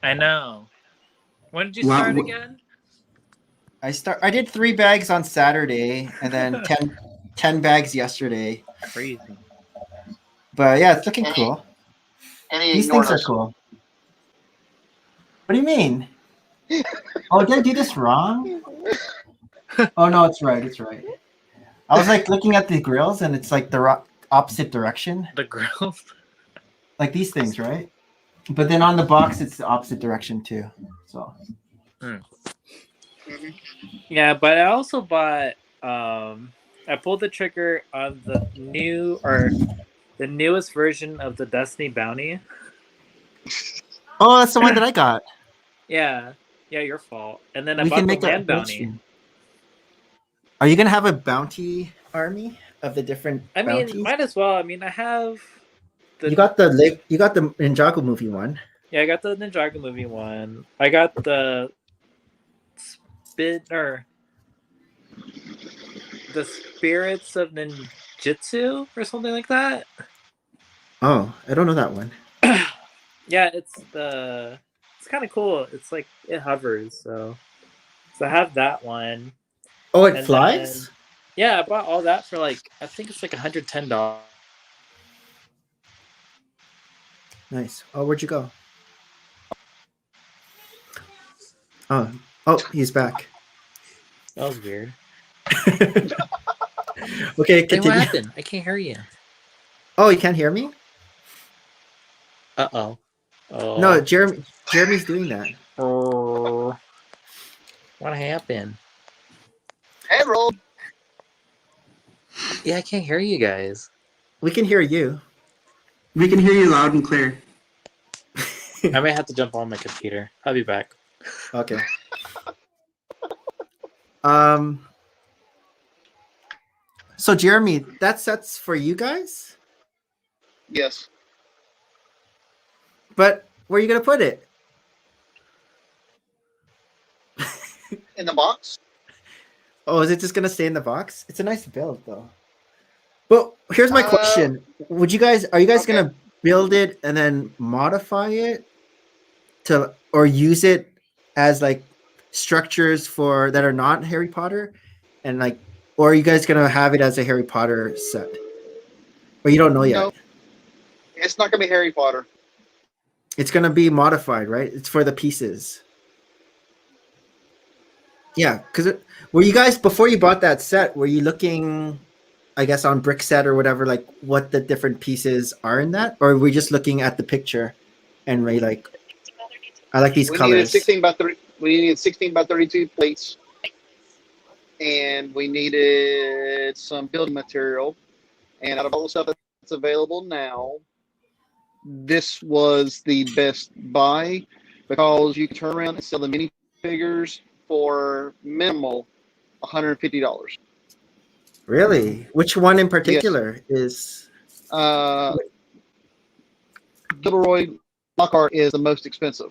I know. When did you Wow, start wh- again? I did 3 bags on Saturday and then 10 bags yesterday. Crazy. But yeah, it's looking cool. And he These ignored things are us. cool. What do you mean? Oh, did I do this wrong? Oh no, it's right. It's right. I was like looking at the grills and it's like the opposite direction, The grill. like these things, right? But then on the box, it's the opposite direction too. So Yeah, but I also bought I pulled the trigger on the newest version of the Destiny Bounty. oh, that's the one that I got. Yeah, your fault. And then I We bought can the make a land build bounty. stream. Are you gonna have a bounty army of the different I mean, bounties? might as well. I mean, I have You got the Ninjago movie one. Yeah, I got the Ninjago movie one. I got the the Spirits of Ninjutsu or something like that. Oh, I don't know that one. Yeah, it's kind of cool. It's like it hovers, so I have that one. Oh, it And flies? then- yeah, I bought all that for like I think it's like $110. Nice. Oh, where'd you go? Oh, he's back. That was weird. Okay, Hey, what continue. happened? I can't hear you. Oh, you can't hear me? Uh-oh. Oh. No, Jeremy's doing that. Oh. What happened? Harold. Yeah, I can't hear you guys. We can hear you. We can hear you loud and clear. I may have to jump on my computer. I'll be back. Okay. So Jeremy, that set's for you guys? Yes. But where are you gonna put it? In the box. Oh, is it just gonna stay in the box? It's a nice build though. But here's my question. Are you guys Okay. gonna build it and then modify it or use it as like structures that are not Harry Potter and like or are you guys gonna have it as a Harry Potter set? Or you don't know yet? No, it's not gonna be Harry Potter. It's gonna be modified, right? It's for the pieces. Yeah, because were you guys before you bought that set? Were you looking, I guess, on Brickset or whatever, like what the different pieces are in that, or were we just looking at the picture and we like, I like these We needed colors. 16 by 30. We needed 16 by 32 plates, and we needed some building material. And out of all the stuff that's available now, this was the best buy because you can turn around and sell the minifigures for minimal $150. Really? Which one in particular is? Gilderoy Lockhart is the most expensive.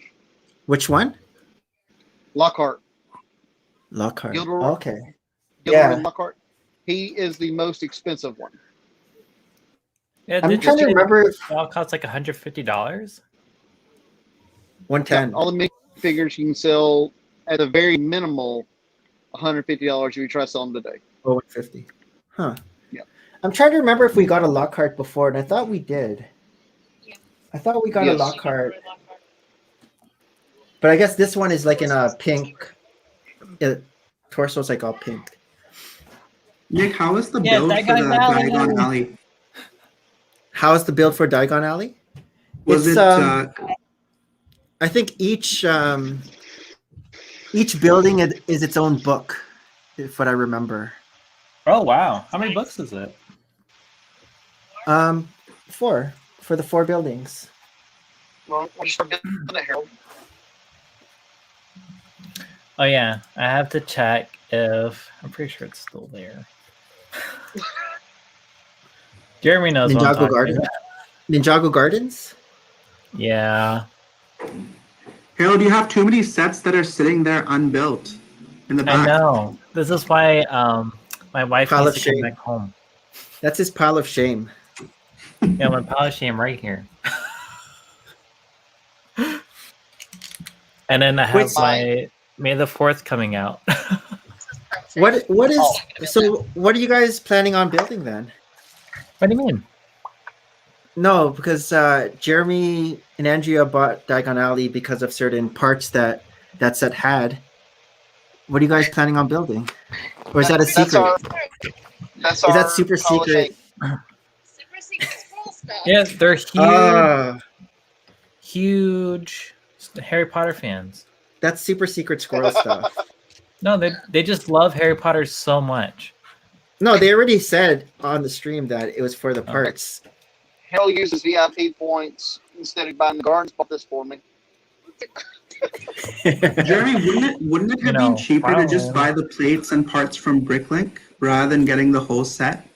Which one? Lockhart. Lockhart. Gilderoy. Okay. Gilderoy Yeah. Lockhart. He is the most expensive one. Yeah, I'm did trying to you say remember if they all cost like $150? 110. Yeah, all the minifigures you can sell at a very minimal $150 if you try to sell them today. Oh, 150. Huh. Yeah. I'm trying to remember if we got a Lockhart before, and I thought we did. Yeah. I thought we got a Yes. Lockhart, but I guess this one is like in a pink. Torso's like all pink. Nick, how was the Yeah, build for the Diagon Alley. Diagon Alley? How is the build for Diagon Alley? Was It's, it I think each building is its own book, if what I remember. Oh wow, how many books is it? 4 for the 4 buildings. Well, we'll start getting the Harold. Oh yeah, I have to check if I'm pretty sure it's still there. Jeremy knows what I'm Ninjago talking Gardens. about. Ninjago Gardens. Yeah. Harold, you have too many sets that are sitting there unbuilt in the back. I know. This is why my wife Pile needs of to come shame. back home. That's his pile of shame. Yeah, my pile of shame right here. And then I have Wait, my May the 4th coming out. What is Oh. so? What are you guys planning on building then? What do you mean? No, because Jeremy and Andrea bought Diagon Alley because of certain parts that set had. What are you guys planning on building? Or is that a That's secret? That's Is that our super college secret? Super secret scroll stuff. Yeah, they're huge, Ah, huge Harry Potter fans. that's super secret squirrel stuff. No, they just love Harry Potter so much. No, they already said on the stream that it was for the parts. Harold uses VIP points instead of buying the gardens. Bought this for me. Jeremy, wouldn't it have know, been cheaper to just wow. buy the plates and parts from Bricklink rather than getting the whole set?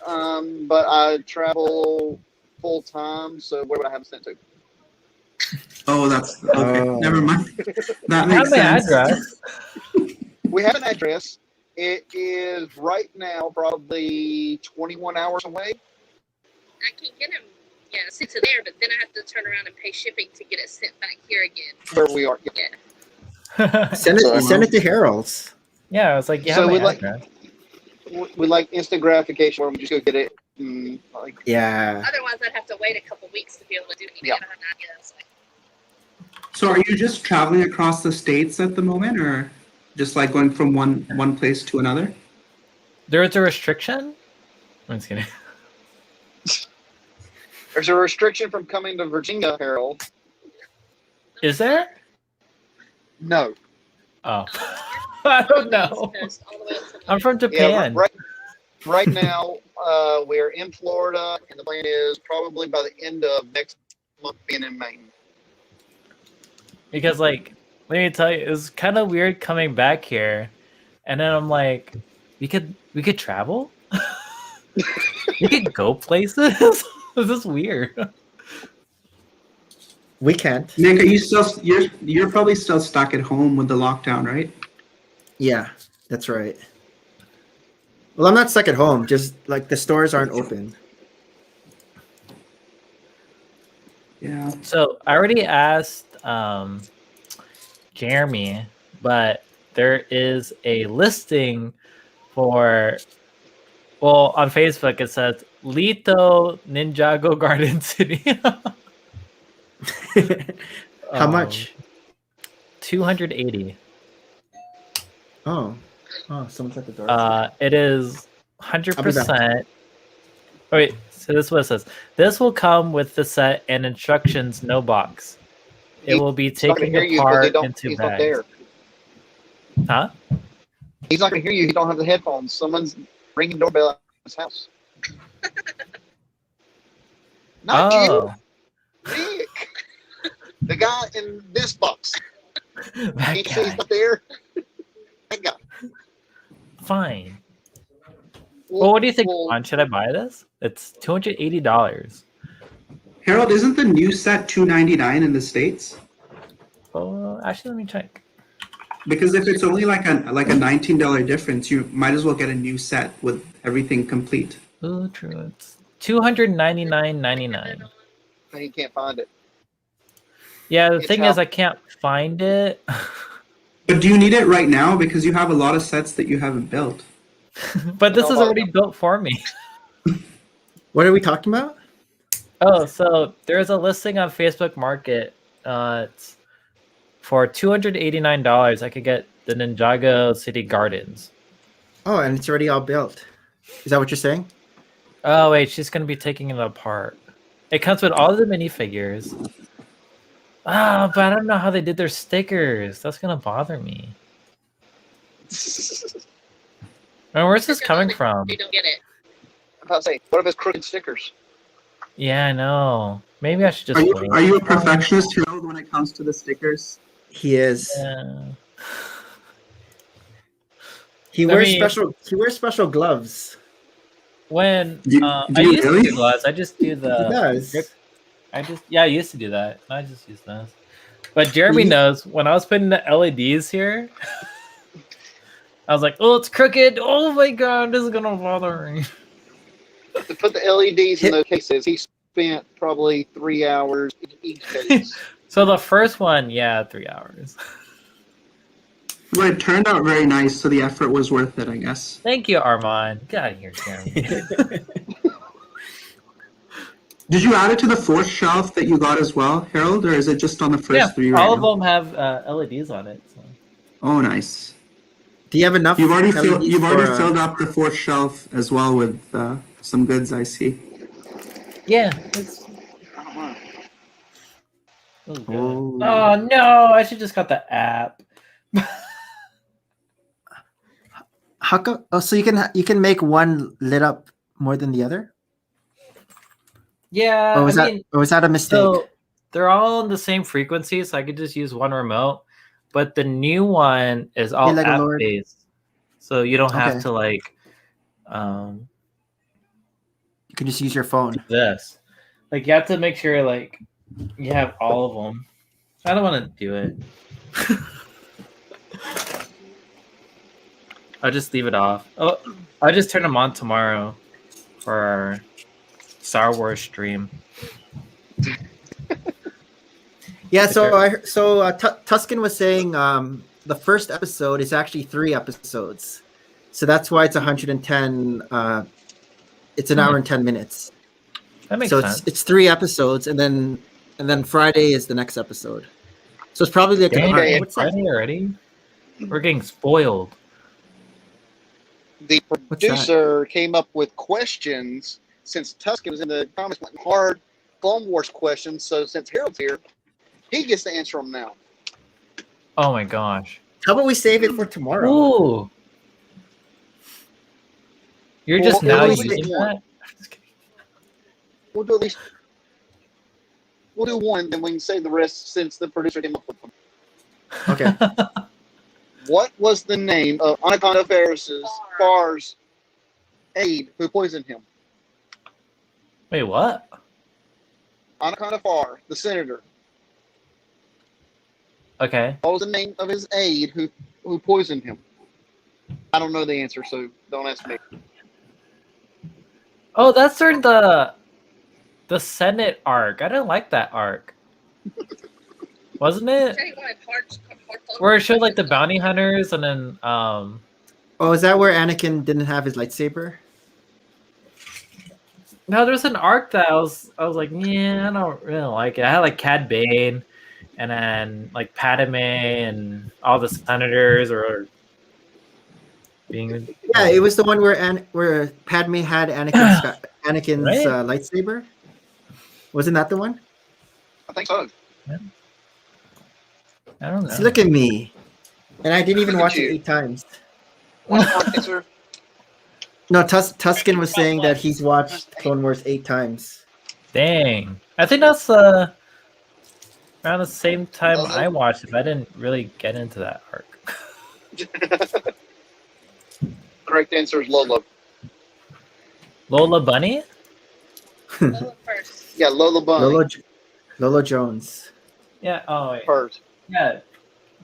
But I travel full time, so where would I have it sent to? Oh, that's okay. Oh. Never mind. That I makes have my sense. address. We have an address. It is right now probably 21 hours away. I can get them, sent to there, but then I have to turn around and pay shipping to get it sent back here again. Where we are. Yeah. Send it to Harold's. Yeah, I was like, yeah, So my we like- address. We like instant gratification where we just go get it. Like, Yeah. Otherwise, I'd have to wait a couple weeks to be able to do anything. Yeah. I don't have an idea. So So are you just traveling across the states at the moment or just like going from one place to another? There's a restriction? I'm just kidding. there's a restriction from coming to Virginia, Harold. Is there? No. Oh. I don't know. East Coast, all the way up to I'm from Yeah, Japan. right now, we're in Florida, and the plan is probably by the end of next month being in Maine. Because like, let me tell you, it was kind of weird coming back here. And then I'm like, we could travel? We could go places? This is weird. We can't. Nick, are you still you're probably still stuck at home with the lockdown, right? Yeah, that's right. Well, I'm not stuck at home. Just like the stores aren't open. Yeah. So I already asked Jeremy, but there is a listing for. Well, on Facebook it says Lito Ninjago Garden City. How much? 280. Oh, someone's at the door. It is I'll be back. 100%. Wait, so this is what it says. This will come with the set and instructions, no box. It will be He's not gonna taken hear you 'cause apart they don't- into he's not bags. there. Huh? He's not going to hear you. You don't have the headphones. Someone's ringing the doorbell at his house. Not Oh, you, Nick. The guy in this box. that Can't you see he's guy. not there? That guy. Fine. Well, what do you think, Well, Juan? Should I buy this? It's $280. Harold, isn't the new set $299 in the States? Oh, actually, let me check. Because if it's only like a $19 difference, you might as well get a new set with everything complete. Oh, true. It's $299.99. he can't find it. Yeah, the It's thing how- is, I can't find it. But do you need it right now? Because you have a lot of sets that you haven't built. But this No, is already built for me. What are we talking about? Oh, so there's a listing on Facebook Market. It's for $289. I could get the Ninjago City Gardens. Oh, and it's already all built. Is that what you're saying? Oh wait, she's gonna be taking it apart. It comes with all the minifigures. Oh, but I don't know how they did their stickers. That's gonna bother me. And where's this coming from? You don't get it. I'm about to say, what if it's crooked stickers? Yeah, I know. Maybe I should just wait. Are you a perfectionist, Harold, when it comes to the stickers? He is. Yeah. He Let wears me- special gloves. When Do I you used really? to do gloves, I just do He the. does. I used to do that. I just use those. But Jeremy We- knows when I was putting the LEDs here, I was like, "Oh, it's crooked! Oh my god, this is gonna bother me." To put the LEDs in those cases, he spent probably 3 hours in each case. So the first one, yeah, 3 hours. Well, it turned out very nice, so the effort was worth it, I guess. Thank you, Armand. Get out of here, Jeremy. Did you add it to the fourth shelf that you got as well, Harold, or is it just on the first Yeah, three right all of now? them have LEDs on it. So. Oh, nice. Do you have enough? You've already LEDs for, filled up the fourth shelf as well with some goods, I see. Yeah. It's... I don't know. Oh, God. Oh. Oh no! I should just got the app. How come? Oh, so you can make one lit up more than the other? Yeah, Or was that a mistake? so they're all on the same frequency, so I could just use one remote. But the new one is all Hey, Lego app Lord. based, so you don't have Okay. to like You can just use your phone. do this. Like you have to make sure like you have all of them. I don't want to do it. I'll just leave it off. Oh, I'll just turn them on tomorrow for our Star Wars stream. Yeah. Is So there- Tuscan was saying the first episode is actually 3 episodes, so that's why it's 110. It's an hour and 10 minutes. That makes So sense. it's 3 episodes, and then Friday is the next episode. So it's probably like Dang, Okay. it's Friday already? We're getting spoiled. The that? producer came up with questions since Tuscan was in the comments, went hard Clone Wars questions. So since Harold's here, he gets to answer them now. Oh my gosh. How about we save it for tomorrow? Ooh. You're Well, just we'll now do using one. that? Just kidding. We'll do at least. We'll do one, then we can save the rest since the producer came up with them. Okay. What was the name of Anaconda Farr's aide who poisoned him? Wait, what? Anaconda Farr, the senator. Okay. What was the name of his aide who poisoned him? I don't know the answer, so don't ask me. Oh, that's during the Senate arc. I didn't like that arc. Wasn't it? Tell you what, hard Where it showed like the bounty hunters and then Oh, is that where Anakin didn't have his lightsaber? No, there's an arc that I was like, yeah, I don't really like it. I had like Cad Bane, and then like Padme and all the senators or being. Yeah, it was the one where Padme had Anakin's Right? lightsaber. Wasn't that the one? I think so. I don't know. See, look at me, and I didn't even Look at watch it you. 8 times. One more answer. No, Tuscan was saying that he's watched Clone Wars 8 times. Dang, I think that's around the same time Lolo? I watched it. But I didn't really get into that arc. Correct answer is Lola. Lola Bunny? Lola first. Yeah, Lola Bunny. Lolo Jones. Yeah. Oh, wait. First. Yeah.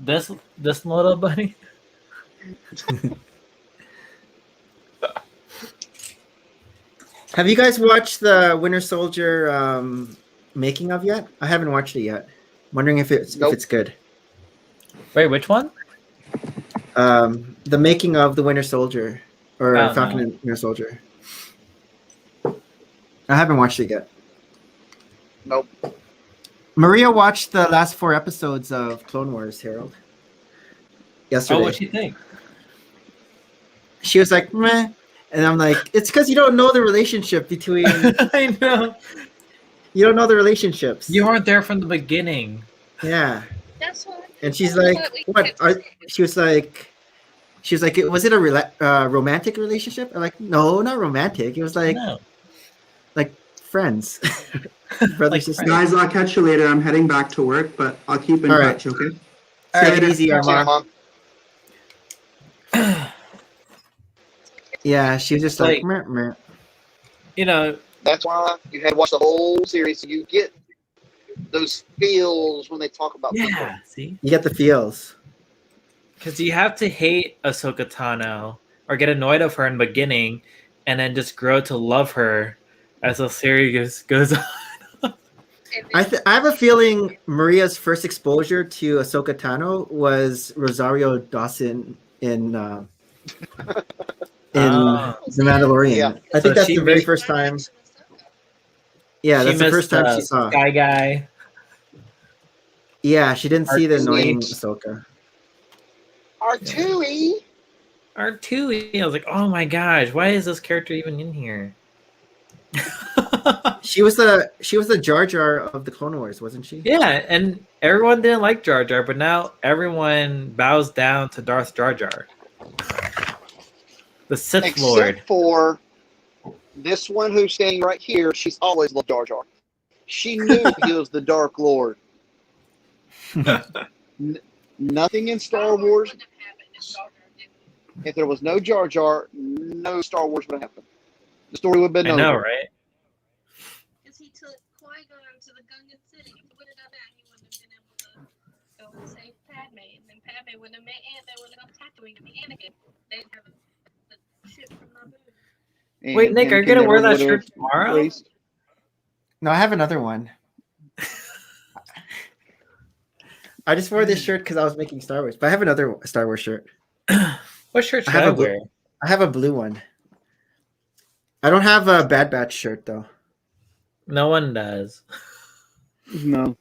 This Lola Bunny. Have you guys watched the Winter Soldier making of yet? I haven't watched it yet. Wondering if it's good. Wait, which one? The making of the Winter Soldier or Oh, Falcon no. and Winter Soldier. I haven't watched it yet. Nope. Maria watched the last 4 episodes of Clone Wars, Harold. Yesterday. Oh, what'd you think? She was like, meh. And I'm like, it's because you don't know the relationship between. I know. You don't know the relationships. You weren't there from the beginning. Yeah. That's what. And she's like, what? She was like, was it a romantic relationship? I'm like, no, not romantic. It was like No. friends. Brother, sister. Guys, I'll catch you later. I'm heading back to work, but I'll keep in All right. touch, okay? All right, See you easy, later. Armand. Yeah, she was just like, meh, meh. You know, That's why you had to watch the whole series so you get those feels when they talk about people. yeah, see? You get the feels. Because you have to hate Ahsoka Tano or get annoyed of her in the beginning and then just grow to love her as the series goes on. I have a feeling Maria's first exposure to Ahsoka Tano was Rosario Dawson in The Mandalorian. Yeah. I think So that's she the very missed- first time. Yeah, She that's the missed first time she saw. Sky Guy. Yeah, she didn't see the annoying Sweet. Ahsoka. R2E. R2. I was like, oh my gosh, why is this character even in here? She was the Jar Jar of the Clone Wars, wasn't she? Yeah, and everyone didn't like Jar Jar, but now everyone bows down to Darth Jar Jar. The Sith Except Lord. for this one who's standing right here, she's always loved Jar Jar. She knew he was the Dark Lord. Nothing in Star Wars. If there was no Jar Jar, no Star Wars would have happened. The story would have been I know, over. right? Because he took Qui-Gon to the Gungan City. If he would have done that, he wouldn't have been able to go and save Padme. And then Padme wouldn't have met Anakin. They would have gone Tatooine to meet Anakin. They'd have the ship from Naboo. And Wait, Nick, are you Anakin gonna wear never that would have shirt tomorrow? raced. No, I have another one. I just wore this shirt because I was making Star Wars, but I have another Star Wars shirt. What shirt should I have I a blue- wear? I have a blue one. I don't have a Bad Batch shirt though. No one does. No.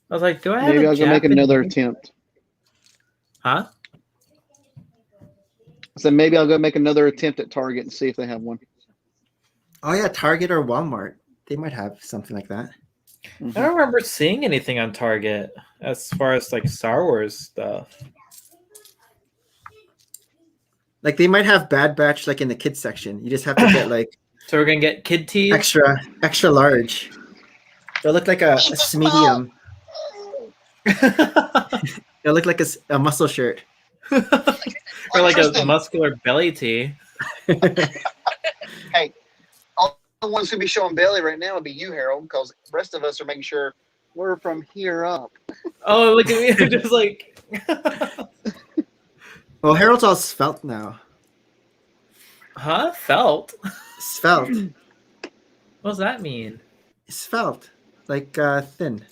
I was like, do I have Maybe a I'll go make another Japanese- attempt. Huh? So maybe I'll go make another attempt at Target and see if they have one. Oh yeah, Target or Walmart. They might have something like that. Mhm. I don't remember seeing anything on Target as far as like Star Wars stuff. Like they might have Bad Batch like in the kids section. You just have to get like So we're gonna get kid tees. extra large. They'll look like a medium. They'll look like a muscle shirt. Or like a Tristan. muscular belly tee. Hey, all the ones who be showing belly right now would be you, Harold, because the rest of us are making sure we're from here up. Oh, look at me! Just like. Well, Harold's all svelte now. Huh? Felt? Svelte. What does that mean? Svelte. Like thin.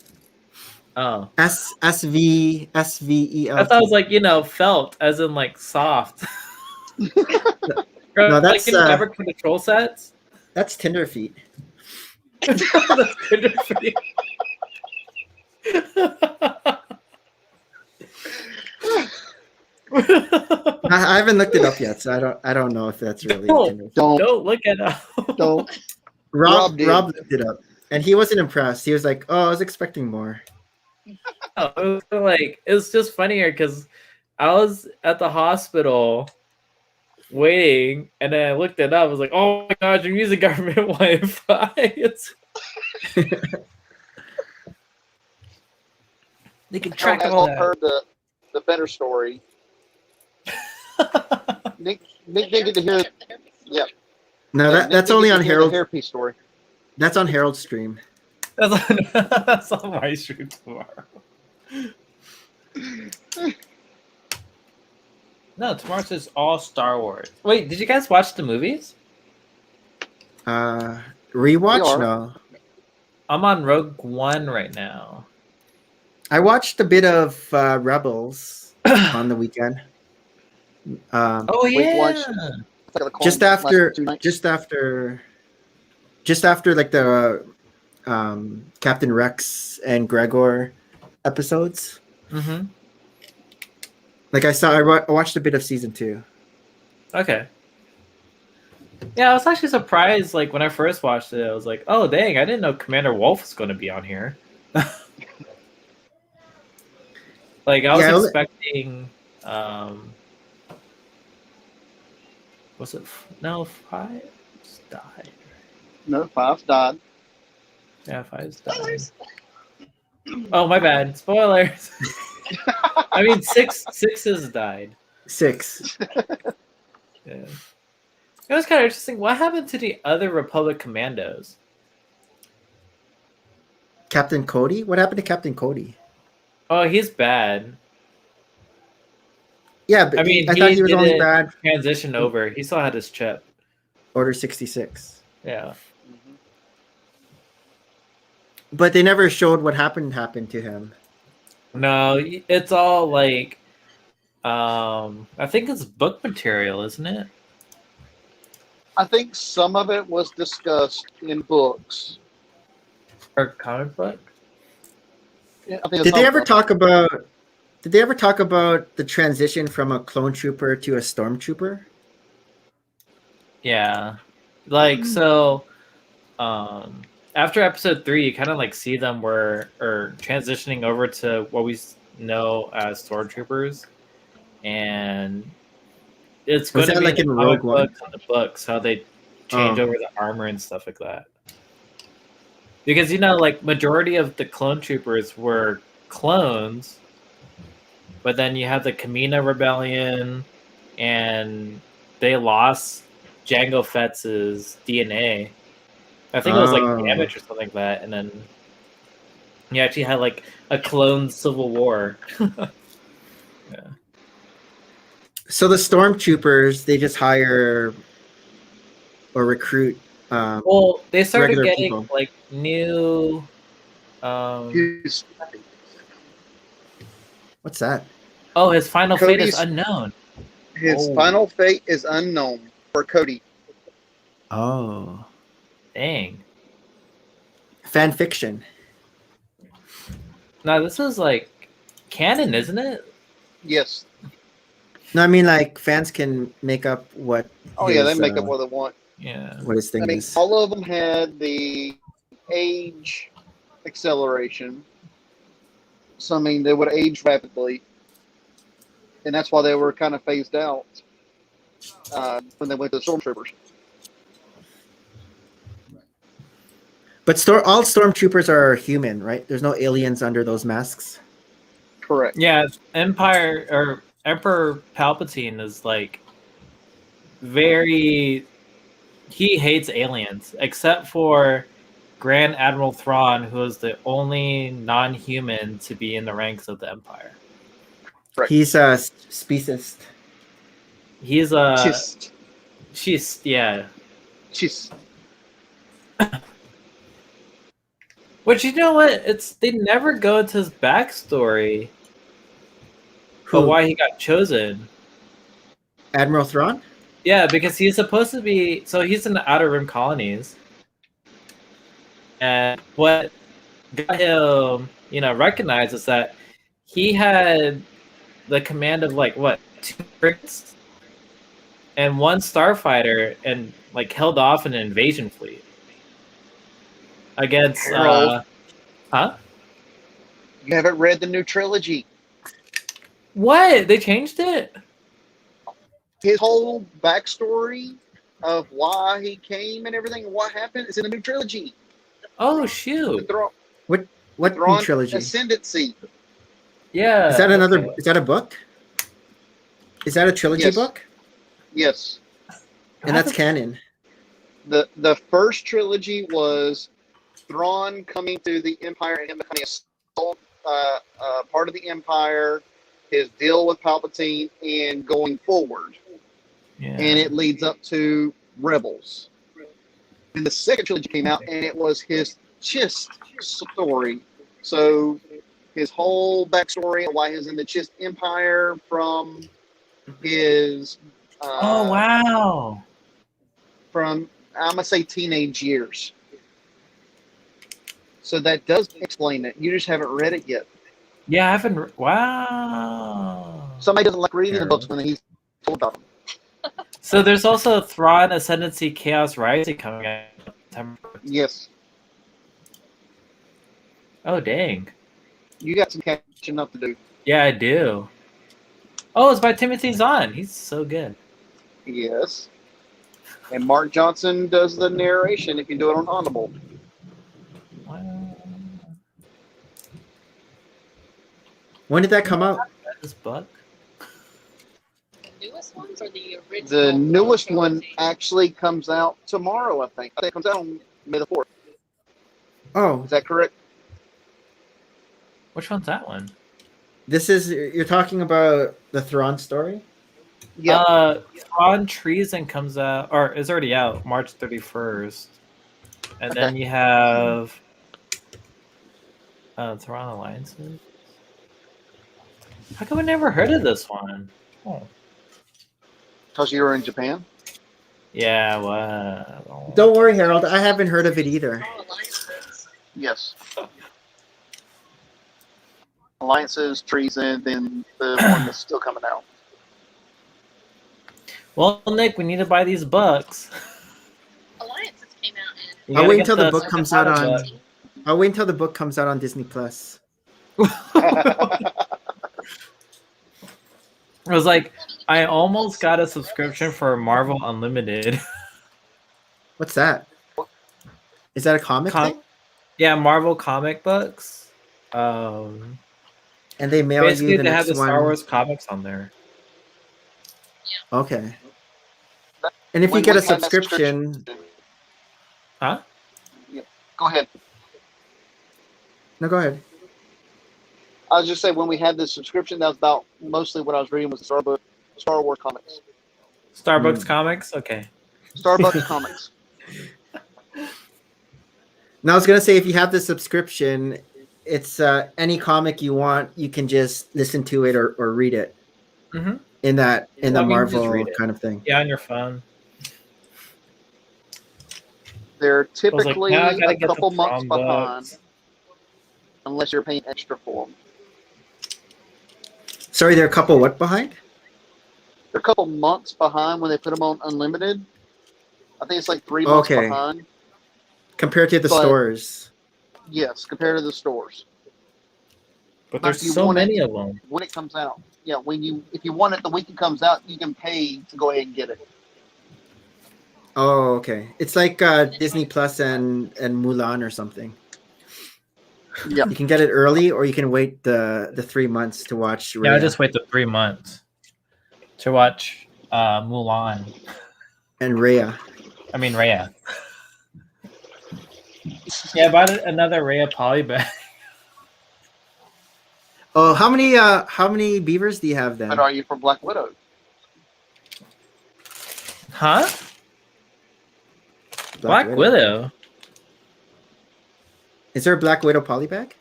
Oh, SVELT. I thought it was like felt, as in like soft. Or, No, like that's fabric control sets. that's Tinder feet. That's good for you. I haven't looked it up yet, so I don't know if that's really No. Tinder feet. Don't look at it. Don't. Rob did. looked it up, and he wasn't impressed. He was like, "Oh, I was expecting more." No, it was like it's just funnier because I was at the hospital waiting, and then I looked it up. I was like, "Oh my gosh, I'm using government Wi-Fi." They can track As all I've that. heard the better story. Nick didn't get to hear. Yeah. No, Nick that's didn't only get to on hear the Harold. hairpiece story. That's on Harold's stream. That's on my stream tomorrow. No, tomorrow says all Star Wars. Wait, did you guys watch the movies? Rewatch? We are. No. I'm on Rogue One right now. I watched a bit of Rebels on the weekend. Oh We've yeah. watched- Just after like the Captain Rex and Gregor episodes. Mm-hmm. Like I watched a bit of season 2. Okay. Yeah, I was actually surprised. Like when I first watched it, I was like, "Oh dang, I didn't know Commander Wolf was going to be on here." Like I was Yeah, expecting. Was it no Fives died? No, Five's died. Yeah, Fives died. Oh my bad. Spoilers. I mean, six has died. 6. Yeah. It was kind of interesting. What happened to the other Republic commandos? Captain Cody? What happened to Captain Cody? Oh, he's bad. Yeah, but I mean, I thought he was only didn't bad. transition over. He still had his chip. Order 66. Yeah. But they never showed what happened to him. No, it's all like, I think it's book material, isn't it? I think some of it was discussed in books. Or comic book? Yeah, I think Did they ever talk about the transition from a clone trooper to a stormtrooper? Yeah. Like, so, after episode 3, you kind of like see them transitioning over to what we know as stormtroopers, and it's going Was to that be like in in the Rogue comic One? books and the books how they change over the armor and stuff like that. Because like majority of the clone troopers were clones, but then you have the Kamina Rebellion, and they lost Jango Fett's DNA. I think it was like damage or something like that, and then you actually had like a clone civil war. Yeah. So the stormtroopers, they just hire or recruit. Well, they started regular getting people. like new. He's- What's that? Oh, his final fate is Cody's- unknown. His Oh. final fate is unknown for Cody. Oh, Dang. fan fiction. Now this is like canon, isn't it? Yes. No, I mean like fans can make up what. Oh yeah, they his, make up what they want. Yeah. what his thing I mean, is. all of them had the age acceleration. So I mean, they would age rapidly, and that's why they were kind of phased out when they went to the stormtroopers. But all stormtroopers are human, right? There's no aliens under those masks. Correct. Yeah, Emperor Palpatine is like very. He hates aliens, except for Grand Admiral Thrawn, who is the only non-human to be in the ranks of the Empire. Right. He's a speciesist. He's She's yeah. she's But you know what? They never go into his backstory, but Who? why he got chosen. Admiral Thrawn? Yeah, because he's supposed to be. So he's in the Outer Rim colonies, and what got him, recognized is that he had the command of like what 2 frigates and 1 starfighter, and like held off an invasion fleet against. Harold. Huh? You haven't read the new trilogy. What? They changed it? His whole backstory of why he came and everything, and what happened, is in the new trilogy. Oh The shoot! What new Thrawn trilogy? Ascendancy. Yeah. Is that another? okay. Is that a book? Is that a trilogy Yes. book? Yes. And that's canon. The first trilogy was Thrawn coming to the Empire and him becoming a part of the Empire, his deal with Palpatine, and going forward. Yeah. And it leads up to Rebels. And the second trilogy came out, and it was his Chist story. So his whole backstory of why he's in the Chist Empire from his Oh wow! from I'm gonna say teenage years. So that does explain it. You just haven't read it yet. Yeah, I haven't. Wow. Somebody doesn't like reading the Harold. books when he's told about them. So there's also Thrawn Ascendancy Chaos Rising coming out in September. Yes, Oh dang! you got some catching up to do. Yeah, I do. Oh, it's by Timothy Zahn. He's so good. Yes. And Mark Johnson does the narration if you do it on Audible. Wow. When did that come out? This book. The newest ones or the original? The newest one trilogy? actually comes out tomorrow, I think. I think it comes out on May the 4th. Oh, Is that correct? Which one's that one? you're talking about the Thrawn story? Yeah. Thrawn Treason comes out, or is already out, March 31st. And then Okay. you have Thrawn Alliances. How come I never heard of this one? Oh. Because you were in Japan? Yeah, well. Don't worry, Harold. I haven't heard of it either. Oh, alliances. Yes. Alliances, Treason, then the one that's still coming out. Well, Nick, we need to buy these books. Alliances came out in. You I'll gotta wait get until the book comes out on. 2017. I'll wait until the book comes out on Disney Plus. I was like, I almost got a subscription for Marvel Unlimited. What's that? Is that a comic thing? Yeah, Marvel comic books. And they mail Basically, you the they have next the one. Star Wars comics on there. Okay. And if you When get we a had that subscription, Huh? Go ahead. no, go ahead. I was just saying, when we had this subscription, that was about mostly what I was reading was Star Wars comics. Starbucks comics? Okay. Starbucks comics. Now I was gonna say, if you have the subscription, it's any comic you want. You can just listen to it or read it Mm-hmm. in the I mean, just Marvel read it. kind of thing. Yeah, on your phone. They're I was like, typically now I gotta a get couple the months prom behind, books. unless you're paying extra for them. Sorry, they're a couple what behind? They're a couple months behind when they put them on unlimited. I think it's like 3 months Okay. behind. Compared to the But- stores. Yes, compared to the stores. But But there's if you so want it- many of them. When it comes out. Yeah, if you want it the week it comes out, you can pay to go ahead and get it. Oh, okay. It's like Disney Plus and Mulan or something. Yeah. You can get it early, or you can wait the 3 months to watch. Yeah, I Raya just wait the 3 months to watch Mulan. and Raya. I mean, Raya. Yeah, I bought another Raya polybag. Oh, how many beavers do you have then? But are you for Black Widow? Huh? Black Widow? Is there a Black Widow polybag?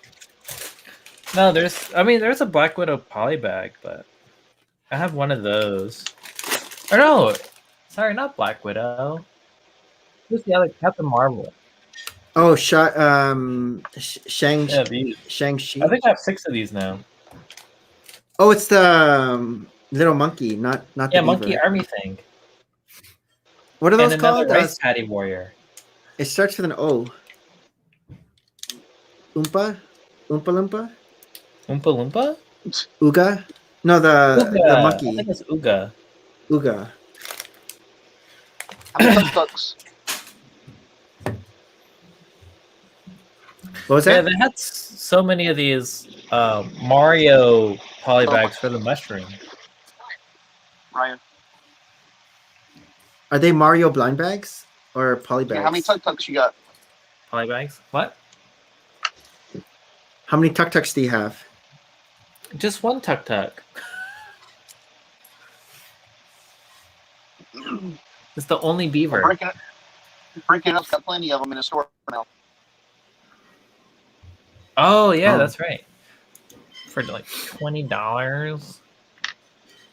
No, there's a Black Widow polybag, but I have one of those. Or no, sorry, not Black Widow. Who's the other Captain Marvel? Oh, Yeah, these. Shang-Chi. I think I have 6 of these now. Oh, it's the little monkey, not the Yeah, beaver. Monkey Army thing. What are And those another called? Rice Patty Warrior. It starts with an O. Oompa Loompa? Oompa Loompa? Ooga? No, the Ooga. I monkey. think it's Ooga. Ooga. How many tuk-tuks? What was Yeah, that? they had so many of these Mario polybags for the mushroom. Ryan, Are they Mario blind bags or polybags? yeah, how many tuk-tuks you got? Polybags? What? How many tuk-tuks do you have? Just one tuk tuk. It's the only beaver. Breaking Up's got plenty of them in the store now. Oh yeah, Oh. that's right. For like $20.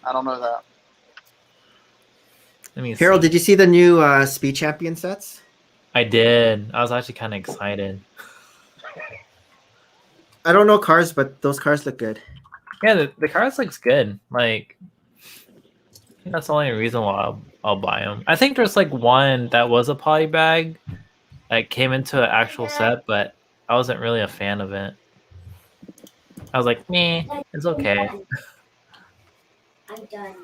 I don't know that. Let me Harold, see. did you see the new Speed Champion sets? I did. I was actually kind of excited. I don't know cars, but those cars look good. Yeah, the cars looks good. Like, I think that's the only reason why I'll buy them. I think there's like one that was a poly bag that came into an actual set, but I wasn't really a fan of it. I was like, meh, it's okay. I'm done.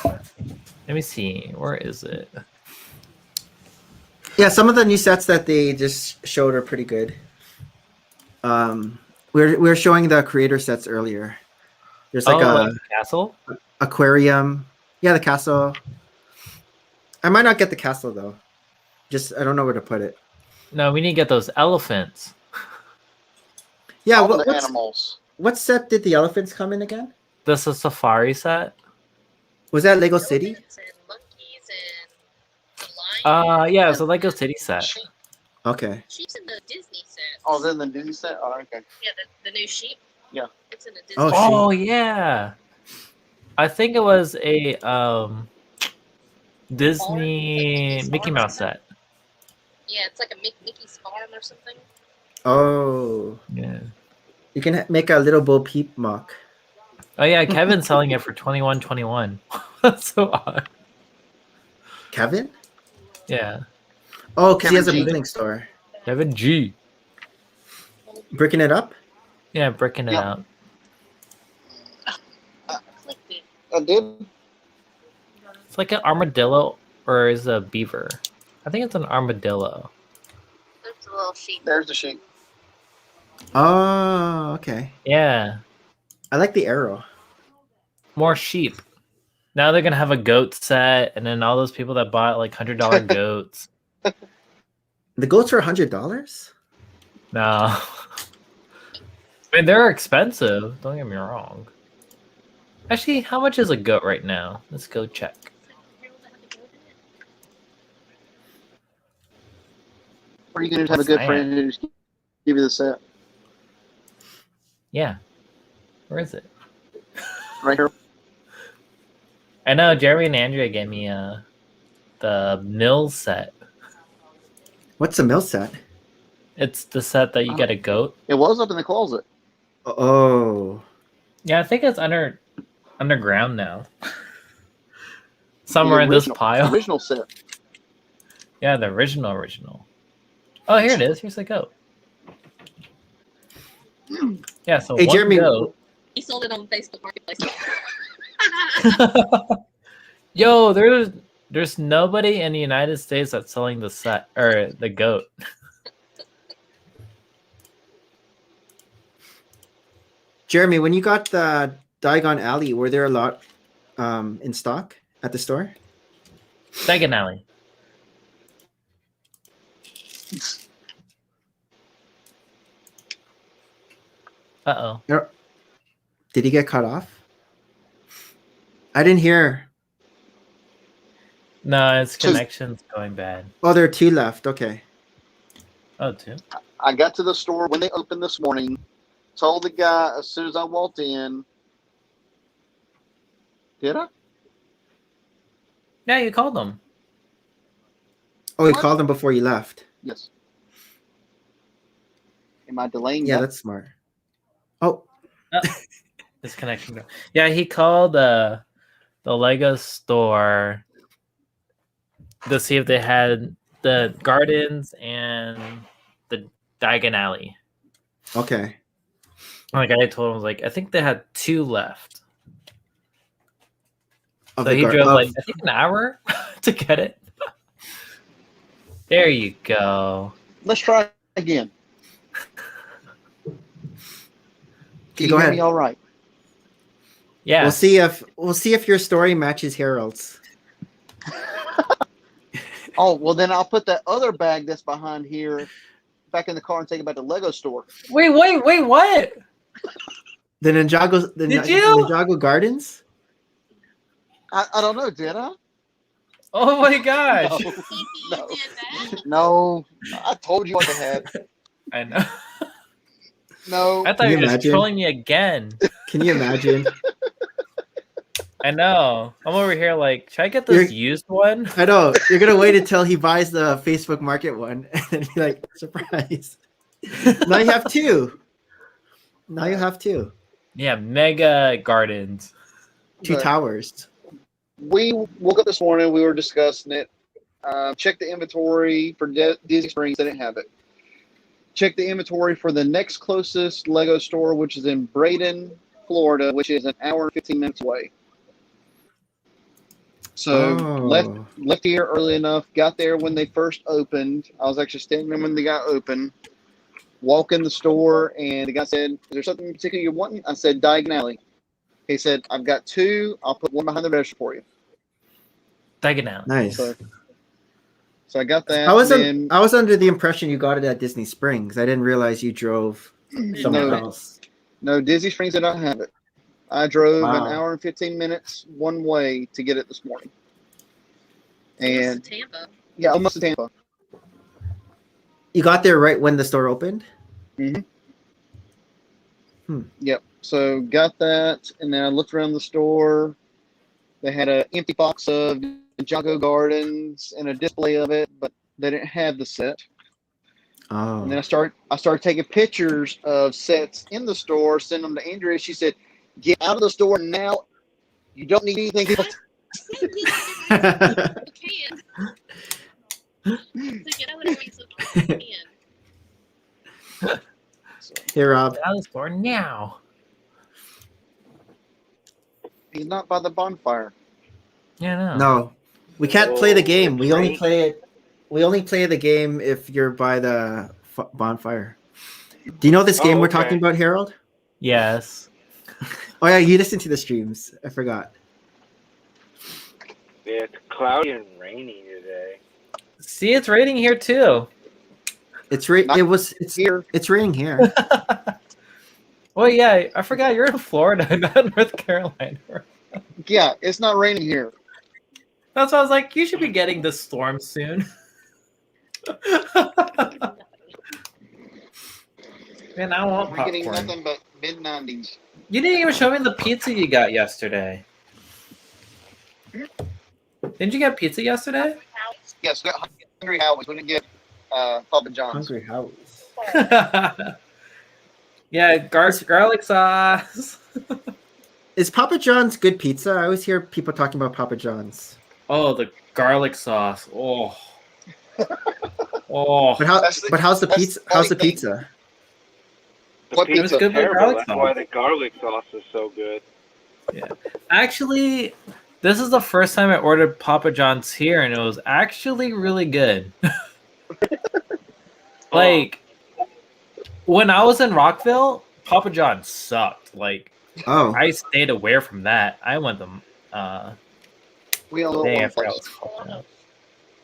Let me see. Where is it? Yeah, some of the new sets that they just showed are pretty good. We were showing the creator sets earlier. There's like like the castle? aquarium. Yeah, the castle. I might not get the castle though. Just I don't know where to put it. No, we need to get those elephants. Yeah, All the what's- animals. what set did the elephants come in again? This is a safari set. Was that Lego City? Elephants and monkeys and lions. Yeah, it's a Lego City set. Sheep. Okay. Sheep's in the Disney set. Oh, then the new set? Oh, okay. Yeah, the new sheep. Yeah. It's in the Disney. Oh, set. Oh yeah. I think it was a Disney Like Mickey Mouse set. Yeah, it's like a Mickey's farm or something. Oh, Yeah. you can make a little Bo Peep mock. Oh yeah, Kevin's selling it for $21.21. That's so odd. Kevin? Yeah. Oh, because he has a Kevin G. bootling store. Kevin G. Bricking it up? Yeah, bricking it Yeah. out. Clicked it. I did. It's like an armadillo or is it a beaver? I think it's an armadillo. There's a little sheep. There's the sheep. Oh, okay. Yeah. I like the arrow. More sheep. Now they're gonna have a goat set, and then all those people that bought like $100 goats. The goats are $100? No. I mean they're expensive, don't get me wrong. Actually, how much is a goat right now? Let's go check. Or you can just have a What's good that? friend who just give you the set. Yeah. Where is it? Right here. I know Jeremy and Andrea gave me the mill set. What's a mill set? It's the set that you get a goat. It was up in the closet. Oh. Yeah, I think it's underground now. Somewhere in this original- pile. Original set. Yeah, the original. Oh, here it is. Here's the goat. Yeah, so Hey, one Jeremy. goat. He sold it on Facebook Marketplace. Yo, there's nobody in the United States that's selling the set or the goat. Jeremy, when you got the Diagon Alley, were there a lot in stock at the store? Second alley. Uh-oh. Did he get cut off? I didn't hear. No, its Two. connection's going bad. Oh, there are two left. Okay. Oh, two. I got to the store when they opened this morning. Told the guy as soon as I walked in. Did I? Yeah, you called them. Oh, you What? called him before you left. Yes. Am I delaying Yeah, that? that's smart. Oh, Disconnecting. Yeah, he called the Lego store to see if they had the gardens and the Diagon Alley. okay. Like I told him, I was like, I think they had 2 left. Of So the he gar- drove of- like I think an hour to get it. There you go. Let's try again. Can Go you hear ahead. me all right? Yeah. We'll see if your story matches Harold's. Oh, well, then I'll put that other bag that's behind here back in the car and take it back to the Lego store. Wait, what? The Ninjago Gardens? I don't know, did I? Oh my gosh. No. He No. did that. No. I told you what they had. I know. No. I thought Can you you were just imagine? trolling me again. Can you imagine? I know. I'm over here like, should I get this You're- used one? I know. You're gonna wait until he buys the Facebook Market one and then be like, surprise. Now you have 2. Now you have 2. Yeah, Mega Gardens. 2 But towers. we woke up this morning. We were discussing it. Checked the inventory for Disney Springs. They didn't have it. Checked the inventory for the next closest Lego store, which is in Braden, Florida, which is an hour and 15 minutes away. So left here early enough. Got there when they first opened. I was actually standing there when they got open. Walk in the store, and the guy said, "Is there something in particular you want?" I said, "Diagon Alley." He said, "I've got 2. I'll put one behind the register for you." Diagon Alley. Nice. So I got that. I was and I was under the impression you got it at Disney Springs. I didn't realize you drove somewhere No. else. no, Disney Springs did not have it. I drove Wow. an hour and 15 minutes one way to get it this morning. And Tampa. yeah, almost to Tampa. You got there right when the store opened? Yep. So got that, and then I looked around the store. They had an empty box of Ninjago Gardens and a display of it, but they didn't have the set. Oh. And then I started taking pictures of sets in the store, send them to Andrea. She said, "Get out of the store now. You don't need anything else." You can. So get out of the way. Hey, Rob. Get out of the store now. He's not by the bonfire. Yeah, no. No, we can't play the game. We only play it. We only play the game if you're by the bonfire. Do you know this game we're okay. talking about, Harold? Yes. Oh yeah, you listen to the streams. I forgot. Yeah, it's cloudy and rainy today. See, it's raining here too. It's Here. it's raining here. Well, yeah, I forgot you're in Florida, not North Carolina. Yeah, it's not raining here. That's why I was like, you should be getting the storm soon. Man, I want We're getting popcorn. nothing but mid-90s. You didn't even show me the pizza you got yesterday. Didn't you get pizza yesterday? Yes, we got Hungry Howie's. We didn't get Papa John's. Hungry House. Yeah, garlic sauce. Is Papa John's good pizza? I always hear people talking about Papa John's. Oh, the garlic sauce. Oh. Oh. But That's the- how's the that's pizza? the How's the only thing. pizza? The What pizza's pizza? Good with terrible. garlic That's sauce. why the garlic sauce is so good. Actually, this is the first time I ordered Papa John's here, and it was actually really good. Like, when I was in Rockville, Papa John's sucked. Like, Oh, I stayed away from that. I went to, We only dang, I went forgot one what it's called now.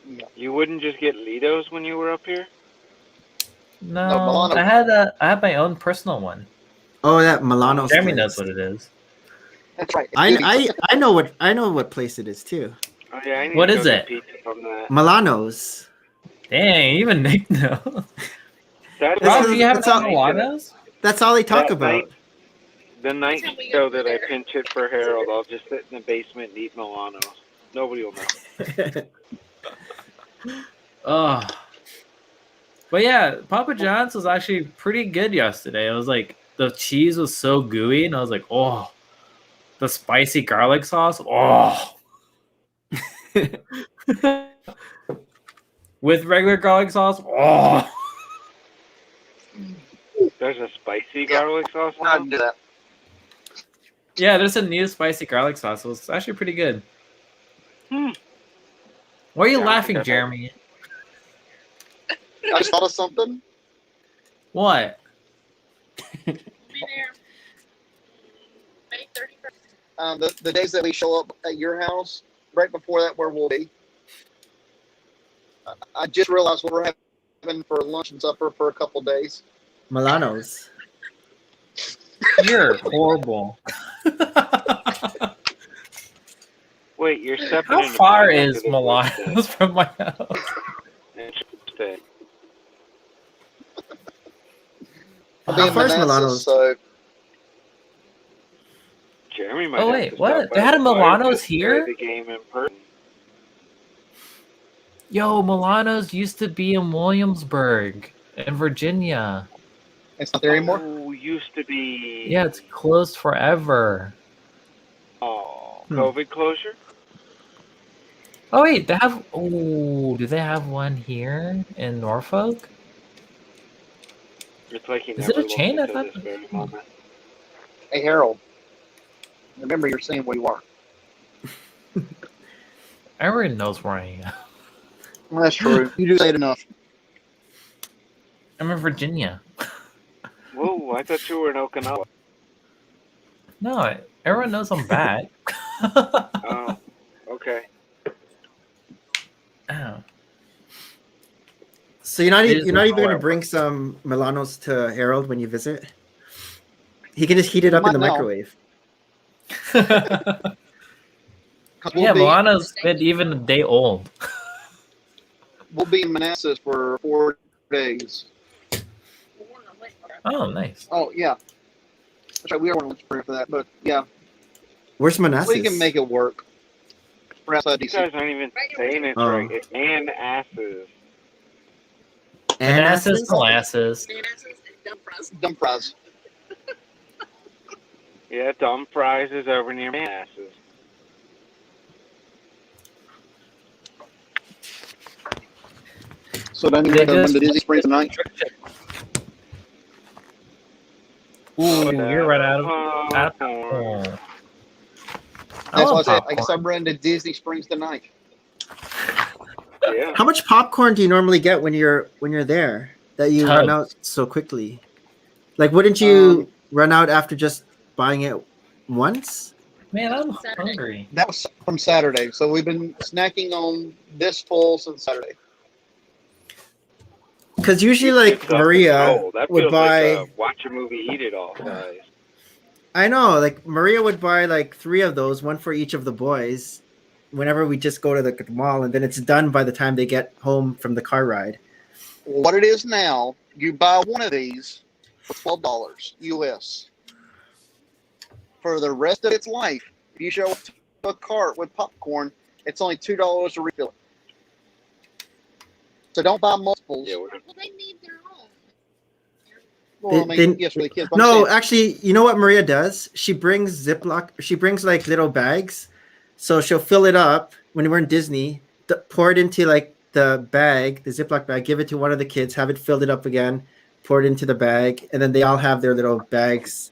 place. You wouldn't just get Lido's when you were up here? No, Milano. I had my own personal one. oh, that Milano's. Jeremy place. knows what it is. That's right. I know what place it is too. Oh yeah, I need What to is go get it? pizza from that. Milano's. Dang, even Nick knows. That Rob, is- do you have that's some all- Milanos? That's all they talk That about. night- The night show that I pinch hit for Harold, I'll just sit in the basement and eat Milanos. Nobody will know. Oh. But yeah, Papa John's was actually pretty good yesterday. It was like the cheese was so gooey, and I was like, oh, the spicy garlic sauce, oh. With regular garlic sauce, oh. There's a spicy garlic sauce We're not now? gonna do that. Yeah, there's a new spicy garlic sauce. It was actually pretty good. Hmm. Why are you Yeah, I laughing, think I've had- Jeremy? I just thought of something. What? Be there May 31st. The days that we show up at your house, right before that, where we'll be. I just realized what we're having for lunch and supper for a couple days. Milanos. You're horrible. Wait, you're stepping How into far mine is after the Milanos from my house? Interesting. I'll How be in far is Manassas, Milanos? so Jeremy might Oh, have wait, to what? stop by They had a the bar Milanos to play here? The game in person. Yo, Milanos used to be in Williamsburg, in Virginia. it's not there anymore. Oh, used to be. Yeah, it's closed forever. Oh, Hmm. COVID closure? Oh wait, they have. Oh, do they have one here in Norfolk? It's like he Is never it a looked chain? I until thought- this very moment. Hey Harold, remember you're saying where you are. Everyone knows where I am. Well, that's true. You do say it enough. I'm in Virginia. Whoa, I thought you were in Okinawa. No, everyone knows I'm back. Oh, okay. Oh. So you're not It is you're not even gonna horrible. bring some Milanos to Harold when you visit? He can just heat it up in Might the now. microwave. 'Cause Yeah, be, Milano's been even a day old. we'll be in Manassas for 4 days. Oh, nice. Oh yeah, that's right. We are on for that, but yeah, Where's Manassas? we can make it work. We're outside You DC. guys aren't even saying it Oh. right. It's and asses. Manassas, molasses. Dumb fries. Yeah, Dumb Fries is over near Manassas. So then you They come just- to Disney Springs tonight. Ooh, you're right out of. Popcorn. Oh. That's why I said I popcorn. guess I'm running to Disney Springs tonight. Yeah. How much popcorn do you normally get when you're there that you run Tons. out so quickly? Like, wouldn't you run out after just buying it once? Man, I'm Saturday. hungry. That was from Saturday, so we've been snacking on this full since Saturday. Because usually, like It's off Maria control. That would feels buy. like a watch a movie, eat it all size. I know, like Maria would buy like 3 of those, one for each of the boys, whenever we just go to the mall, and then it's done by the time they get home from the car ride. What it is now, you buy one of these for $12 US. For the rest of its life, if you show up to a cart with popcorn, it's only $2 to refill it. So don't buy multiples. Yeah, Well, they need their own. Well, I mean, They- yes, for the kids. but I'm No, saying- actually, you know what Maria does? She brings Ziploc. She brings like little bags, so she'll fill it up when we're in Disney. Pour it into like the bag, the Ziploc bag. Give it to one of the kids. Have it filled it up again. Pour it into the bag, and then they all have their little bags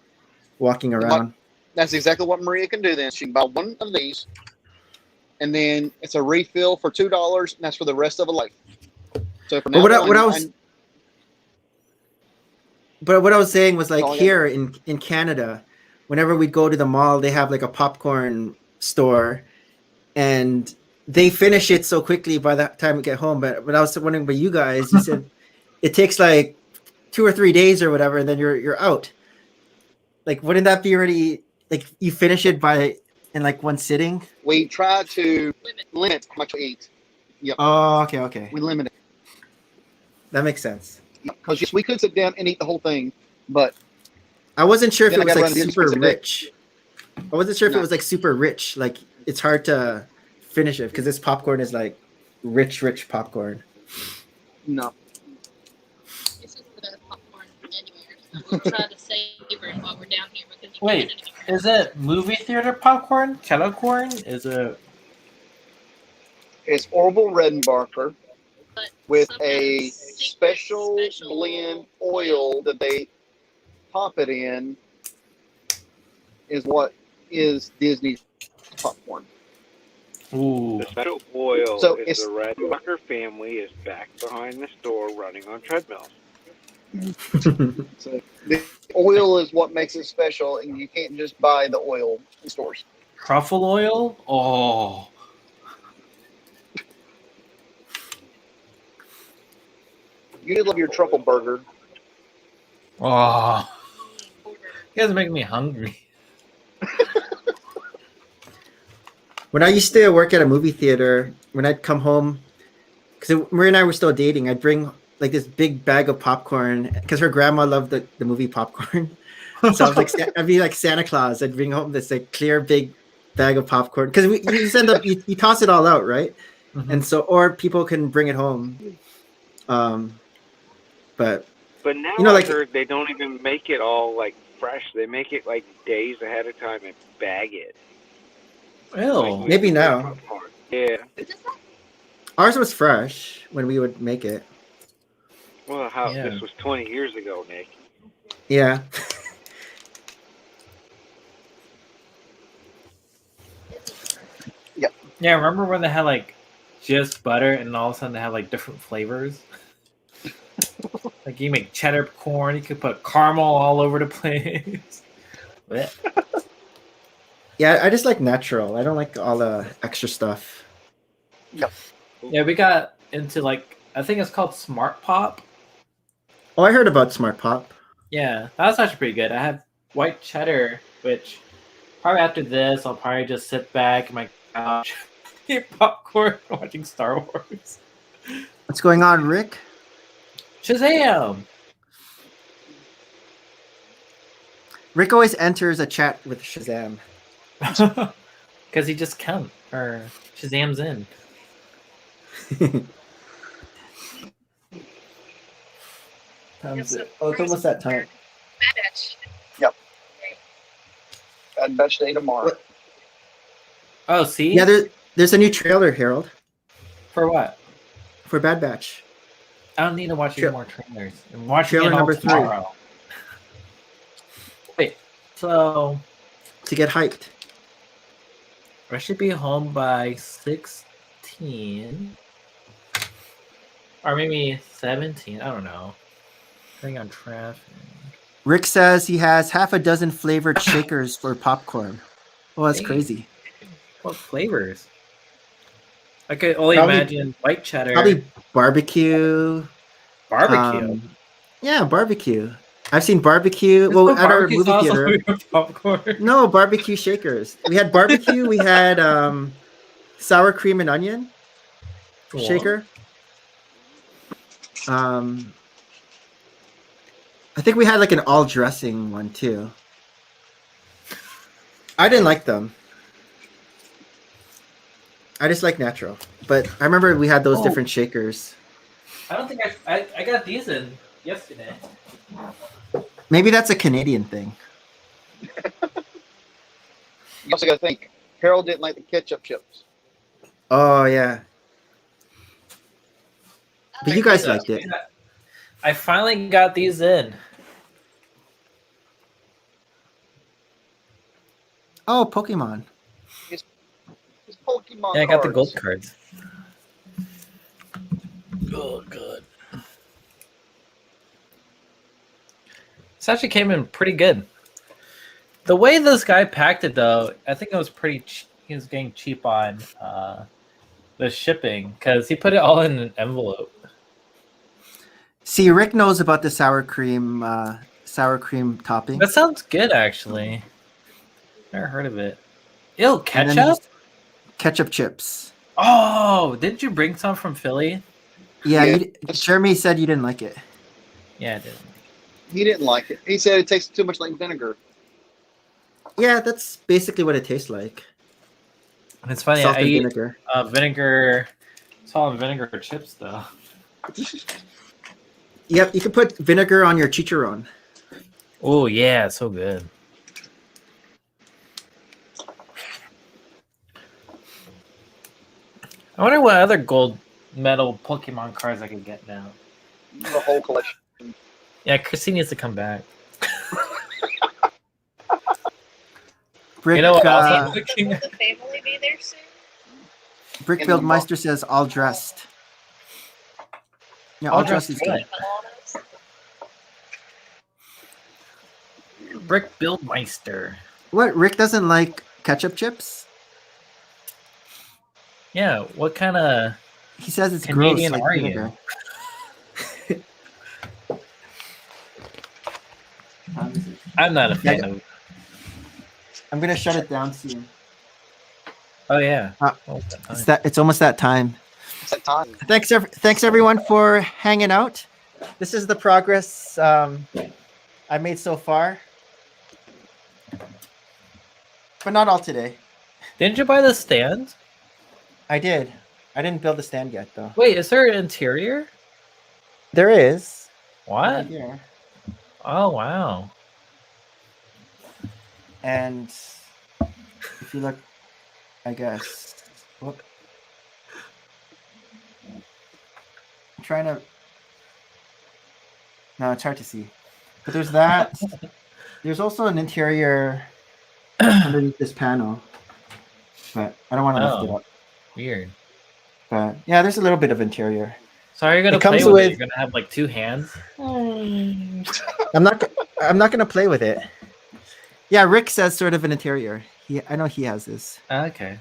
walking around. That's exactly what Maria can do then. She can buy one of these, and then it's a refill for $2, and that's for the rest of her life. So for But now, what I on, was- But what I was saying was like Oh, yeah. here in Canada, whenever we go to the mall, they have like a popcorn store, and they finish it so quickly by the time we get home. But I was wondering about you guys. You said it takes like 2 or 3 days or whatever, and then you're out. Like, wouldn't that be already like you finish it by in like one sitting? we try to limit how much we eat. Oh, okay. We limit it. That makes sense. Because yes, we could sit down and eat the whole thing, but I wasn't sure if Then it I was gotta like run the super expensive day. rich. I wasn't sure if it No. was like super rich. Like it's hard to finish it because this popcorn is like rich popcorn. no. This is the best popcorn anywhere. So we'll try to savor it while we're down here because you Wait, can't anywhere. is it movie theater popcorn? Kettle corn? Is it? It's Orville Redenbacher But with some kind a of secret special blend oil that they pop it in is what is Disney's popcorn. Ooh. The special oil So is it's- the Red Bucker family is back behind the store running on treadmills. So the oil is what makes it special, and you can't just buy the oil in stores. Truffle oil? Oh. You did love your truffle burger. Oh. You guys are making me hungry. When I used to work at a movie theater, when I'd come home, because Maria and I were still dating, I'd bring like this big bag of popcorn because her grandma loved the movie popcorn. So I was like, I'd be like Santa Claus. I'd bring home this like clear big bag of popcorn because you just end up you toss it all out, right? Mhm. And so or people can bring it home. But But now You know, I like- heard they don't even make it all like fresh. They make it like days ahead of time and bag it. Ew. Maybe now. Yeah. Ours was fresh when we would make it. Well, how Yeah. this was 20 years ago, Nick. Yeah. Yeah, remember when they had like just butter and all of a sudden they had like different flavors? Like you make cheddar corn, you could put caramel all over the place. Blech. Yeah, I just like natural. I don't like all the extra stuff. Yeah, we got into like I think it's called Smart Pop. Oh, I heard about Smart Pop. Yeah, that's actually pretty good. I have white cheddar, which probably after this I'll probably just sit back in my couch, eat popcorn, watching Star Wars. What's going on, Rick? Shazam! Rick always enters a chat with Shazam. Because he just come or Shazam's in. It's almost that time. Bad batch. Bad Batch Day tomorrow. What? Oh, see? Yeah, there's a new trailer, Harold, For what? for Bad Batch. I don't need to watch any Tra- more trailers. I'm watching trailer it all number 3. tomorrow. Wait, so To get hyped. I should be home by 16. Or maybe 17. I don't know. Depending on traffic. Rick says he has half a dozen flavored shakers for popcorn. Oh, that's Hey. crazy. What flavors? I could only Probably- imagine white cheddar. Probably barbecue. barbecue. Yeah, barbecue. I've seen barbecue. There's Well, no at our barbecue movie sauce theater. on your popcorn. No, barbecue shakers. We had barbecue. We had sour cream and onion Cool. shaker. I think we had like an all dressing one too. I didn't like them. I just like natural. But I remember we had those Oh. different shakers. I don't think I got these in yesterday. Maybe that's a Canadian thing. You also got to think, Harold didn't like the ketchup chips. Oh yeah. But you guys liked it. I finally got these in. Oh, Pokemon. It's Pokemon Yeah, I got the gold cards. cards. Oh, good. This actually came in pretty good. The way this guy packed it, though, I think it was pretty. He was getting cheap on the shipping because he put it all in an envelope. See, Rick knows about the sour cream topping. That sounds good, actually. Never heard of it. Ew, And then ketchup? just ketchup chips. Oh, didn't you bring some from Philly? Yeah, Yeah. Jeremy said you didn't like it. Yeah, I didn't. He didn't like it. He said it tastes too much like vinegar. Yeah, that's basically what it tastes like. And it's funny. Salt I and eat vinegar. vinegar, salt and vinegar chips though. Yep, you can put vinegar on your chicharron. Oh yeah, so good. I wonder what other gold medal Pokemon cards I could get now. The whole collection. Yeah, Chrissy needs to come back. Brick, You know what? Also, uh, Will the family be there soon? Brickfield Meister says all dressed. Yeah, all dressed is good. Brick Buildmeister. What? Rick doesn't like ketchup chips? Yeah, what kind of He says it's Canadian gross, are like you? vinegar. I'm not a fan of. I'm gonna shut it down soon. Oh yeah. Uh, Oh, that time. It's almost that time. It's that time. Thanks everyone for hanging out. This is the progress I made so far, but not all today. Didn't you buy the stand? I did. I didn't build the stand yet, though. Wait, is there an interior? There is. What? Right here. Oh wow. And if you look, I guess. Whoop. I'm trying to. No, it's hard to see. But there's that. There's also an interior underneath this panel. But I don't want to lift it up. Weird. But yeah, there's a little bit of interior. So are you gonna It play comes with with- it? You're gonna have like two hands? I'm not gonna play with it. Yeah, Rick says sort of an interior. I know he has this. Okay.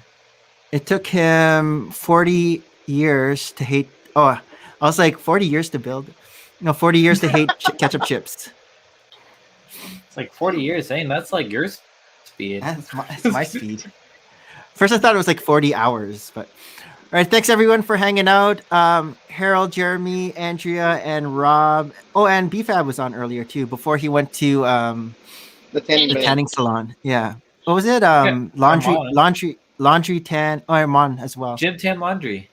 It took him 40 years to hate. Oh, I was like 40 years to build. No, 40 years to hate ketchup chips. It's like 40 years, saying that's like your speed. That's my speed. First, I thought it was like 40 hours, but all right. Thanks everyone for hanging out. Harold, Jeremy, Andrea, and Rob. Oh, and BFAB was on earlier too before he went to The tanning the bed. tanning salon. Yeah. What was it? Armand. Laundry tan. Oh, Armand as well. Gym Tan Laundry.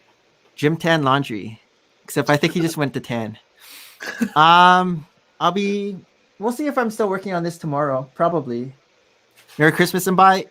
Gym tan laundry. Except I think he just went to tan. We'll see if I'm still working on this tomorrow. Probably. Merry Christmas and bye.